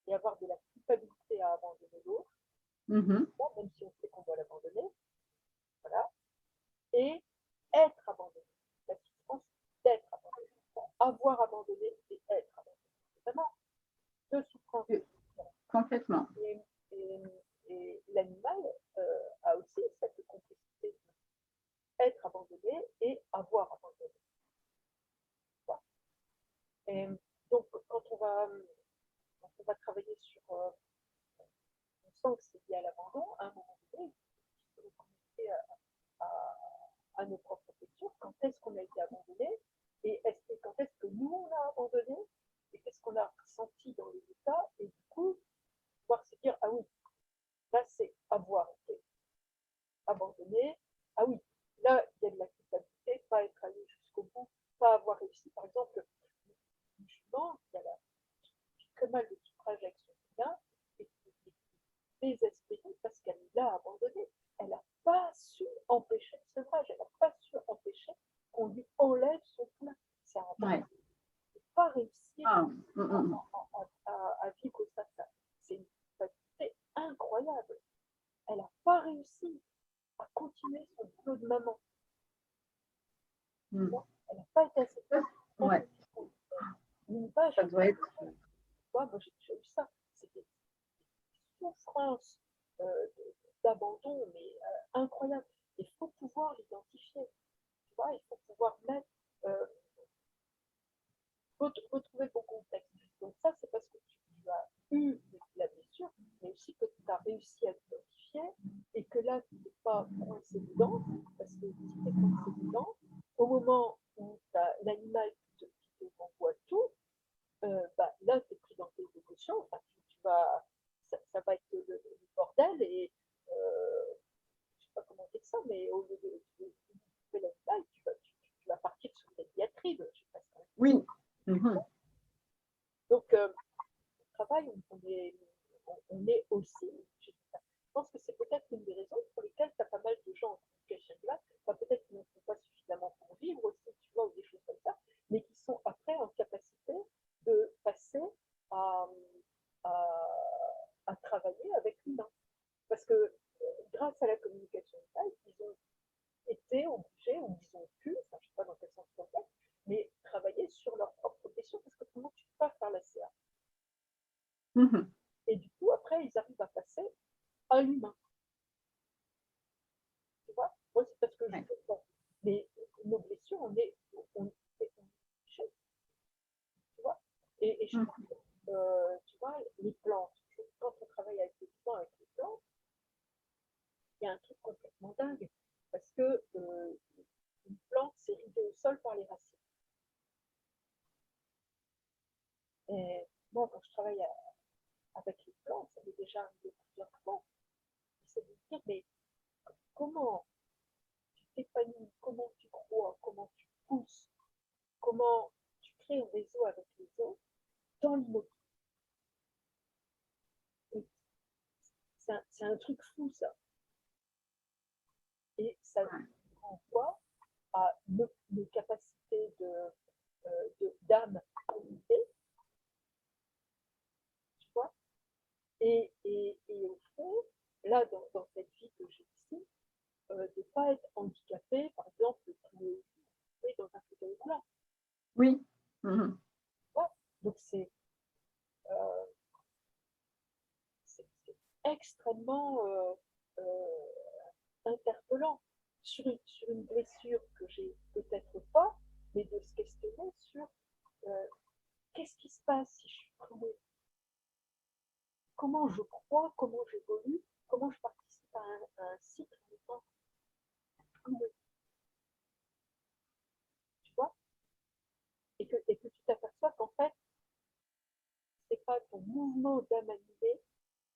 et avoir de la culpabilité à abandonner l'autre, même si on sait qu'on doit l'abandonner, voilà, et être abandonné. La souffrance d'être abandonné. Avoir abandonné et frein. Complètement. Et l'animal a aussi cette complicité d'être abandonné et avoir abandonné. Voilà. Et donc, quand on va travailler sur, on sent que c'est lié à l'abandon, à un moment donné, il faut connecter à nos propres lectures. Quand est-ce qu'on a été abandonné et quand est-ce que nous, on a abandonné et qu'est-ce qu'on a ressenti dans les états et du coup, pouvoir se dire, ah oui, là, c'est avoir été abandonné. Ah oui, là, il y a de la culpabilité, pas être allé jusqu'au bout, pas avoir réussi. Par exemple, le musulman, il a très mal de souffrage avec son chien et qui est désespérée parce qu'elle l'a abandonné. Elle n'a pas su empêcher le sevrage, elle n'a pas su empêcher qu'on lui enlève son plein. Ça n'a pas réussi à vivre ça. C'est une capacité incroyable. Elle n'a pas réussi à continuer son boulot de maman. Elle n'a pas été assez forte. Ça doit être. Moi, j'ai eu ça. C'était une souffrance d'abandon, mais incroyable. Il faut pouvoir l'identifier. Tu vois, il faut pouvoir mettre. Retrouver ton contexte. Donc, ça, c'est parce que tu as eu la blessure, mais aussi que tu as réussi à l'identifier et que là, tu n'es pas coincé dedans, parce que si tu es coincé dedans, au moment où tu as l'animal qui te renvoie tout, là, tu es pris dans tes émotions, enfin, ça va être le bordel et je ne sais pas comment dire ça, mais au lieu de l'animal, tu vas partir sur des diatribes. Oui. Donc, le travail, on est aussi, je pense que c'est peut-être une des raisons pour lesquelles tu as pas mal de gens en communication là, peut-être qu'ils n'en font pas suffisamment pour vivre aussi, tu vois, ou des choses comme ça, mais qui sont après en capacité de passer à travailler avec l'humain. Parce que grâce à la communication là, ils ont été obligés, ou ils ont pu, enfin, je ne sais pas dans quel sens c'est fait, mais travailler sur leur propre blessure, parce que comment tu ne peux pas faire la CA. Et du coup, après, ils arrivent à passer à l'humain. Tu vois, moi, c'est parce que je fais ça. Mais nos blessures, on est tu vois. Et je pense que, tu vois, les plantes, quand on travaille avec les plantes, il y a un truc complètement dingue. Parce que une plante, c'est ridé au sol par les racines. Et moi, quand je travaille avec les plantes, ça m'est déjà arrivé plusieurs fois. C'est de dire, mais comment tu t'épanouis, comment tu crois, comment tu pousses, comment tu crées un réseau avec les autres dans l'immobilier. C'est un truc fou, ça. Et ça renvoie à nos capacités d'âme limitées, tu vois. Et au fond, là, dans cette vie que j'ai ici, de ne pas être handicapé, par exemple, dans un fauteuil roulant. Oui. Donc, c'est extrêmement interpellant sur une blessure que j'ai peut-être pas, mais de se questionner sur qu'est-ce qui se passe si je suis clouée, comment je crois, comment j'évolue, comment je participe à un cycle en étant clouée. Tu vois, et que tu t'aperçois qu'en fait, c'est pas ton mouvement d'âme animée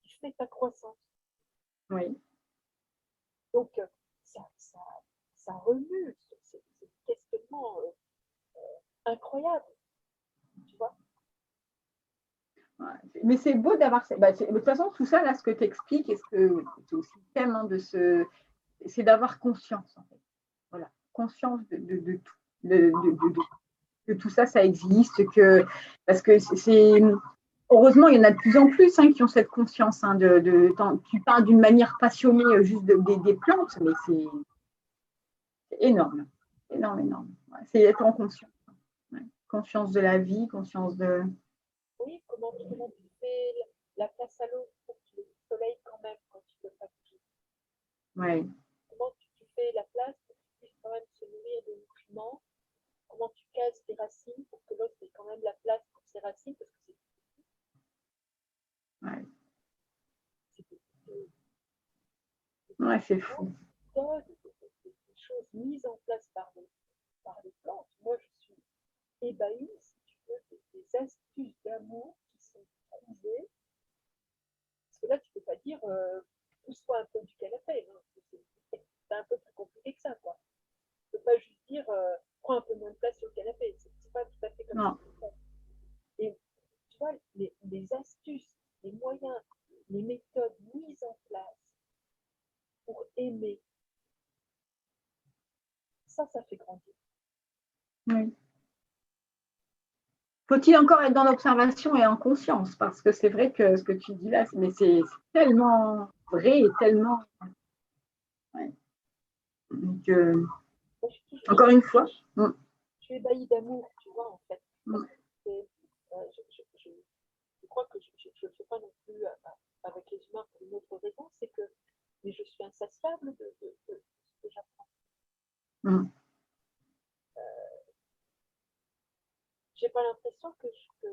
qui fait ta croissance. Oui. Donc, ça remue, c'est un questionnement incroyable, tu vois. Mais c'est beau d'avoir. De toute façon, tout ça, là, ce que tu expliques, et ce que c'est aussi le thème c'est d'avoir conscience, en fait. Voilà, conscience de tout. De tout ça, ça existe. Parce que heureusement, il y en a de plus en plus qui ont cette conscience. Tu parles d'une manière passionnée juste des plantes, mais c'est énorme. Énorme. Ouais, c'est être en conscience. Ouais. Conscience de la vie, conscience de. Oui, comment tu fais la place à l'eau pour qu'il y ait du soleil quand même quand tu peux pas tout. Ouais. Comment tu fais la place pour qu'il puisse quand même se nourrir de nutriments? Comment tu cases tes racines pour que l'autre ait quand même la place pour ses racines? Parce que Ouais. c'est C'est fou. des choses mises en place par les plantes. Moi, je suis ébahie, si tu veux, des astuces d'amour qui sont trouvées. Parce que là, tu ne peux pas dire pousse-toi un peu du canapé. Hein. C'est un peu plus compliqué que ça. Quoi. Tu ne peux pas juste dire prends un peu moins de place sur le canapé. C'est pas tout à fait comme Non. ça. Et tu vois, les astuces, les moyens, les méthodes mises en place pour aimer, ça fait grandir. Oui. Faut-il encore être dans l'observation et en conscience? Parce que c'est vrai que ce que tu dis là, mais c'est tellement vrai et tellement. Ouais. Donc, Moi, encore une fois. je suis ébahie d'amour, tu vois, en fait. Parce que je crois que je ne le fais pas non plus avec les humains pour une autre raison, c'est que mais je suis insatiable de ce que j'apprends. J'ai pas l'impression que je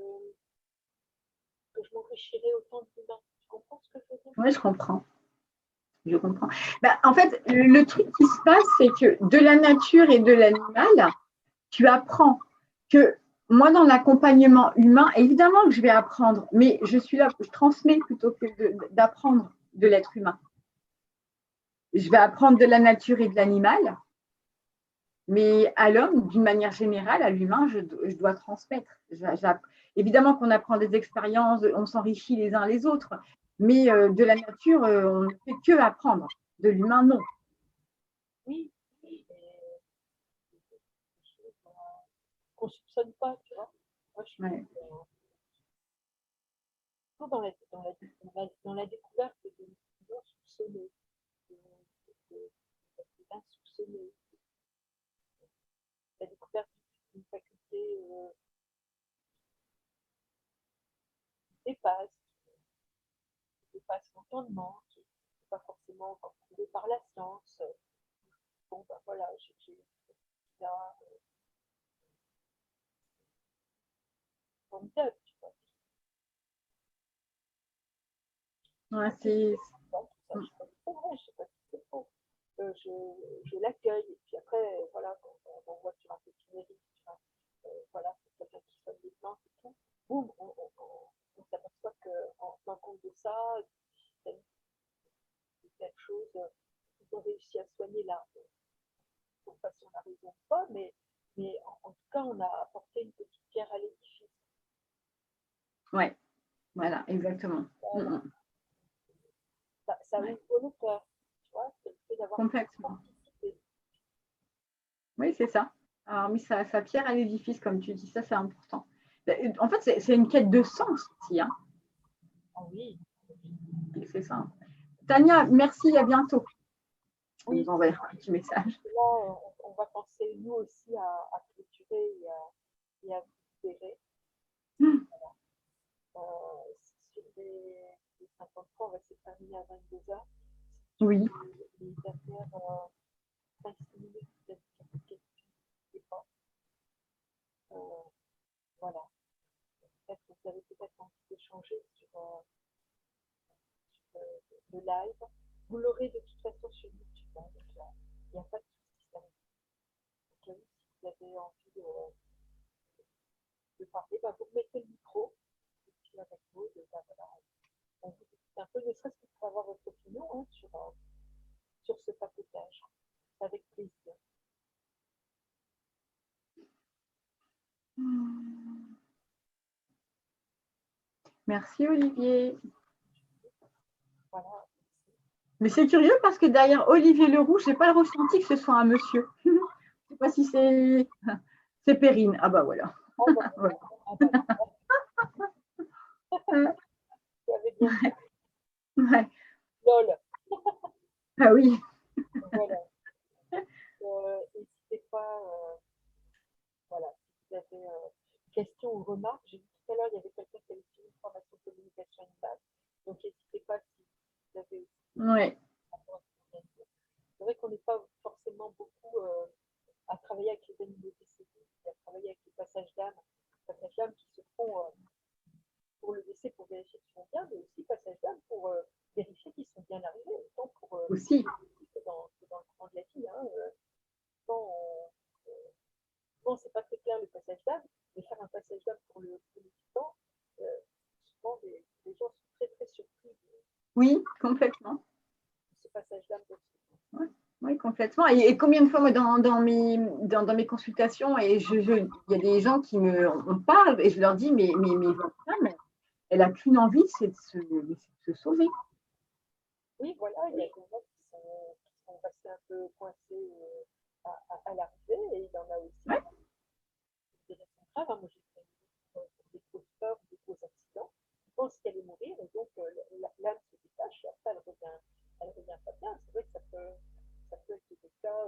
m'enrichirais autant de l'humain. Tu comprends ce que je veux dire? Oui, je comprends. Je comprends. En fait, le truc qui se passe, c'est que de la nature et de l'animal, tu apprends que moi, dans l'accompagnement humain, évidemment que je vais apprendre, mais je suis là, je transmets plutôt que d'apprendre de l'être humain. Je vais apprendre de la nature et de l'animal, mais à l'homme, d'une manière générale, à l'humain, je dois transmettre. Évidemment qu'on apprend des expériences, on s'enrichit les uns les autres, mais de la nature, on ne fait que apprendre. De l'humain, non. Oui, qu'on ne soupçonne pas, tu vois. Moi, je suis toujours dans la découverte de non-soupçonnés, d'insoupçonnés, la découverte d'une faculté qui dépasse l'entendement, qui n'est pas forcément encore prouvée par la science. Bon, ben voilà, j'ai là, formidable, tu vois. Ouais, c'est. Je ne sais pas si c'est faux. Je l'accueille, et puis après, voilà, quand on voit sur un petit mérite, voilà, c'est quelqu'un qui soigne les plantes et tout, boum, on s'aperçoit qu'en tenant compte de ça, c'est quelque chose qu'ils ont réussi à soigner là. Je ne sais pas si on a raison ou pas, mais en tout cas, on a apporté une petite pierre à l'édifice. Ouais, voilà, exactement. Voilà. Ça ouvre le cœur, tu vois, c'est le fait d'avoir complètement participé. Oui, c'est ça. Alors, mis sa pierre à l'édifice, comme tu dis, ça, c'est important. En fait, c'est une quête de sens aussi. Hein. Ah oui. C'est ça. Tania, merci, à bientôt. On Oui. nous enverra un petit message. Là, on va penser, nous aussi, à clôturer et à vous libérer. Sur les 53, on va essayer de terminer à 22h. Oui. Les dernières 5-6 minutes, peut-être quelques questions, je ne sais pas. Voilà. Peut-être que vous avez peut-être envie d'échanger sur le live. Vous l'aurez de toute façon sur YouTube. Hein, donc, il n'y a pas de souci. Si vous avez envie de parler, bah, vous mettez le micro. Et puis avec vous, bah, voilà, on vous discute un peu, ne serait-ce que pour avoir votre opinion hein, sur ce papotage. Avec plaisir. Merci, Olivier. Voilà. Mais c'est curieux parce que derrière Olivier Leroux, je n'ai pas le ressenti que ce soit un monsieur. Je ne sais pas si c'est Perrine. Ah bah voilà. Oh, bah, voilà. Ah, bah, vous avez bien fait. Ouais. LOL. Ah oui. Voilà. N'hésitez pas, voilà, si vous avez questions ou remarques. J'ai vu tout à l'heure, il y avait quelqu'un qui avait fait une formation de communication. Oui. C'est vrai qu'on n'est pas forcément beaucoup à travailler avec les animaux décédés, à travailler avec les passages d'âme qui se font pour le décès, pour vérifier qu'ils sont bien, mais aussi passage d'âme pour vérifier qu'ils sont bien arrivés, autant pour Aussi. que dans le courant de la vie. Hein, souvent, souvent, c'est pas très clair le passage d'âme, mais faire un passage d'âme pour le vivant, souvent les gens sont très très surpris de Oui, complètement. ce passage d'âme. Ouais. Oui, complètement. Et combien de fois, moi, dans mes consultations, et il y a des gens qui on parle, et je leur dis, mais votre femme, elle n'a qu'une envie, c'est de se sauver. Oui, voilà, il y a des gens qui sont restés un peu coincés à l'arrivée, et il y en a aussi Ouais. des raisons graves. Hein. Moi, j'ai fait pour des grosses peurs, des gros accidents. Je pense qu'elle allait mourir, et donc l'âme se détache, et après elle revient pas bien. C'est vrai que ça peut être des cas,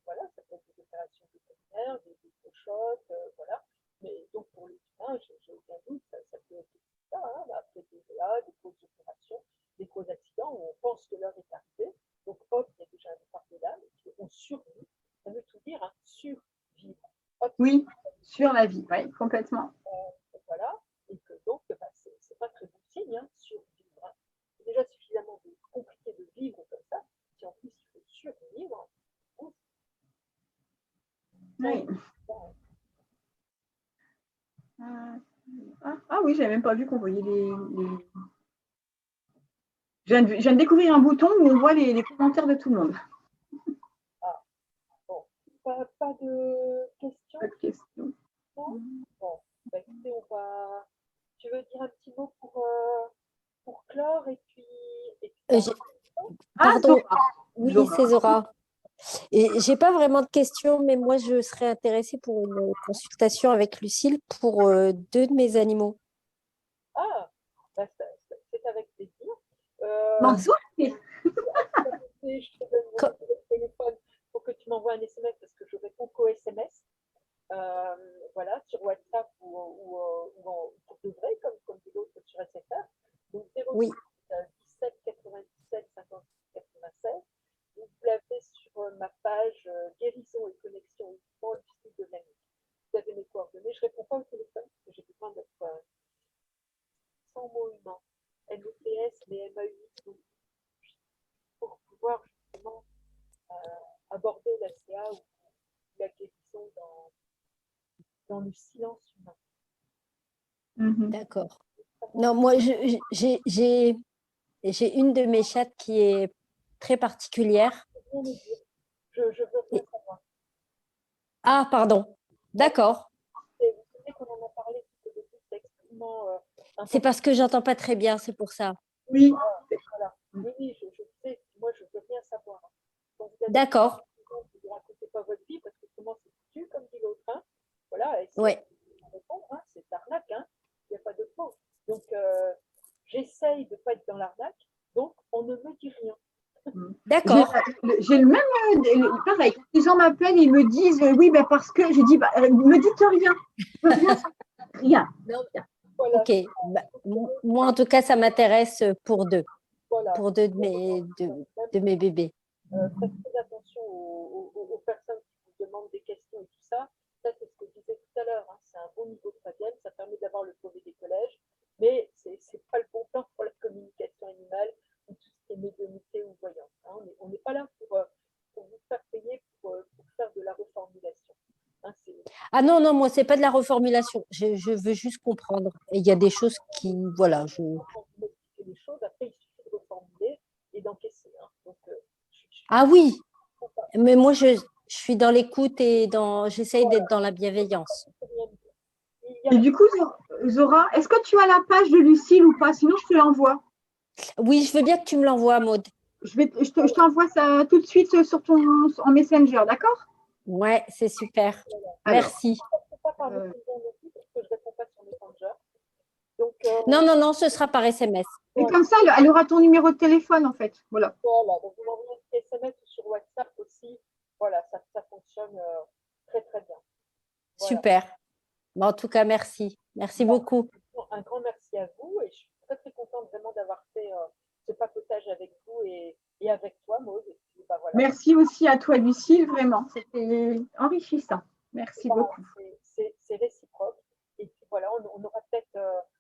voilà, ça peut être des opérations vétérinaires, des chocs, voilà. Mais donc pour les humains, j'ai aucun doute, ça peut être ça, hein, après des VA, des grosses opérations, des gros accidents où on pense que l'heure est arrivée. Donc hop, il y a déjà un départ de l'âme, et puis on survit. Ça veut tout dire, hein, survivre. Hop, Oui, sur la vie, oui, complètement. voilà, et que donc bah, c'est pas très bon signe, hein, survivre. Hein. C'est déjà suffisamment compliqué de vivre comme ça, si en plus il faut survivre. Oui. Ah oui, j'avais même pas vu qu'on voyait les... Je viens de découvrir un bouton où on voit les commentaires de tout le monde. Ah, bon, pas de questions. Pas de questions. Non. Bon, bah, écoutez, tu veux dire un petit mot pour clore et puis J'ai- Ah, Pardon, Zora. oui, Zora. c'est Zora. Et j'ai pas vraiment de questions, mais moi, je serais intéressée pour une consultation avec Lucille pour deux de mes animaux. Ah, bah, c'est avec plaisir. Bon, Euh, Zora, je te donne mon Co- numéro de téléphone pour que tu m'envoies un SMS parce que je réponds qu'au SMS. Voilà, sur WhatsApp ou pour de vrai, comme de l'autre sur SFR. Donc 06 Oui, 17 97 56 96. Vous l'avez sur ma page Guérison et Connexion uniquement du site de l'ami. Vous avez mes coordonnées. Je ne réponds pas au téléphone parce que j'ai besoin d'être sans mots humains. NOPS, mais MAUX, donc pour pouvoir justement aborder la CA ou la guérison dans le silence humain. d'accord. Non, moi, j'ai une de mes chattes qui est très particulière. Rien me dire. Je veux rien Et- savoir. Ah, pardon. Ouais, D'accord. vous savez qu'on en a parlé tout au début, c'est extrêmement C'est important. parce que j'entends pas très bien, c'est pour ça. oui. Voilà. Oui, oui, je sais, moi je veux rien savoir. Quand vous avez D'accord. vous ne racontez pas votre vie parce que comment c'est foutu, comme dit l'autre. Hein. Voilà, et si Ouais. répondre, hein, c'est arnaque, hein. Il n'y a pas de faux. Donc j'essaye de ne pas être dans l'arnaque, donc on ne me dit rien. J'ai D'accord. j'ai le même, pareil, quand les gens m'appellent et ils me disent oui, ben parce que je dis, bah, ne me dites rien. Je veux rien savoir. Rien. Non. Voilà, Ok. Bah, moi, en tout cas, ça m'intéresse voilà. pour deux Même de mes bébés. faites très attention aux personnes qui vous demandent des questions et tout ça. Ça, c'est ce que je disais tout à l'heure. Hein. C'est un bon niveau de troisième. Ça permet d'avoir le brevet des collèges. Mais ce n'est pas le bon temps pour la communication animale ou tout ce qui est médiumnité ou voyance. Hein. On n'est pas là pour vous faire payer pour faire de la reformulation. Hein, Ah non, non, moi, c'est pas de la reformulation. Je veux juste comprendre. Et il y a des choses qui, voilà, je. quand vous expliquez les choses, après, il suffit de reformuler et d'encaisser. Hein. Donc, je Ah oui, comprends pas. mais moi, je suis dans l'écoute et j'essaye d'être dans la bienveillance. Rien dire. Il y Et a du coup, Zora, est-ce que tu as la page de Lucille ou pas? Sinon, je te l'envoie. Oui, je veux bien que tu me l'envoies, Maud. Je t'envoie ça tout de suite en Messenger, d'accord? Ouais, c'est super. Alors, Merci. ne pas par euh, messenger non plus parce que je ne réponds pas sur Messenger. Donc, Non, non, non, ce sera par SMS. et voilà. comme ça, elle aura ton numéro de téléphone, en fait. Voilà. Voilà. Donc, vous m'envoyez un petit SMS ou sur WhatsApp aussi. Voilà, ça fonctionne très, très bien. Voilà. Super. Bon, en tout cas, merci. Merci Bah, beaucoup. un grand merci à vous et je suis très, très contente vraiment d'avoir fait ce papotage avec vous et avec toi, Maud. Et puis, bah, voilà. Merci aussi à toi, Lucille, vraiment. C'était enrichissant. Merci Bah, beaucoup. c'est réciproque. Et puis voilà, on aura peut-être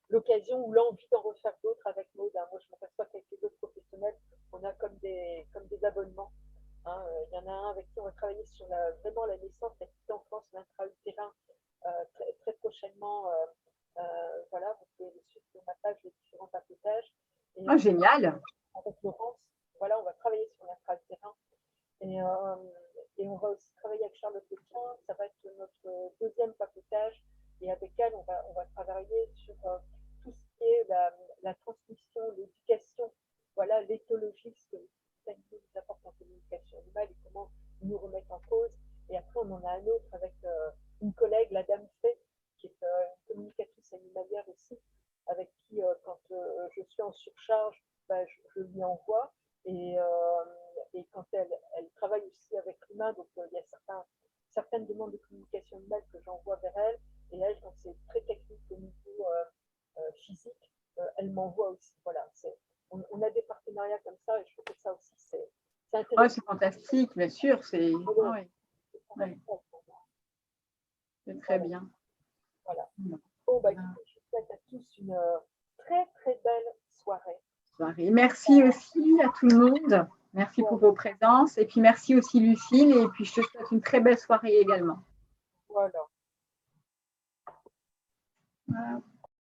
l'occasion ou l'envie d'en refaire d'autres avec Maud. Hein. Moi, je m'aperçois qu'avec les autres professionnels, on a comme des abonnements. Hein. Il y en a un avec qui on va travailler sur vraiment la naissance, la petite enfance, l'intra-utérin très, très prochainement. Voilà, vous pouvez les suivre sur ma page, les différents papotages. Et Oh, génial. avec Laurence, voilà, on va travailler sur l'intra-utérin. Et on va aussi travailler avec Charlotte Leclerc. Ça va être notre deuxième papotage. Et avec elle, on va travailler sur tout ce qui est la transmission, l'éducation, voilà, l'éthologie, ce que les animaux nous apportent en communication animale et comment ils nous remettent en cause. Et après, on en a un autre avec une collègue, la Dame Fée, qui est une communicatrice animalière aussi, avec qui, quand je suis en surcharge, bah, je lui envoie. Et quand elle travaille aussi avec l'humain, donc il y a certaines demandes de communication animale que j'envoie vers elle, et elle, quand c'est très technique au niveau physique, elle m'envoie aussi. Voilà, on a des partenariats comme ça, et je trouve que ça aussi, c'est intéressant. Oh, c'est fantastique, bien sûr. C'est très bien. Voilà. Bon, bah, écoutez, je vous souhaite à tous une très, très belle soirée. Merci aussi à tout le monde. Merci pour vos présences. Et puis, merci aussi, Lucille. Et puis, je te souhaite une très belle soirée également. Voilà. Voilà.